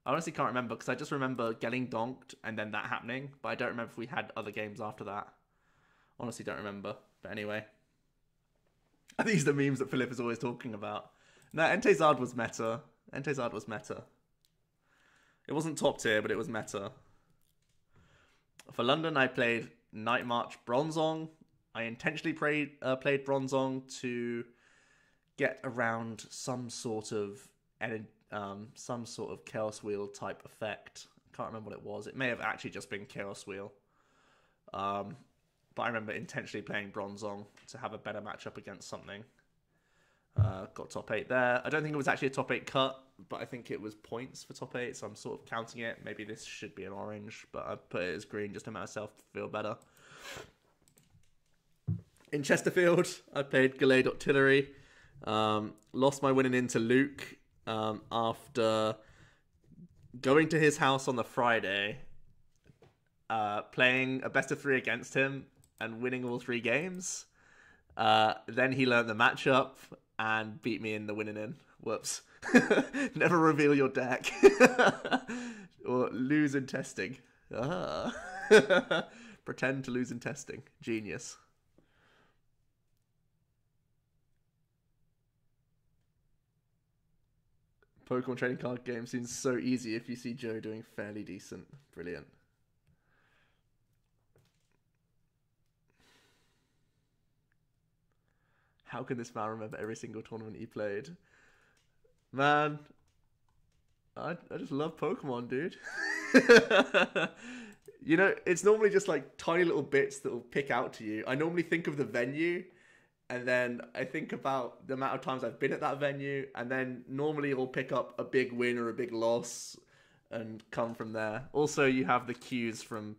I honestly can't remember because I just remember getting donked and then that happening, but I don't remember if we had other games after that. Honestly don't remember. But anyway. I think these are the memes that Philip is always talking about. No, Entei Zard was meta. Entei Zard was meta. It wasn't top tier, but it was meta. For London, I played Night March Bronzong. I intentionally played Bronzong to get around some sort of Chaos Wheel type effect. I can't remember what it was. It may have actually just been Chaos Wheel. But I remember intentionally playing Bronzong to have a better matchup against something. Got top 8 there. I don't think it was actually a top 8 cut, but I think it was points for top 8, so I'm sort of counting it. Maybe this should be an orange, but I put it as green just to make myself feel better. In Chesterfield, I played Gallade.Tillery. Lost my winning into Luke after going to his house on the Friday, playing a best of 3 against him and winning all 3 games. Then he learned the matchup and beat me in the winning in. Whoops. Never reveal your deck. Or lose in testing. Pretend to lose in testing. Genius. Pokemon trading card game seems so easy if you see Joe doing fairly decent. Brilliant. How can this man remember every single tournament he played? Man, I just love Pokemon, dude. You know, it's normally just like tiny little bits that will pick out to you. I normally think of the venue, and then I think about the amount of times I've been at that venue, and then normally it'll pick up a big win or a big loss and come from there. Also, you have the cues from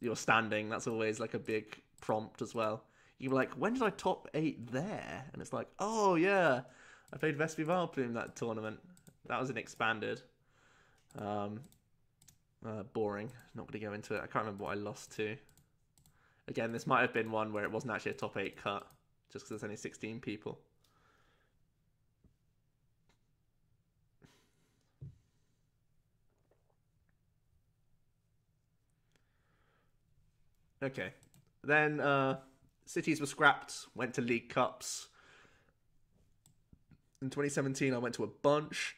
your standing. That's always like a big prompt as well. You're like, when did I top 8 there? And it's like, oh yeah, I played Vespi Vileplume that tournament. That was an expanded. Boring. Not going to go into it. I can't remember what I lost to. Again, this might have been one where it wasn't actually a top 8 cut, just because there's only 16 people. Okay. Then, cities were scrapped, went to League Cups. In 2017, I went to a bunch.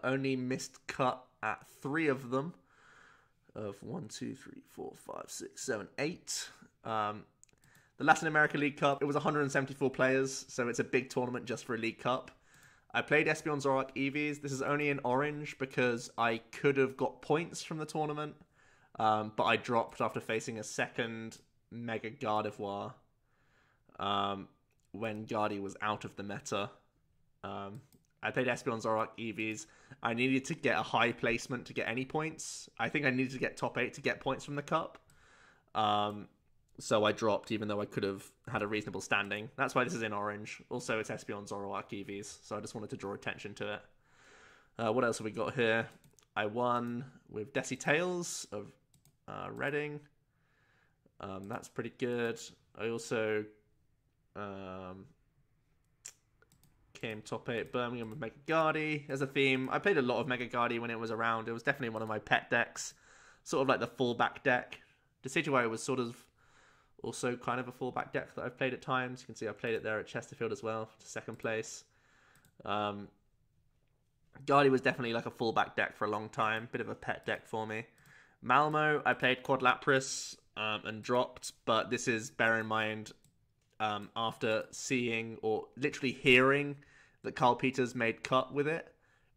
Only missed cut at 3 of them. Of 1, 2, 3, 4, 5, 6, 7, 8. The Latin America League Cup, it was 174 players, so it's a big tournament just for a League Cup. I played Espeon Zoroark EVs. This is only in orange because I could have got points from the tournament. But I dropped after facing a second Mega Gardevoir when Gardy was out of the meta. I played Espeon Zoroark EVs. I needed to get a high placement to get any points. I think I needed to get top 8 to get points from the cup. So I dropped even though I could have had a reasonable standing. That's why this is in orange. Also, it's Espeon Zoroark EVs, so I just wanted to draw attention to it. What else have we got here? I won with Desi Tails of Reading. That's pretty good. I also came top 8 at Birmingham with Mega Gardy as a theme. I played a lot of Mega Gardy when it was around. It was definitely one of my pet decks. Sort of like the fallback deck. Decidueye was sort of also kind of a fallback deck that I've played at times. You can see I played it there at Chesterfield as well, to second place. Gardy was definitely like a fallback deck for a long time. Bit of a pet deck for me. Malmo, I played Quad Lapras and dropped, but this is, bear in mind, after seeing or literally hearing that Carl Peters made cut with it.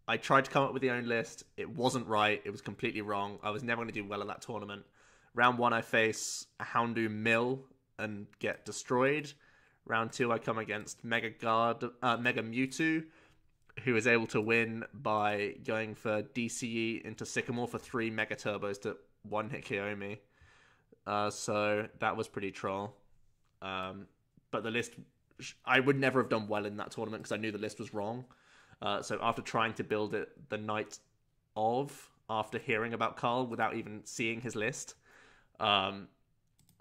I tried to come up with the own list. It wasn't right. It was completely wrong. I was never going to do well at that tournament. Round 1, I face a Houndoom Mill and get destroyed. Round 2, I come against Mega Mewtwo, who is able to win by going for DCE into Sycamore for 3 Mega Turbos to 1-hit KO me. So that was pretty troll. But the list, I would never have done well in that tournament because I knew the list was wrong. So after trying to build it the night of, after hearing about Carl without even seeing his list,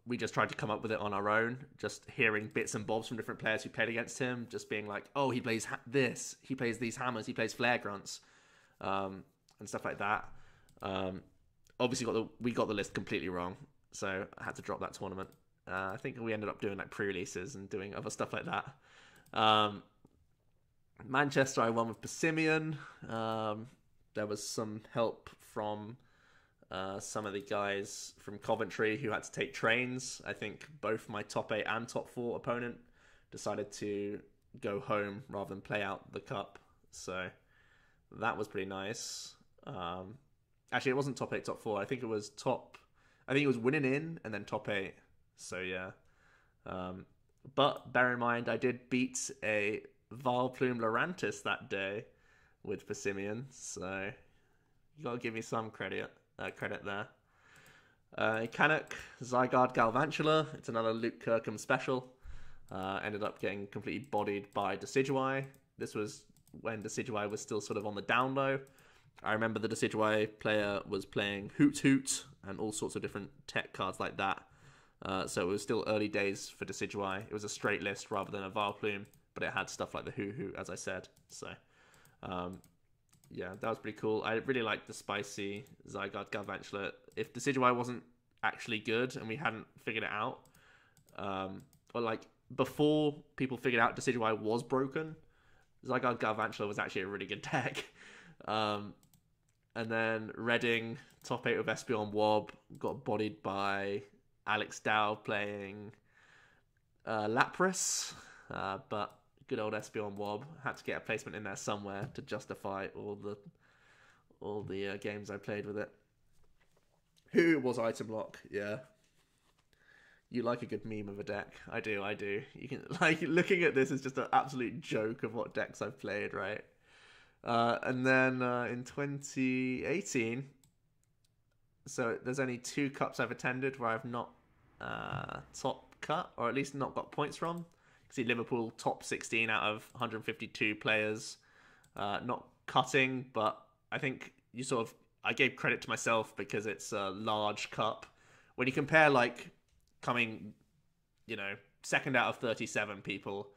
we just tried to come up with it on our own, just hearing bits and bobs from different players who played against him, just being like, oh, he plays this, he plays these hammers, he plays flare grunts, and stuff like that. Obviously we got the list completely wrong, so I had to drop that tournament. I think we ended up doing like pre-releases and doing other stuff like that. Manchester, I won with Persimmon. There was some help from some of the guys from Coventry who had to take trains. I think both my top 8 and top 4 opponent decided to go home rather than play out the cup. So that was pretty nice. Actually, it wasn't top 8, top 4. I think it was winning in and then top 8. So yeah. But bear in mind, I did beat a Vileplume Lurantis that day with Persimmon, so you gotta give me some credit there. Canuck, Zygarde Galvantula, it's another Luke Kirkham special. Ended up getting completely bodied by Decidueye. This was when Decidueye was still sort of on the down low. I remember the Decidueye player was playing Hoot Hoot and all sorts of different tech cards like that. So it was still early days for Decidueye. It was a straight list rather than a Vileplume, but it had stuff like the Hoot Hoot, as I said. So, yeah, that was pretty cool. I really liked the spicy Zygarde Galvantula. If Decidueye wasn't actually good and we hadn't figured it out, or like before people figured out Decidueye was broken, Zygarde Galvantula was actually a really good deck. And then Reading, top 8 with Espeon Wob, got bodied by Alex Dow playing Lapras, but good old Espeon Wob had to get a placement in there somewhere to justify all the games I played with it. Who was item lock? Yeah, you like a good meme of a deck. I do. You can like looking at this is just an absolute joke of what decks I've played, right? And then in 2018, so there's only 2 cups I've attended where I've not top cut, or at least not got points from. See Liverpool top 16 out of 152 players, not cutting, but I think I gave credit to myself because it's a large cup. When you compare like coming, second out of 37 people,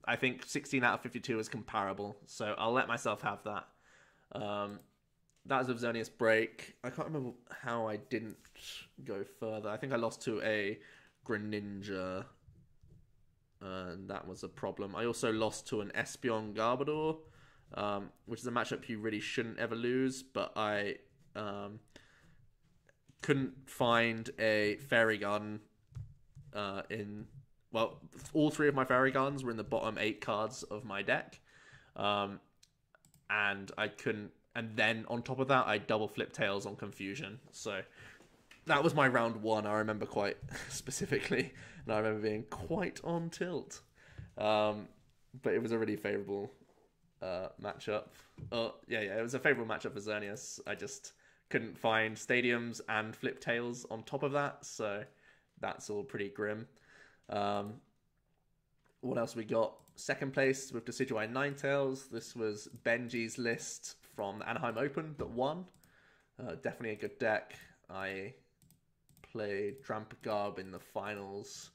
I think 16 out of 52 is comparable, so I'll let myself have that. That was with Xerneas Break. I can't remember how I didn't go further. I think I lost to a Greninja, and that was a problem. I also lost to an Espeon Garbodor, which is a matchup you really shouldn't ever lose, but I couldn't find a Fairy Garden all 3 of my Fairy Gardens were in the bottom 8 cards of my deck, and I couldn't. And then on top of that, I double flip Tails on Confusion. So that was my round 1. I remember quite specifically, and I remember being quite on tilt. But it was a really favourable matchup. It was a favourable matchup for Xerneas. I just couldn't find Stadiums and Flip Tails on top of that, so that's all pretty grim. What else we got? Second place with Decidueye Ninetales. This was Benji's list from the Anaheim Open that won. Definitely a good deck. I played Drampa in the finals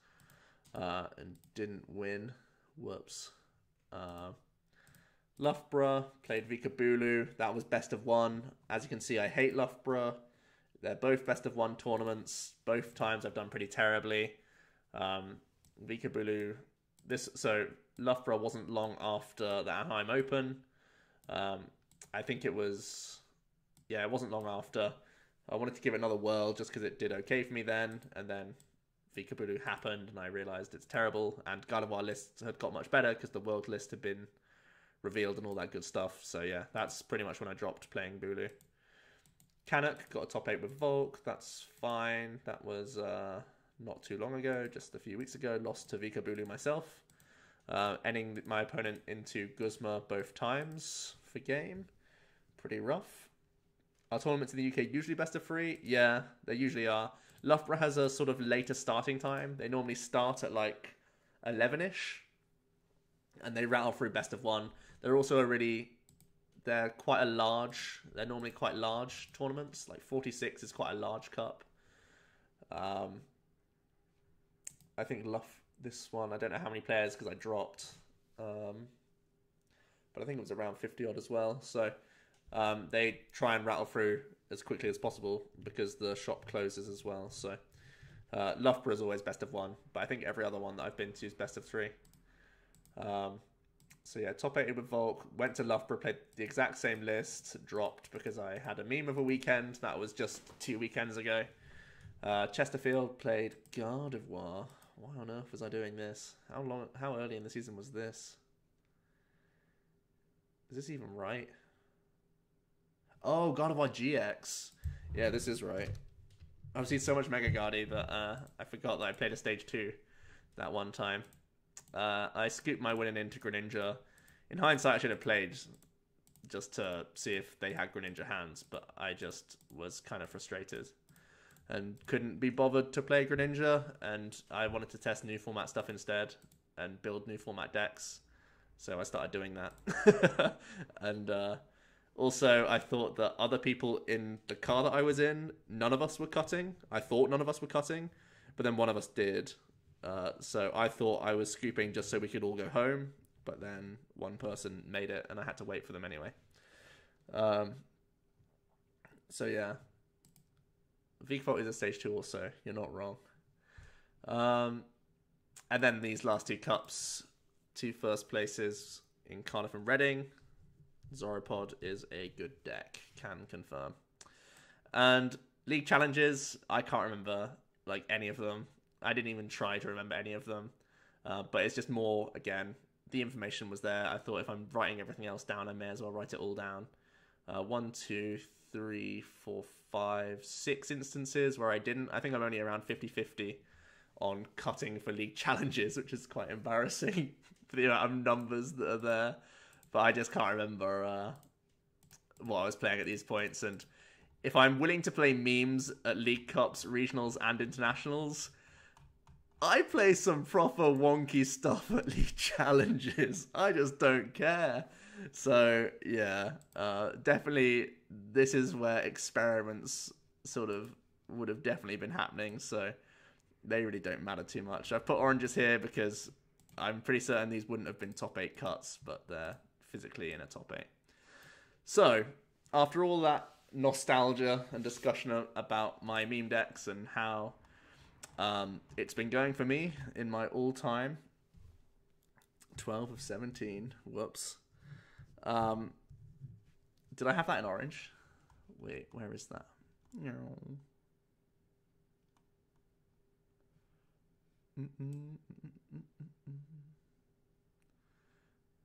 and didn't win. Whoops. Loughborough, played Vikabulu. That was best of 1. As you can see, I hate Loughborough. They're both best of 1 tournaments. Both times I've done pretty terribly. Vikabulu, Loughborough wasn't long after the Anaheim Open. I think it was, it wasn't long after. I wanted to give it another whirl just because it did okay for me then, and then Vikabulu happened, and I realized it's terrible. And Gardevoir lists had got much better because the world list had been revealed and all that good stuff. So yeah, that's pretty much when I dropped playing Bulu. Canuck got a top 8 with Volk. That's fine. That was not too long ago, just a few weeks ago. Lost to Vikabulu myself. Ending my opponent into Guzma both times for game. Pretty rough. Our tournaments in the UK usually best of 3. Yeah, they usually are. Loughborough has a sort of later starting time. They normally start at like 11ish. And they rattle through best of 1. They're also they're quite a large, they're normally quite large tournaments. Like 46 is quite a large cup. I think this one, I don't know how many players because I dropped. But I think it was around 50 odd as well. So they try and rattle through as quickly as possible because the shop closes as well. So Loughborough is always best of 1, but I think every other one that I've been to is best of 3. So yeah, top 8 with Volk, went to Loughborough, played the exact same list, dropped because I had a meme of a weekend. That was just 2 weekends ago. Chesterfield played Gardevoir. Why on earth was I doing this? How early in the season was this? Is this even right? Oh, Gardevoir GX. Yeah, this is right. I've seen so much Mega Gardy that I forgot that I played a stage 2 that one time. I scooped my winning into Greninja. In hindsight, I should have played just to see if they had Greninja hands, but I just was kind of frustrated and couldn't be bothered to play Greninja, and I wanted to test new format stuff instead and build new format decks, so I started doing that. And also, I thought that other people in the car that I was in, none of us were cutting. I thought none of us were cutting, but then one of us did. So I thought I was scooping just so we could all go home, but then one person made it and I had to wait for them anyway. So yeah, Vikavolt is a stage 2 also, you're not wrong. And then these last 2 cups, 2 first places in Cardiff and Reading. ZoroPod is a good deck, can confirm. And league challenges, I can't remember like any of them. I didn't even try to remember any of them. But it's just more, again, the information was there. I thought if I'm writing everything else down, I may as well write it all down. 1, 2, 3, 4, 5, 6 instances where I didn't. I think I'm only around 50-50 on cutting for league challenges, which is quite embarrassing for the amount of numbers that are there. But I just can't remember what I was playing at these points. And if I'm willing to play memes at League Cups, Regionals, and Internationals, I play some proper wonky stuff at League Challenges. I just don't care. So, yeah, definitely this is where experiments sort of would have definitely been happening. So they really don't matter too much. I've put oranges here because I'm pretty certain these wouldn't have been top 8 cuts, but they're physically in a top 8. So, after all that nostalgia and discussion about my meme decks and how it's been going for me in my all-time 12 of 17. Whoops. Did I have that in orange? Wait, where is that?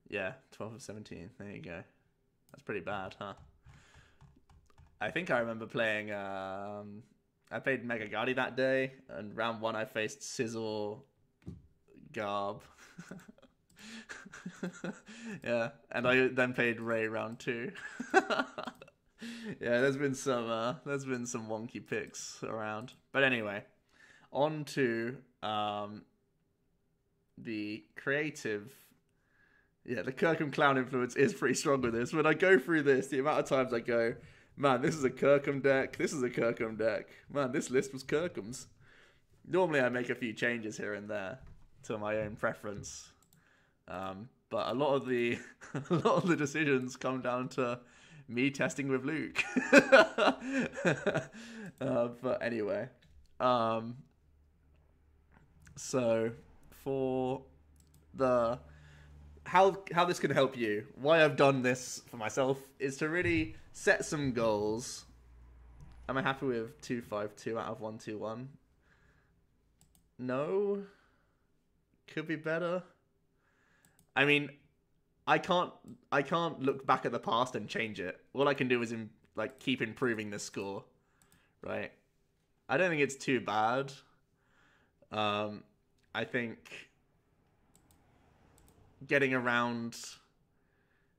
Yeah, 12 of 17. There you go. That's pretty bad, huh? I think I remember playing... I played Mega Gardy that day, and round 1 I faced Sizzle, Garb. Yeah, and I then played Ray round 2. Yeah, there's been some wonky picks around. But anyway, on to the creative. Yeah, the Kirkham Clown influence is pretty strong with this. When I go through this, the amount of times I go, man, this is a Kirkham deck. This is a Kirkham deck. Man, this list was Kirkham's. Normally I make a few changes here and there to my own preference. But a lot of the decisions come down to me testing with Luke. But anyway. So for the how this can help you, why I've done this for myself is to really set some goals. Am I happy with 252 out of 121? no. Could be better. I mean, I can't look back at the past and change it. All I can do is keep improving the score, right? I don't think it's too bad. I think getting around.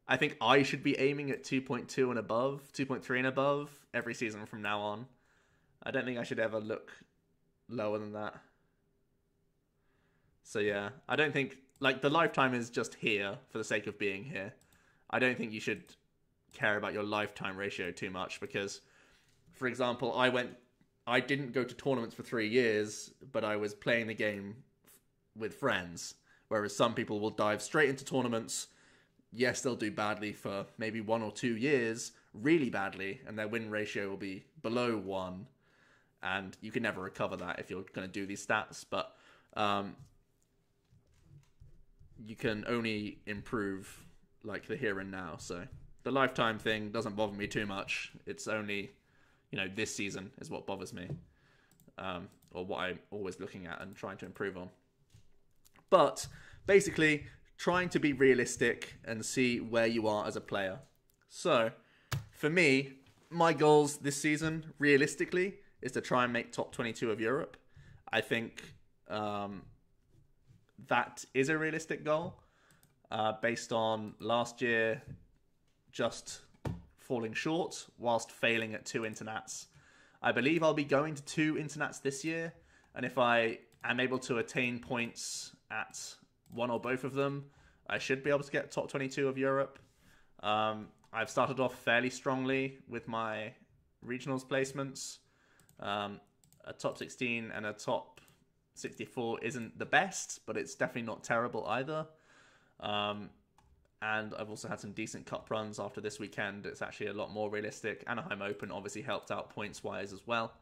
I think I should be aiming at 2.2 and above, 2.3 and above every season from now on. I don't think I should ever look lower than that. So yeah, I don't think, like, the lifetime is just here for the sake of being here. I don't think you should care about your lifetime ratio too much because, for example, I didn't go to tournaments for 3 years, but I was playing the game with friends, whereas some people will dive straight into tournaments. Yes, they'll do badly for maybe 1 or 2 years, really badly, and their win ratio will be below 1, and you can never recover that if you're going to do these stats, but you can only improve, like, the here and now, so the lifetime thing doesn't bother me too much. It's only, this season is what bothers me, or what I'm always looking at and trying to improve on. But, basically, trying to be realistic and see where you are as a player. So, for me, my goals this season, realistically, is to try and make top 22 of Europe. I think that is a realistic goal, based on last year just falling short whilst failing at 2 internats. I believe I'll be going to 2 internats this year, and if I am able to attain points at one or both of them, I should be able to get top 22 of Europe. I've started off fairly strongly with my regionals placements. A top 16 and a top 64 isn't the best, but it's definitely not terrible either. And I've also had some decent cup runs after this weekend. It's actually a lot more realistic. Anaheim Open obviously helped out points-wise as well.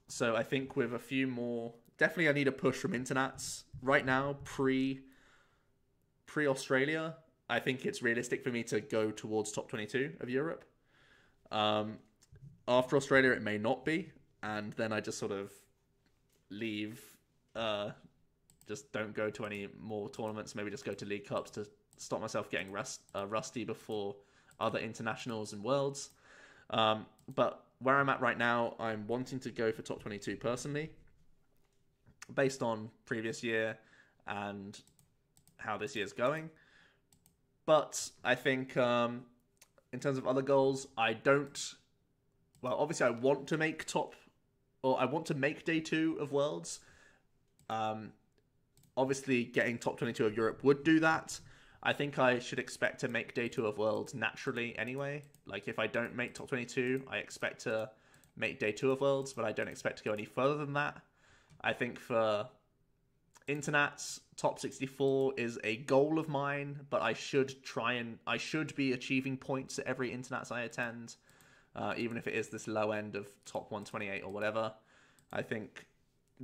So I think with a few more... Definitely I need a push from internats. Right now, pre-Australia, I think it's realistic for me to go towards top 22 of Europe. After Australia, it may not be. And then I just sort of leave... just don't go to any more tournaments. Maybe just go to League Cups to stop myself getting rusty before other internationals and worlds. But where I'm at right now, I'm wanting to go for top 22 personally, based on previous year and how this year's going. But I think in terms of other goals, I don't... Well, obviously I want to make I want to make day 2 of Worlds. Obviously getting top 22 of Europe would do that. I think I should expect to make day 2 of Worlds naturally anyway. Like, if I don't make top 22, I expect to make day 2 of Worlds, but I don't expect to go any further than that. I think for internats, top 64 is a goal of mine, but I should be achieving points at every internats I attend, even if it is this low end of top 128 or whatever. I think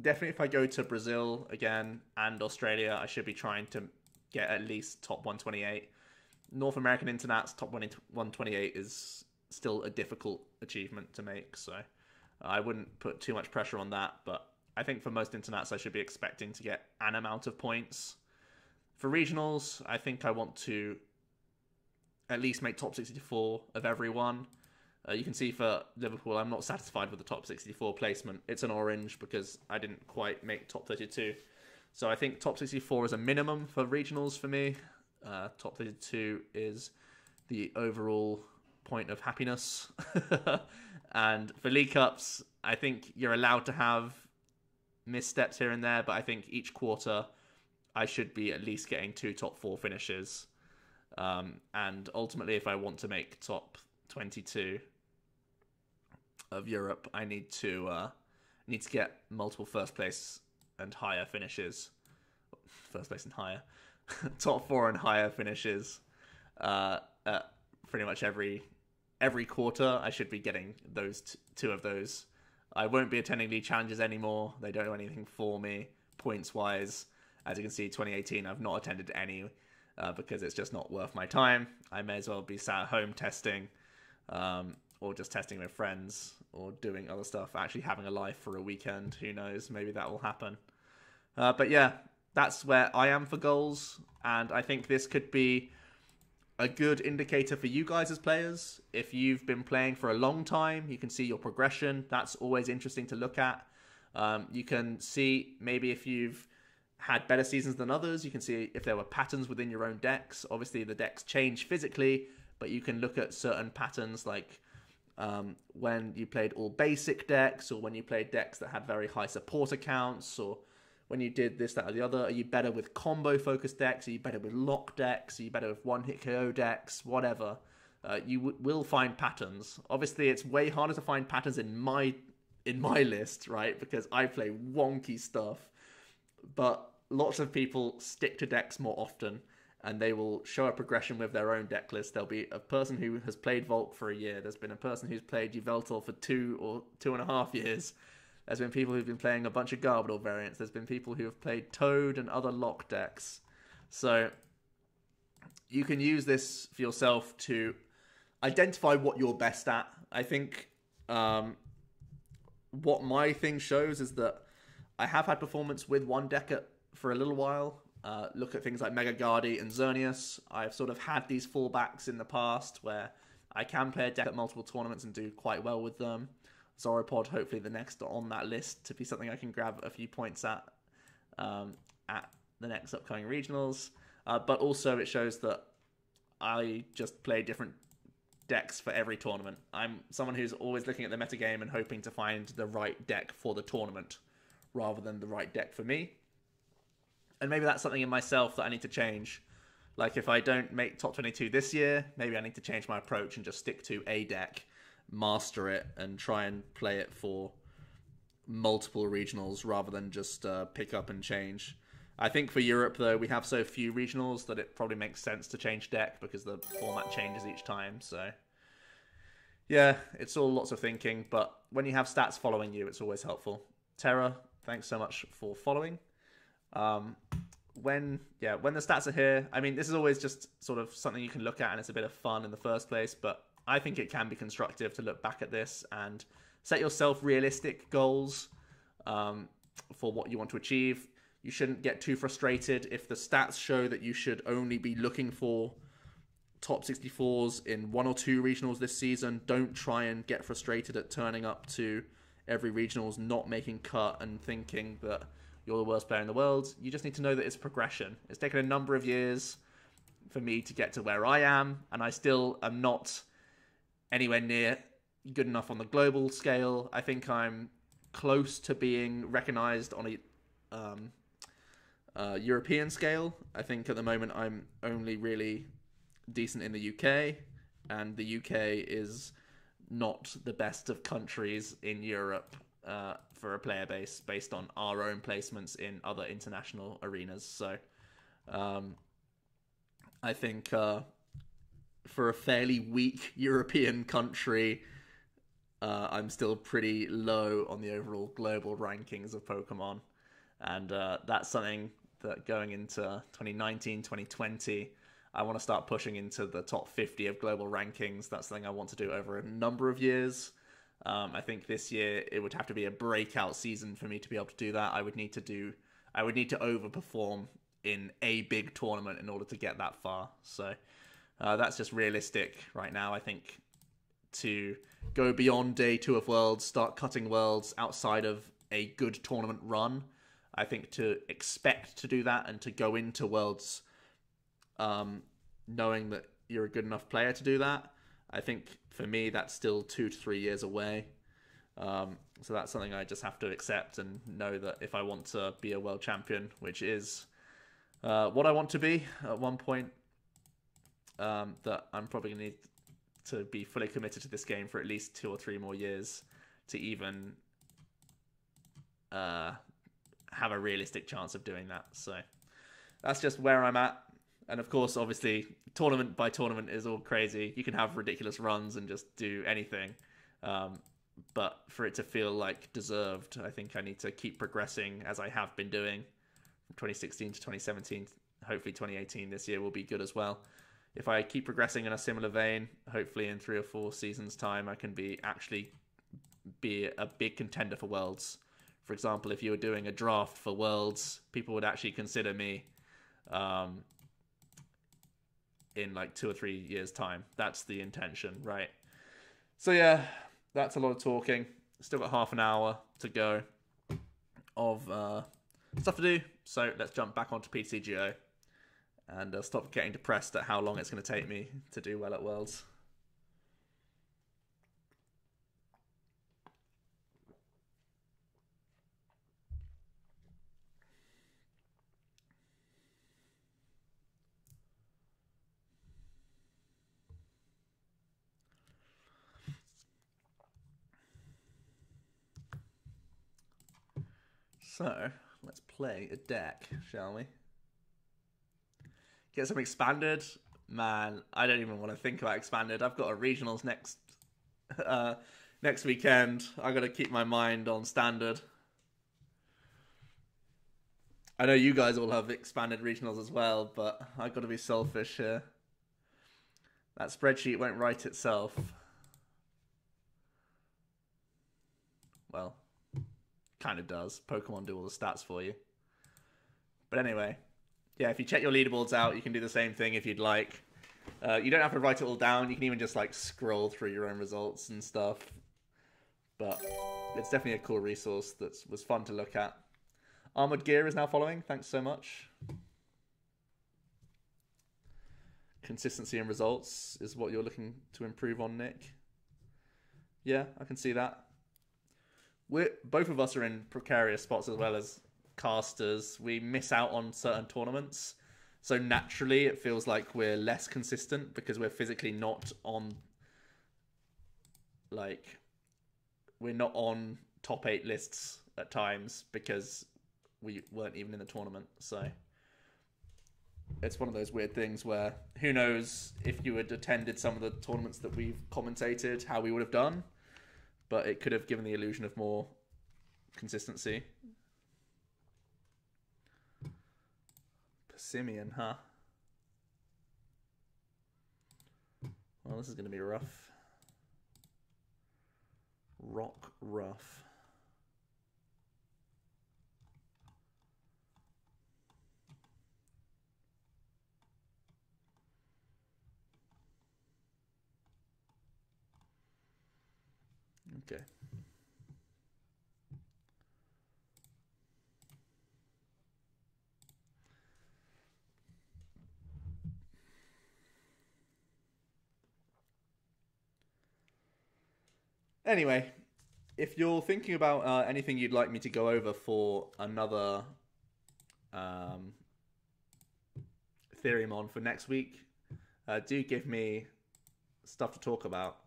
definitely if I go to Brazil again and Australia, I should be trying to get at least top 128. North American internats, top 128 is still a difficult achievement to make, so I wouldn't put too much pressure on that, but I think for most internats I should be expecting to get an amount of points. For regionals, I think I want to at least make top 64 of everyone. You can see for Liverpool, I'm not satisfied with the top 64 placement. It's an orange because I didn't quite make top 32. So I think top 64 is a minimum for regionals for me. Top 32 is the overall point of happiness. And for League Cups, I think you're allowed to have missteps here and there, but I think each quarter I should be at least getting 2 top 4 finishes. And ultimately, if I want to make top 22 of Europe, I need to get multiple first place and higher finishes. First place and higher. Top 4 and higher finishes. At pretty much every quarter, I should be getting those 2 of those. I won't be attending league challenges anymore. They don't do anything for me points-wise. As you can see, 2018, I've not attended any because it's just not worth my time. I may as well be sat at home testing. or just testing with friends, or doing other stuff, actually having a life for a weekend. Who knows? Maybe that will happen. But yeah, that's where I am for goals, and I think this could be a good indicator for you guys as players. If you've been playing for a long time, you can see your progression. That's always interesting to look at. You can see maybe if you've had better seasons than others. You can see if there were patterns within your own decks. Obviously, the decks change physically, but you can look at certain patterns like when you played all basic decks, or when you played decks that had very high support accounts, or when you did this, that, or the other. Are you better with combo-focused decks? Are you better with lock decks? Are you better with one-hit KO decks? Whatever. You will find patterns. Obviously, it's way harder to find patterns in my list, right? Because I play wonky stuff. But lots of people stick to decks more often, and they will show a progression with their own deck list. There'll be a person who has played Volk for a year. There's been a person who's played Yveltal for 2 or 2.5 years. There's been people who've been playing a bunch of Garbodor variants. There's been people who have played Toad and other lock decks. So you can use this for yourself to identify what you're best at. I think what my thing shows is that I have had performance with one deck for a little while. Look at things like Mega Guardi and Xerneas. I've sort of had these fallbacks in the past where I can play a deck at multiple tournaments and do quite well with them. ZoroPod, hopefully the next on that list to be something I can grab a few points at the next upcoming regionals. But also it shows that I just play different decks for every tournament. I'm someone who's always looking at the metagame and hoping to find the right deck for the tournament rather than the right deck for me. And maybe that's something in myself that I need to change. Like if I don't make top 22 this year, maybe I need to change my approach and just stick to a deck, master it, and try and play it for multiple regionals rather than just pick up and change. I think for Europe, though, we have so few regionals that it probably makes sense to change deck because the format changes each time. So yeah, it's all lots of thinking, but when you have stats following you, it's always helpful. Terra, thanks so much for following. When the stats are here, I mean, this is always just sort of something you can look at and it's a bit of fun in the first place, but I think it can be constructive to look back at this and set yourself realistic goals for what you want to achieve. You shouldn't get too frustrated if the stats show that you should only be looking for top 64s in 1 or 2 regionals this season. Don't try and get frustrated at turning up to every regionals, not making cut and thinking that you're the worst player in the world. You just need to know that it's progression. It's taken a number of years for me to get to where I am, and I still am not anywhere near good enough on the global scale. I think I'm close to being recognized on a European scale. I think at the moment I'm only really decent in the UK, and the UK is not the best of countries in Europe for a player base based on our own placements in other international arenas. So I think for a fairly weak European country, I'm still pretty low on the overall global rankings of Pokemon. And that's something that going into 2019, 2020, I want to start pushing into the top 50 of global rankings. That's something I want to do over a number of years. I think this year it would have to be a breakout season for me to be able to do that. I would need to overperform in a big tournament in order to get that far. So that's just realistic right now. I think to go beyond day 2 of Worlds, start cutting Worlds outside of a good tournament run, I think to expect to do that and to go into Worlds knowing that you're a good enough player to do that, I think for me that's still 2 to 3 years away. So that's something I just have to accept and know that if I want to be a world champion, which is what I want to be at one point, that I'm probably going to need to be fully committed to this game for at least 2 or 3 more years to even have a realistic chance of doing that. So that's just where I'm at. And of course, obviously, tournament by tournament is all crazy. You can have ridiculous runs and just do anything. But for it to feel like deserved, I think I need to keep progressing as I have been doing from 2016 to 2017. Hopefully 2018 this year will be good as well. if I keep progressing in a similar vein, hopefully in 3 or 4 seasons time, I can actually be a big contender for Worlds. For example, if you were doing a draft for Worlds, people would actually consider me in like 2 or 3 years time. That's the intention, right? So yeah, that's a lot of talking. Still got half an hour to go of stuff to do. So let's jump back onto PTGO and stop getting depressed at how long it's going to take me to do well at Worlds. So, let's play a deck, shall we? Get some expanded. Man, I don't even want to think about expanded. I've got a regionals next weekend. I got to keep my mind on standard. I know you guys all have expanded regionals as well, but I've got to be selfish here. That spreadsheet won't write itself. Well, kind of does. Pokemon do all the stats for you. But anyway, yeah, if you check your leaderboards out, you can do the same thing if you'd like. You don't have to write it all down. You can even just like scroll through your own results and stuff. But it's definitely a cool resource that was fun to look at. Armored Gear is now following. Thanks so much. Consistency in results is what you're looking to improve on, Nick. Yeah, I can see that. Both of us are in precarious spots as well as casters. We miss out on certain tournaments. So naturally, it feels like we're less consistent because we're physically not on... Like, we're not on top 8 lists at times because we weren't even in the tournament. So it's one of those weird things where who knows if you had attended some of the tournaments that we've commentated, how we would have done. But it could have given the illusion of more consistency. Persimmon, huh? Well, this is going to be rough. Rock rough. Okay. Anyway, if you're thinking about anything you'd like me to go over for another Theorymon for next week, do give me stuff to talk about.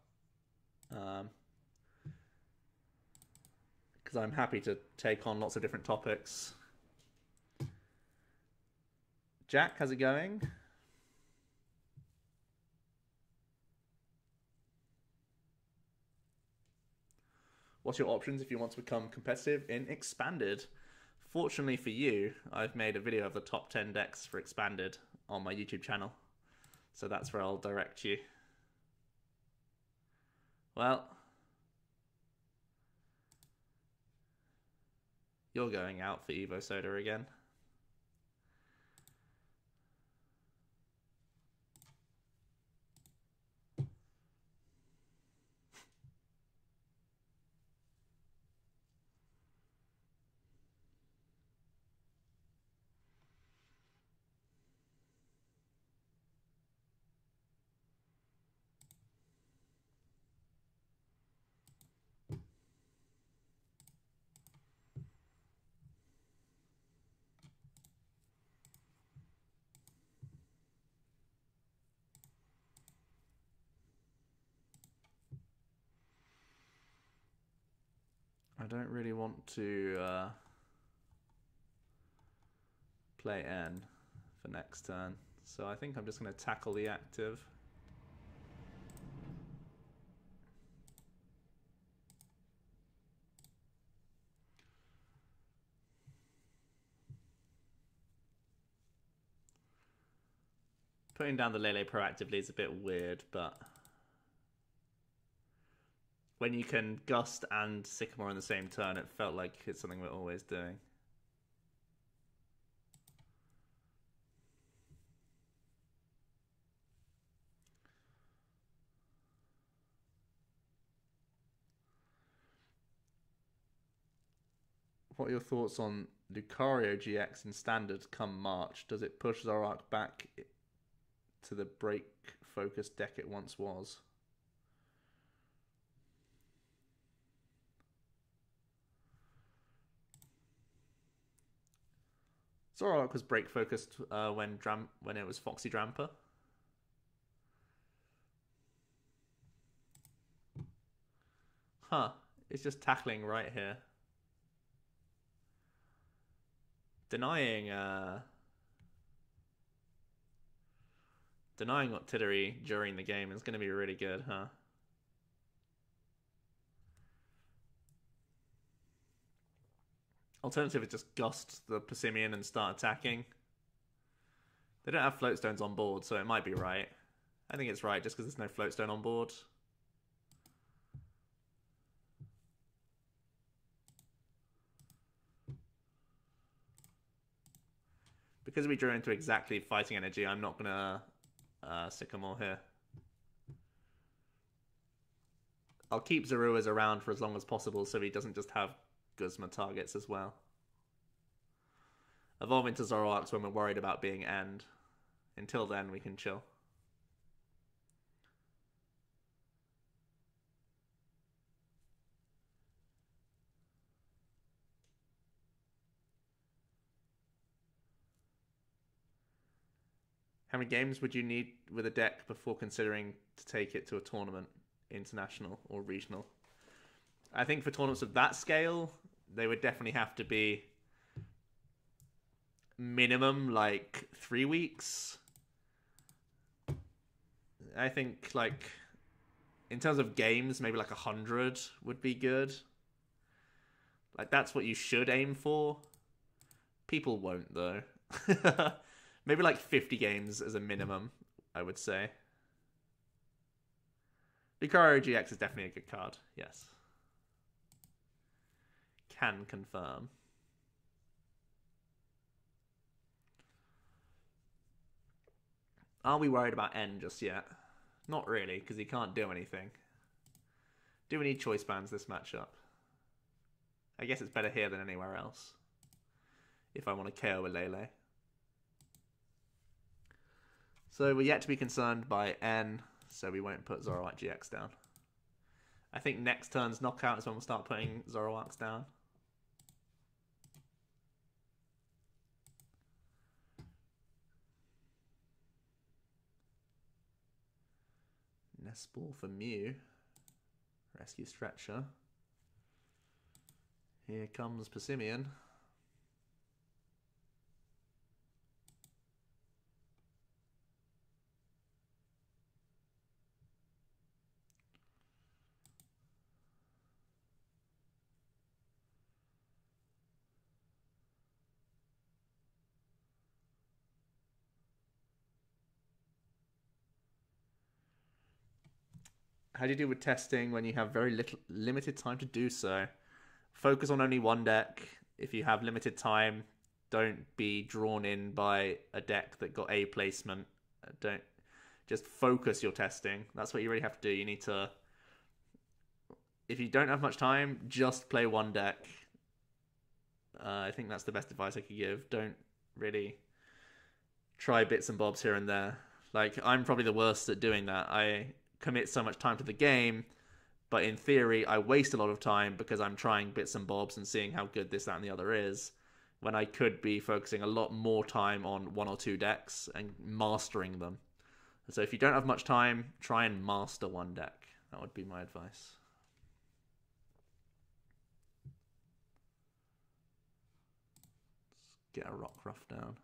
Because I'm happy to take on lots of different topics. Jack, how's it going? What's your options if you want to become competitive in Expanded? Fortunately for you, I've made a video of the top 10 decks for Expanded on my YouTube channel. So that's where I'll direct you. Well, you're going out for Evo Soda again. I don't really want to play N for next turn, so I think I'm just going to tackle the active. Putting down the Lele proactively is a bit weird, but when you can Gust and Sycamore in the same turn, it felt like it's something we're always doing. What are your thoughts on Lucario GX in Standard come March? Does it push Zoroark back to the break-focused deck it once was? Zoroark was break-focused when it was Foxy Dramper. Huh, it's just tackling right here. Denying Octillery during the game is going to be really good, huh? Alternative is just Gust the Persimmon and start attacking. They don't have Floatstones on board, so it might be right. I think it's right just because there's no Floatstone on board. Because we drew into exactly Fighting Energy, I'm not going to Sycamore here. I'll keep Zoruas around for as long as possible so he doesn't just have Guzma targets as well. Evolve into Zoroarks when we're worried about being end. Until then, we can chill. How many games would you need with a deck before considering to take it to a tournament, international or regional? I think for tournaments of that scale, they would definitely have to be minimum like 3 weeks. I think like in terms of games, maybe like 100 would be good. Like that's what you should aim for. People won't though. Maybe like 50 games as a minimum, I would say. Lucario GX is definitely a good card, yes. Can confirm. Are we worried about N just yet? Not really, because he can't do anything. Do we need choice bands this matchup? I guess it's better here than anywhere else. If I want to KO a Lele. So we're yet to be concerned by N, so we won't put Zoroark GX down. I think next turn's knockout is when we'll start putting Zoroarks down. Nest Ball for Mew. Rescue Stretcher. Here comes Persimmon. How do you do with testing when you have very limited time to do so? Focus on only one deck. If you have limited time, don't be drawn in by a deck that got A placement. Don't just focus your testing. That's what you really have to do. You need to, if you don't have much time, just play one deck. I think that's the best advice I could give. Don't really try bits and bobs here and there. Like, I'm probably the worst at doing that. I commit so much time to the game, but in theory I waste a lot of time because I'm trying bits and bobs and seeing how good this, that, and the other is, when I could be focusing a lot more time on one or two decks and mastering them. So if you don't have much time, try and master one deck. That would be my advice. Let's get a Rockruff down.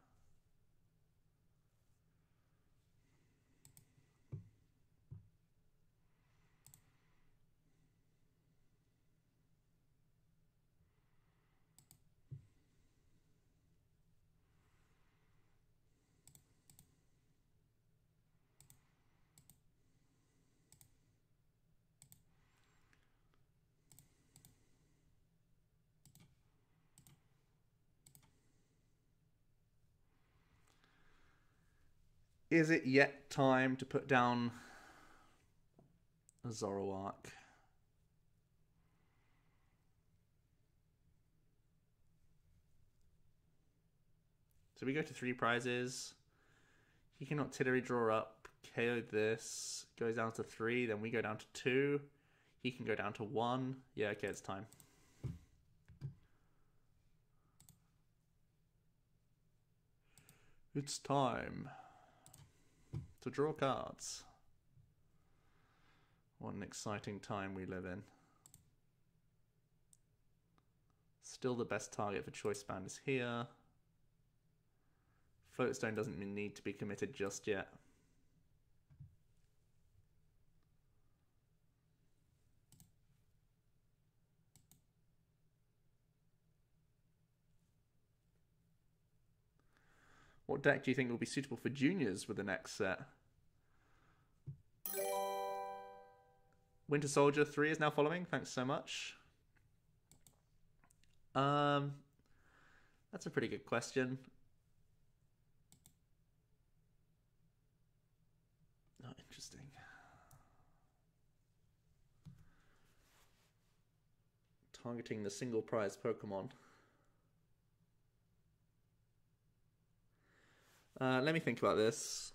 Is it yet time to put down a Zoroark? So we go to 3 prizes. He can artillery draw up, KO this, goes down to 3, then we go down to 2. He can go down to 1. Yeah, okay, it's time. It's time to draw cards. What an exciting time we live in. Still the best target for Choice Band is here. Floatstone doesn't need to be committed just yet. What deck do you think will be suitable for juniors with the next set? Winter Soldier 3 is now following. Thanks so much. That's a pretty good question. Oh, interesting. Targeting the single prize Pokemon. Let me think about this.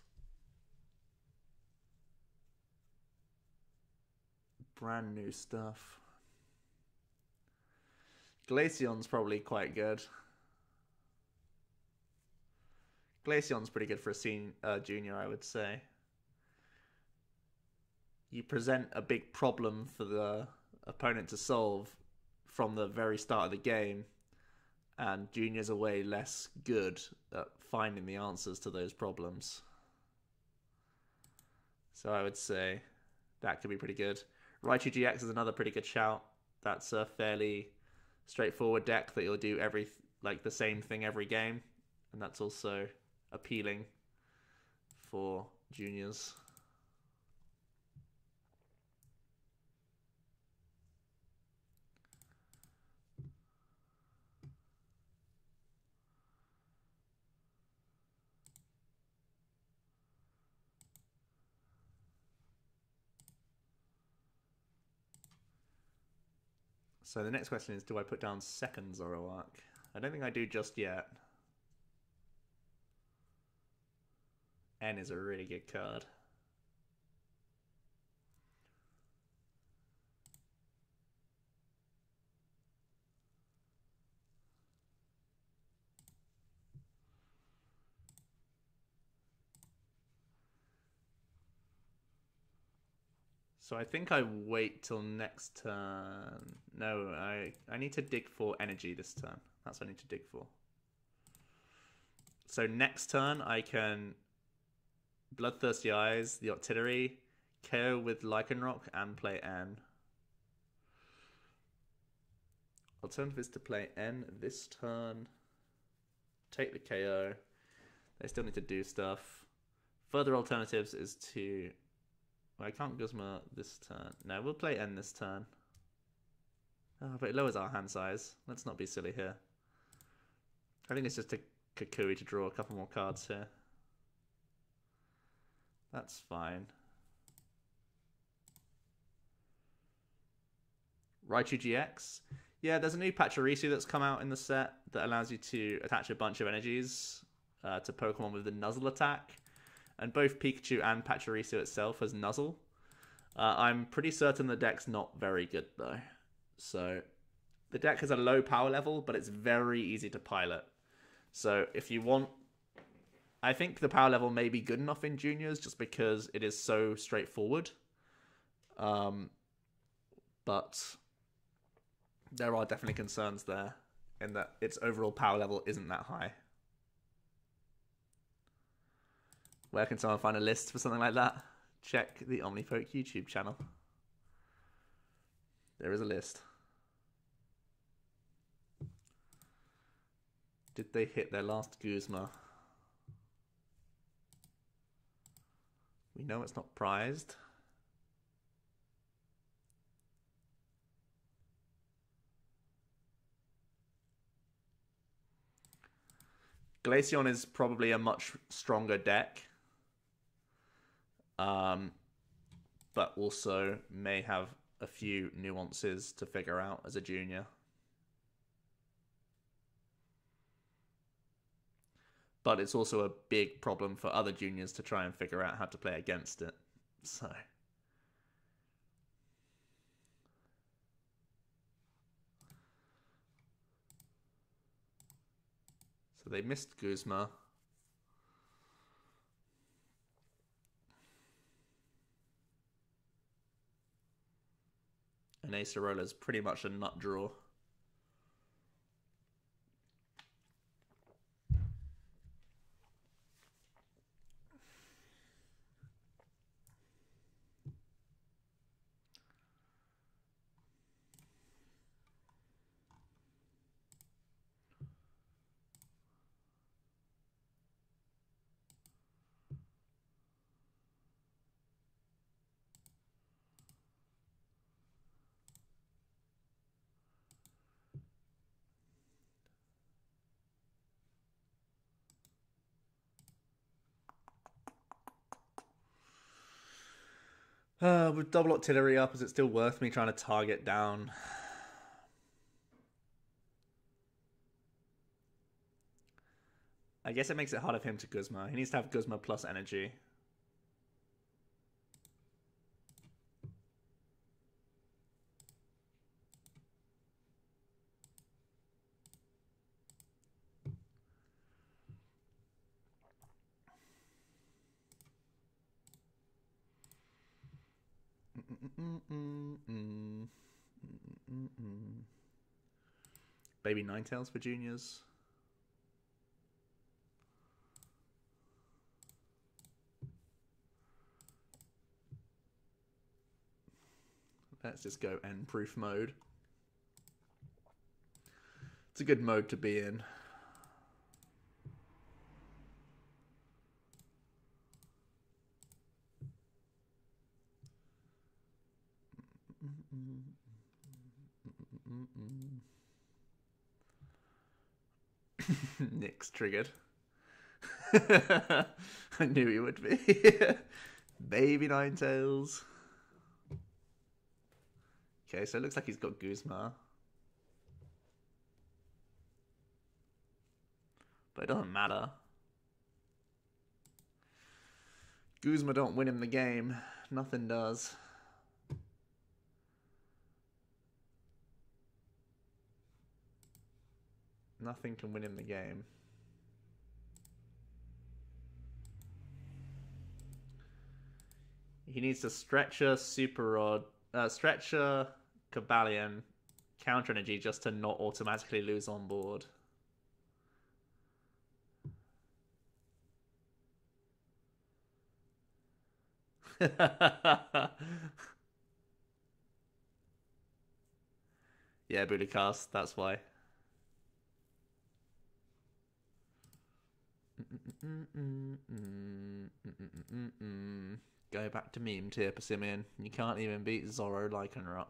Brand new stuff. Glaceon's probably quite good. Glaceon's pretty good for a junior, I would say. You present a big problem for the opponent to solve from the very start of the game, and juniors are way less good at finding the answers to those problems. So I would say that could be pretty good. Raichu GX is another pretty good shout. That's a fairly straightforward deck that you'll do the same thing every game, and that's also appealing for juniors. So the next question is, do I put down second Zoroark? I don't think I do just yet. N is a really good card. So I think I wait till next turn. No, I need to dig for energy this turn. That's what I need to dig for. So next turn I can Bloodthirsty Eyes, the Artillery, KO with Lycanroc, and play N. Alternative is to play N this turn. Take the KO. They still need to do stuff. Further alternatives is to... Well, I can't Guzma this turn. No, we'll play N this turn. Oh, but it lowers our hand size. Let's not be silly here. I think it's just a Kukui to draw a couple more cards here. That's fine. Raichu GX. Yeah, there's a new Pachirisu that's come out in the set that allows you to attach a bunch of energies to Pokemon with the Nuzzle attack. And both Pikachu and Pachirisu itself has Nuzzle. I'm pretty certain the deck's not very good, though. So, the deck has a low power level, but it's very easy to pilot. So, if you want... I think the power level may be good enough in juniors, just because it is so straightforward. But there are definitely concerns there, in that its overall power level isn't that high. Where can someone find a list for something like that? Check the OmniPoke YouTube channel. There is a list. Did they hit their last Guzma? We know it's not prized. Glaceon is probably a much stronger deck. but also may have a few nuances to figure out as a junior. But it's also a big problem for other juniors to try and figure out how to play against it. So they missed Guzma. And Acerola's pretty much a nut draw. With double artillery up, is it still worth me trying to target down? I guess it makes it hard of him to Guzma. He needs to have Guzma plus energy. Baby Ninetales for juniors. Let's just go N-proof mode. It's a good mode to be in. Nick's triggered. I knew he would be. Baby Ninetales. Okay, so it looks like he's got Guzma. But it doesn't matter. Guzma don't win him the game. Nothing does. Nothing can win him the game. He needs to Stretcher, Super Rod, Stretcher, Cabalion, Counter Energy just to not automatically lose on board. Yeah, Budicast, that's why. Go back to meme tier, Persimmon. You can't even beat Zoro Lycanroc.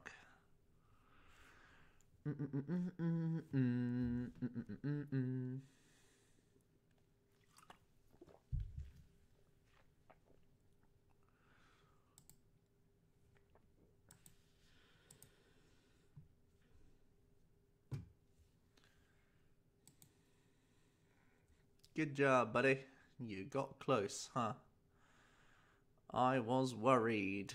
Good job, buddy. You got close, huh? I was worried.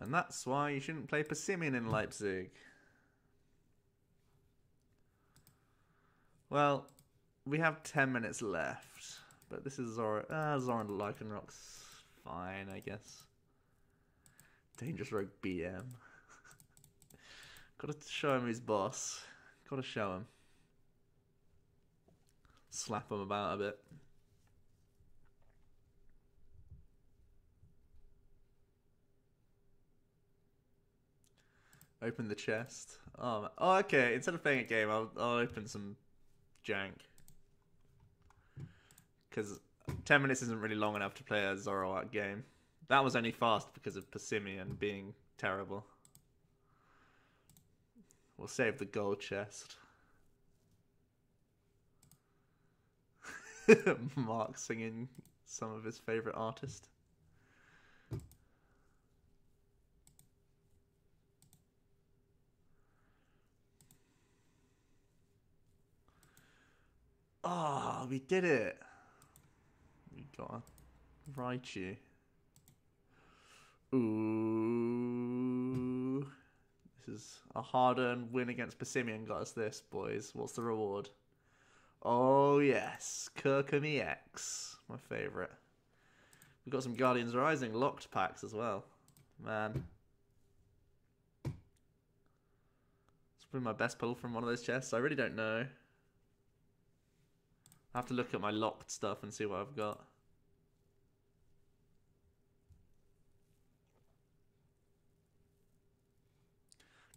And that's why you shouldn't play Persimmon in Leipzig. Well, we have 10 minutes left. But this is Zoro. Zoro and Lycanroc's fine, I guess. Dangerous Rogue BM. Gotta show him his boss. Gotta show him. Slap him about a bit. Open the chest. Oh, okay. Instead of playing a game, I'll open some jank. Because 10 minutes isn't really long enough to play a ZoroPod game. That was only fast because of Persimmon being terrible. We'll save the gold chest. Mark singing some of his favourite artist. Oh, we did it. We got a Raichu. Ooh. This is a hard-earned win against Persimmon got us this, boys. What's the reward? Oh, yes. Kirkami X. My favourite. We've got some Guardians Rising locked packs as well. Man. It's been my best pull from one of those chests. I really don't know. I have to look at my locked stuff and see what I've got.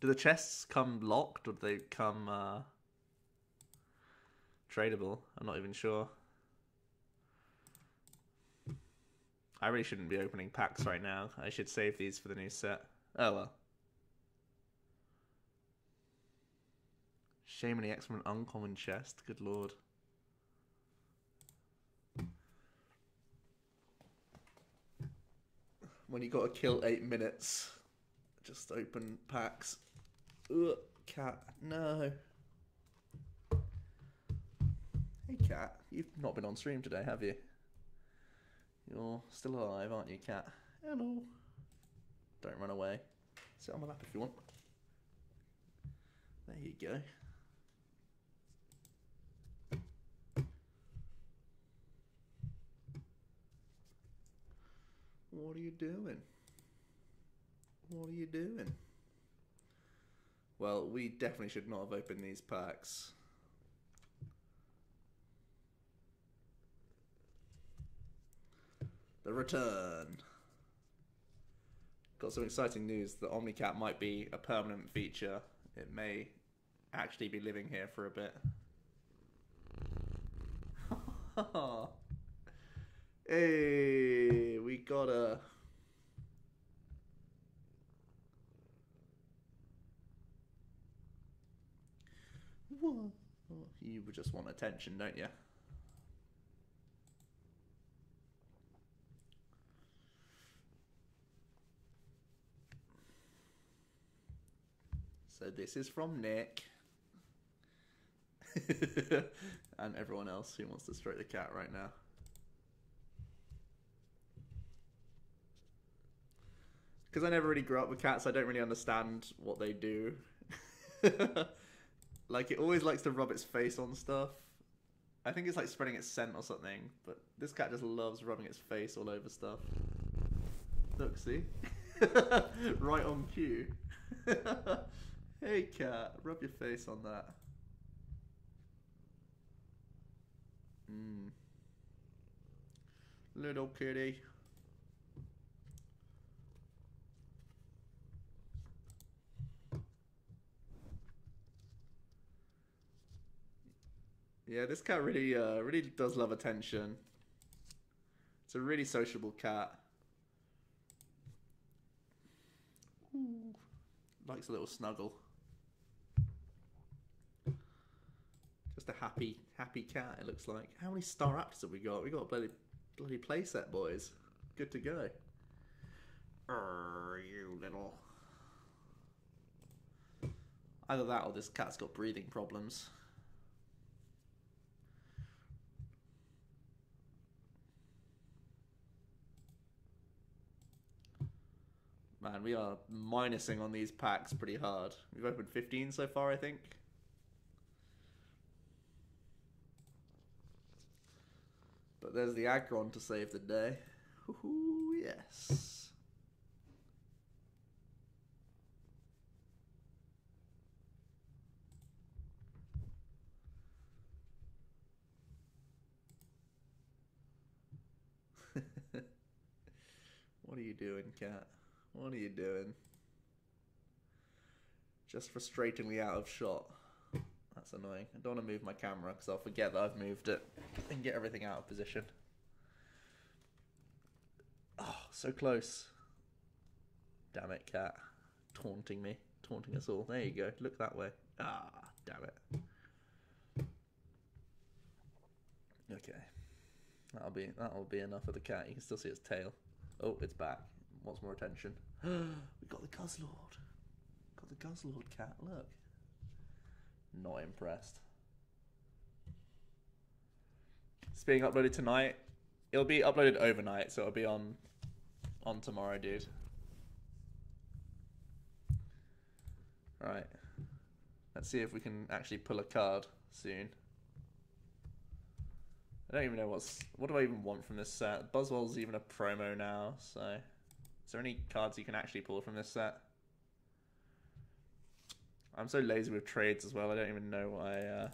Do the chests come locked or do they come tradable? I'm not even sure. I really shouldn't be opening packs right now. I should save these for the new set. Oh well. Shaman X from an uncommon chest. Good lord. When you gotta kill 8 minutes, just open packs. Ugh, cat, no. Hey cat, you've not been on stream today, have you? You're still alive, aren't you, cat? Hello. Don't run away. Sit on my lap if you want. There you go. What are you doing? What are you doing? Well, we definitely should not have opened these packs. The return. Got some exciting news. The OmniCat might be a permanent feature. It may actually be living here for a bit. Hey, we got a... What? You just want attention, don't you? So this is from Nick. And everyone else who wants to stroke the cat right now. Because I never really grew up with cats, I don't really understand what they do. Like, it always likes to rub its face on stuff. I think it's like spreading its scent or something, but this cat just loves rubbing its face all over stuff. Look, see? Right on cue. Hey cat, rub your face on that. Little kitty. Yeah, this cat really, really does love attention. It's a really sociable cat. Ooh. Likes a little snuggle. Just a happy cat, it looks like. How many Star Raptors have we got? We got a bloody playset, boys. Good to go. You little... Either that or this cat's got breathing problems. Man, we are minusing on these packs pretty hard. We've opened 15 so far, I think. But there's the Aggron to save the day. Woohoo, yes. What are you doing, cat? What are you doing? Just frustratingly out of shot. That's annoying. I don't want to move my camera because I'll forget that I've moved it and get everything out of position. Oh, so close. Damn it, cat. Taunting me. Taunting us all. There you go. Look that way. Ah, damn it. Okay. That'll be enough of the cat. You can still see its tail. Oh, it's back. Wants more attention. We got the Guzzlord. Got the Guzzlord cat. Look. Not impressed. It's being uploaded tonight. It'll be uploaded overnight, so it'll be on tomorrow, dude. Right. Let's see if we can actually pull a card soon. I don't even know what do I even want from this set. Buzzwole's even a promo now, so is there any cards you can actually pull from this set? I'm so lazy with trades as well, I don't even know what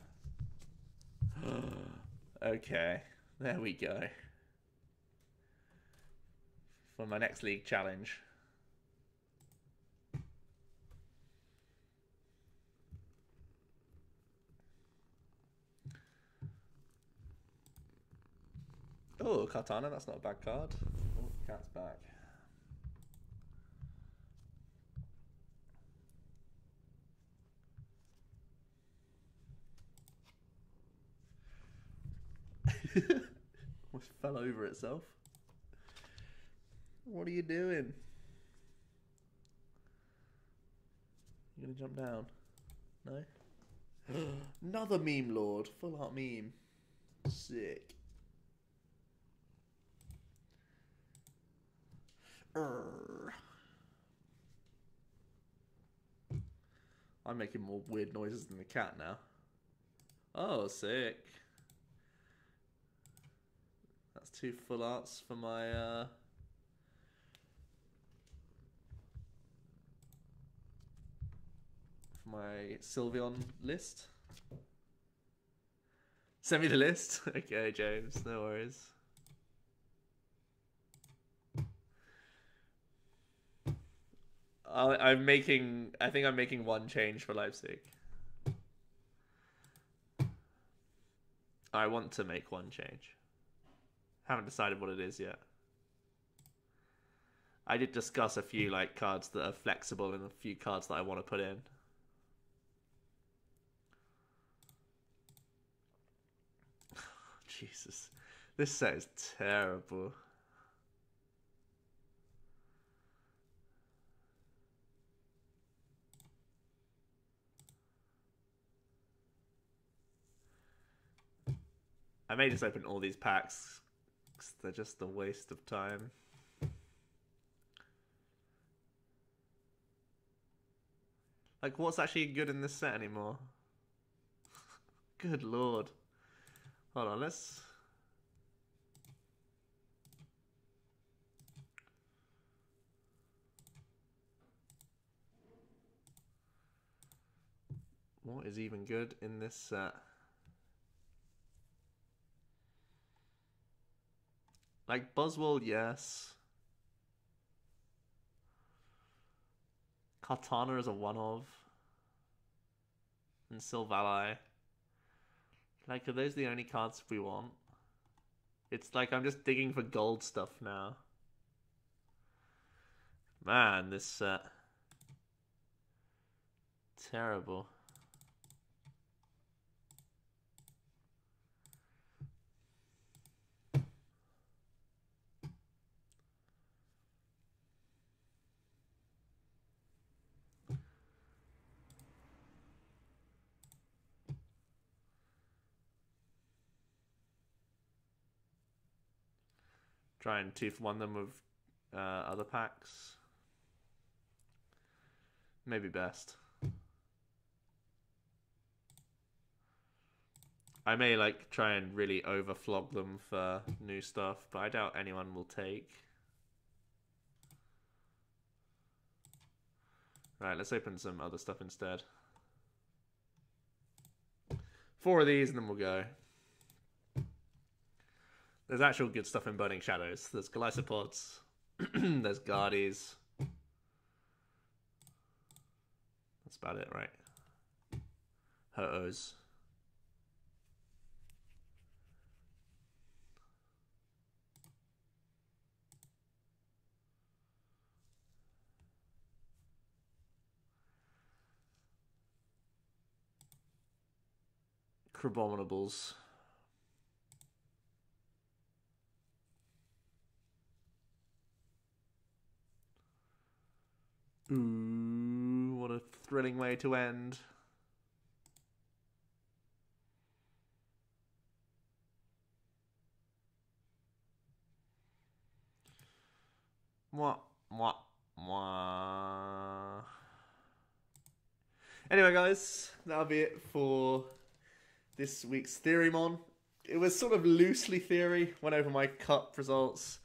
Okay, there we go. For my next league challenge. Oh, Katana, that's not a bad card. Oh, cat's back. Almost fell over itself. What are you doing? You gonna jump down? No? Another meme lord. Full art meme. Sick. I'm making more weird noises than the cat now. Oh, sick. That's 2 full arts for my Sylveon list. Send me the list. Okay, James, no worries. I think I'm making one change for Leipzig. I want to make one change. Haven't decided what it is yet. I did discuss a few like cards that are flexible and a few cards that I want to put in. Jesus, this set is terrible. I may just open all these packs because they're just a waste of time. Like, what's actually good in this set anymore? Good lord. Hold on, let's... What is even good in this set? Like, Buzzwole, yes. Katana is a one-of. And Sylvalai. Like, are those the only cards we want? It's like I'm just digging for gold stuff now. Man, this set. Terrible. Try and 2-for-1 them with other packs. Maybe best. I may like try and really overflog them for new stuff, but I doubt anyone will take. Right, let's open some other stuff instead. 4 of these and then we'll go. There's actual good stuff in Burning Shadows. There's Glycopods. There's Guardies. That's about it, right? Ho-Ohs. Crabominables. Ooh, what a thrilling way to end. Mwah, mwah, mwah. Anyway, guys, that'll be it for this week's Theorymon. It was sort of loosely theory. Went over my cup results.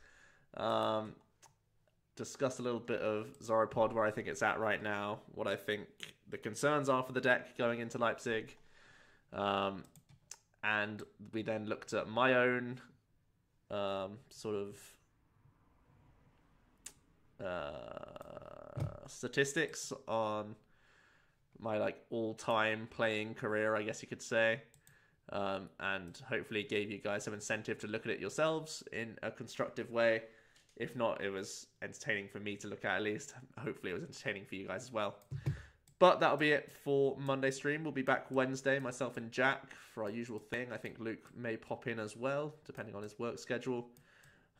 Discussed a little bit of ZoroPod, where I think it's at right now. What I think the concerns are for the deck going into Leipzig. And we then looked at my own sort of statistics on my like all-time playing career, I guess you could say, and hopefully gave you guys some incentive to look at it yourselves in a constructive way. If not, it was entertaining for me to look at least. Hopefully it was entertaining for you guys as well. But that'll be it for Monday stream. We'll be back Wednesday, myself and Jack, for our usual thing. I think Luke may pop in as well, depending on his work schedule.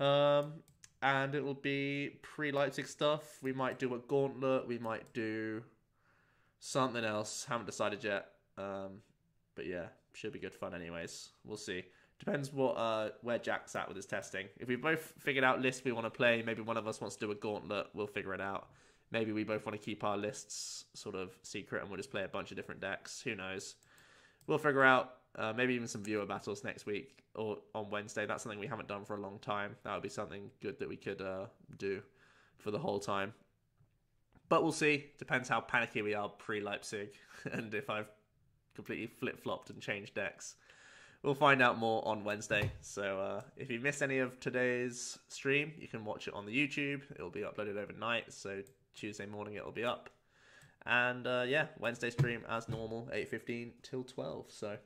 And it'll be pre-Leipzig stuff. We might do a gauntlet. We might do something else. Haven't decided yet. But yeah, should be good fun anyways. We'll see. Depends what where Jack's at with his testing. If we both figured out lists we want to play, maybe one of us wants to do a gauntlet, we'll figure it out. Maybe we both want to keep our lists sort of secret and we'll just play a bunch of different decks. Who knows? We'll figure out. Maybe even some viewer battles next week or on Wednesday. That's something we haven't done for a long time. That would be something good that we could do for the whole time. But we'll see. Depends how panicky we are pre-Leipzig and if I've completely flip-flopped and changed decks. We'll find out more on Wednesday. So if you missed any of today's stream, you can watch it on the YouTube. It'll be uploaded overnight, so Tuesday morning it'll be up. And yeah, Wednesday stream as normal, 8:15 till 12. So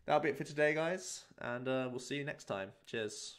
that'll be it for today, guys. And we'll see you next time. Cheers.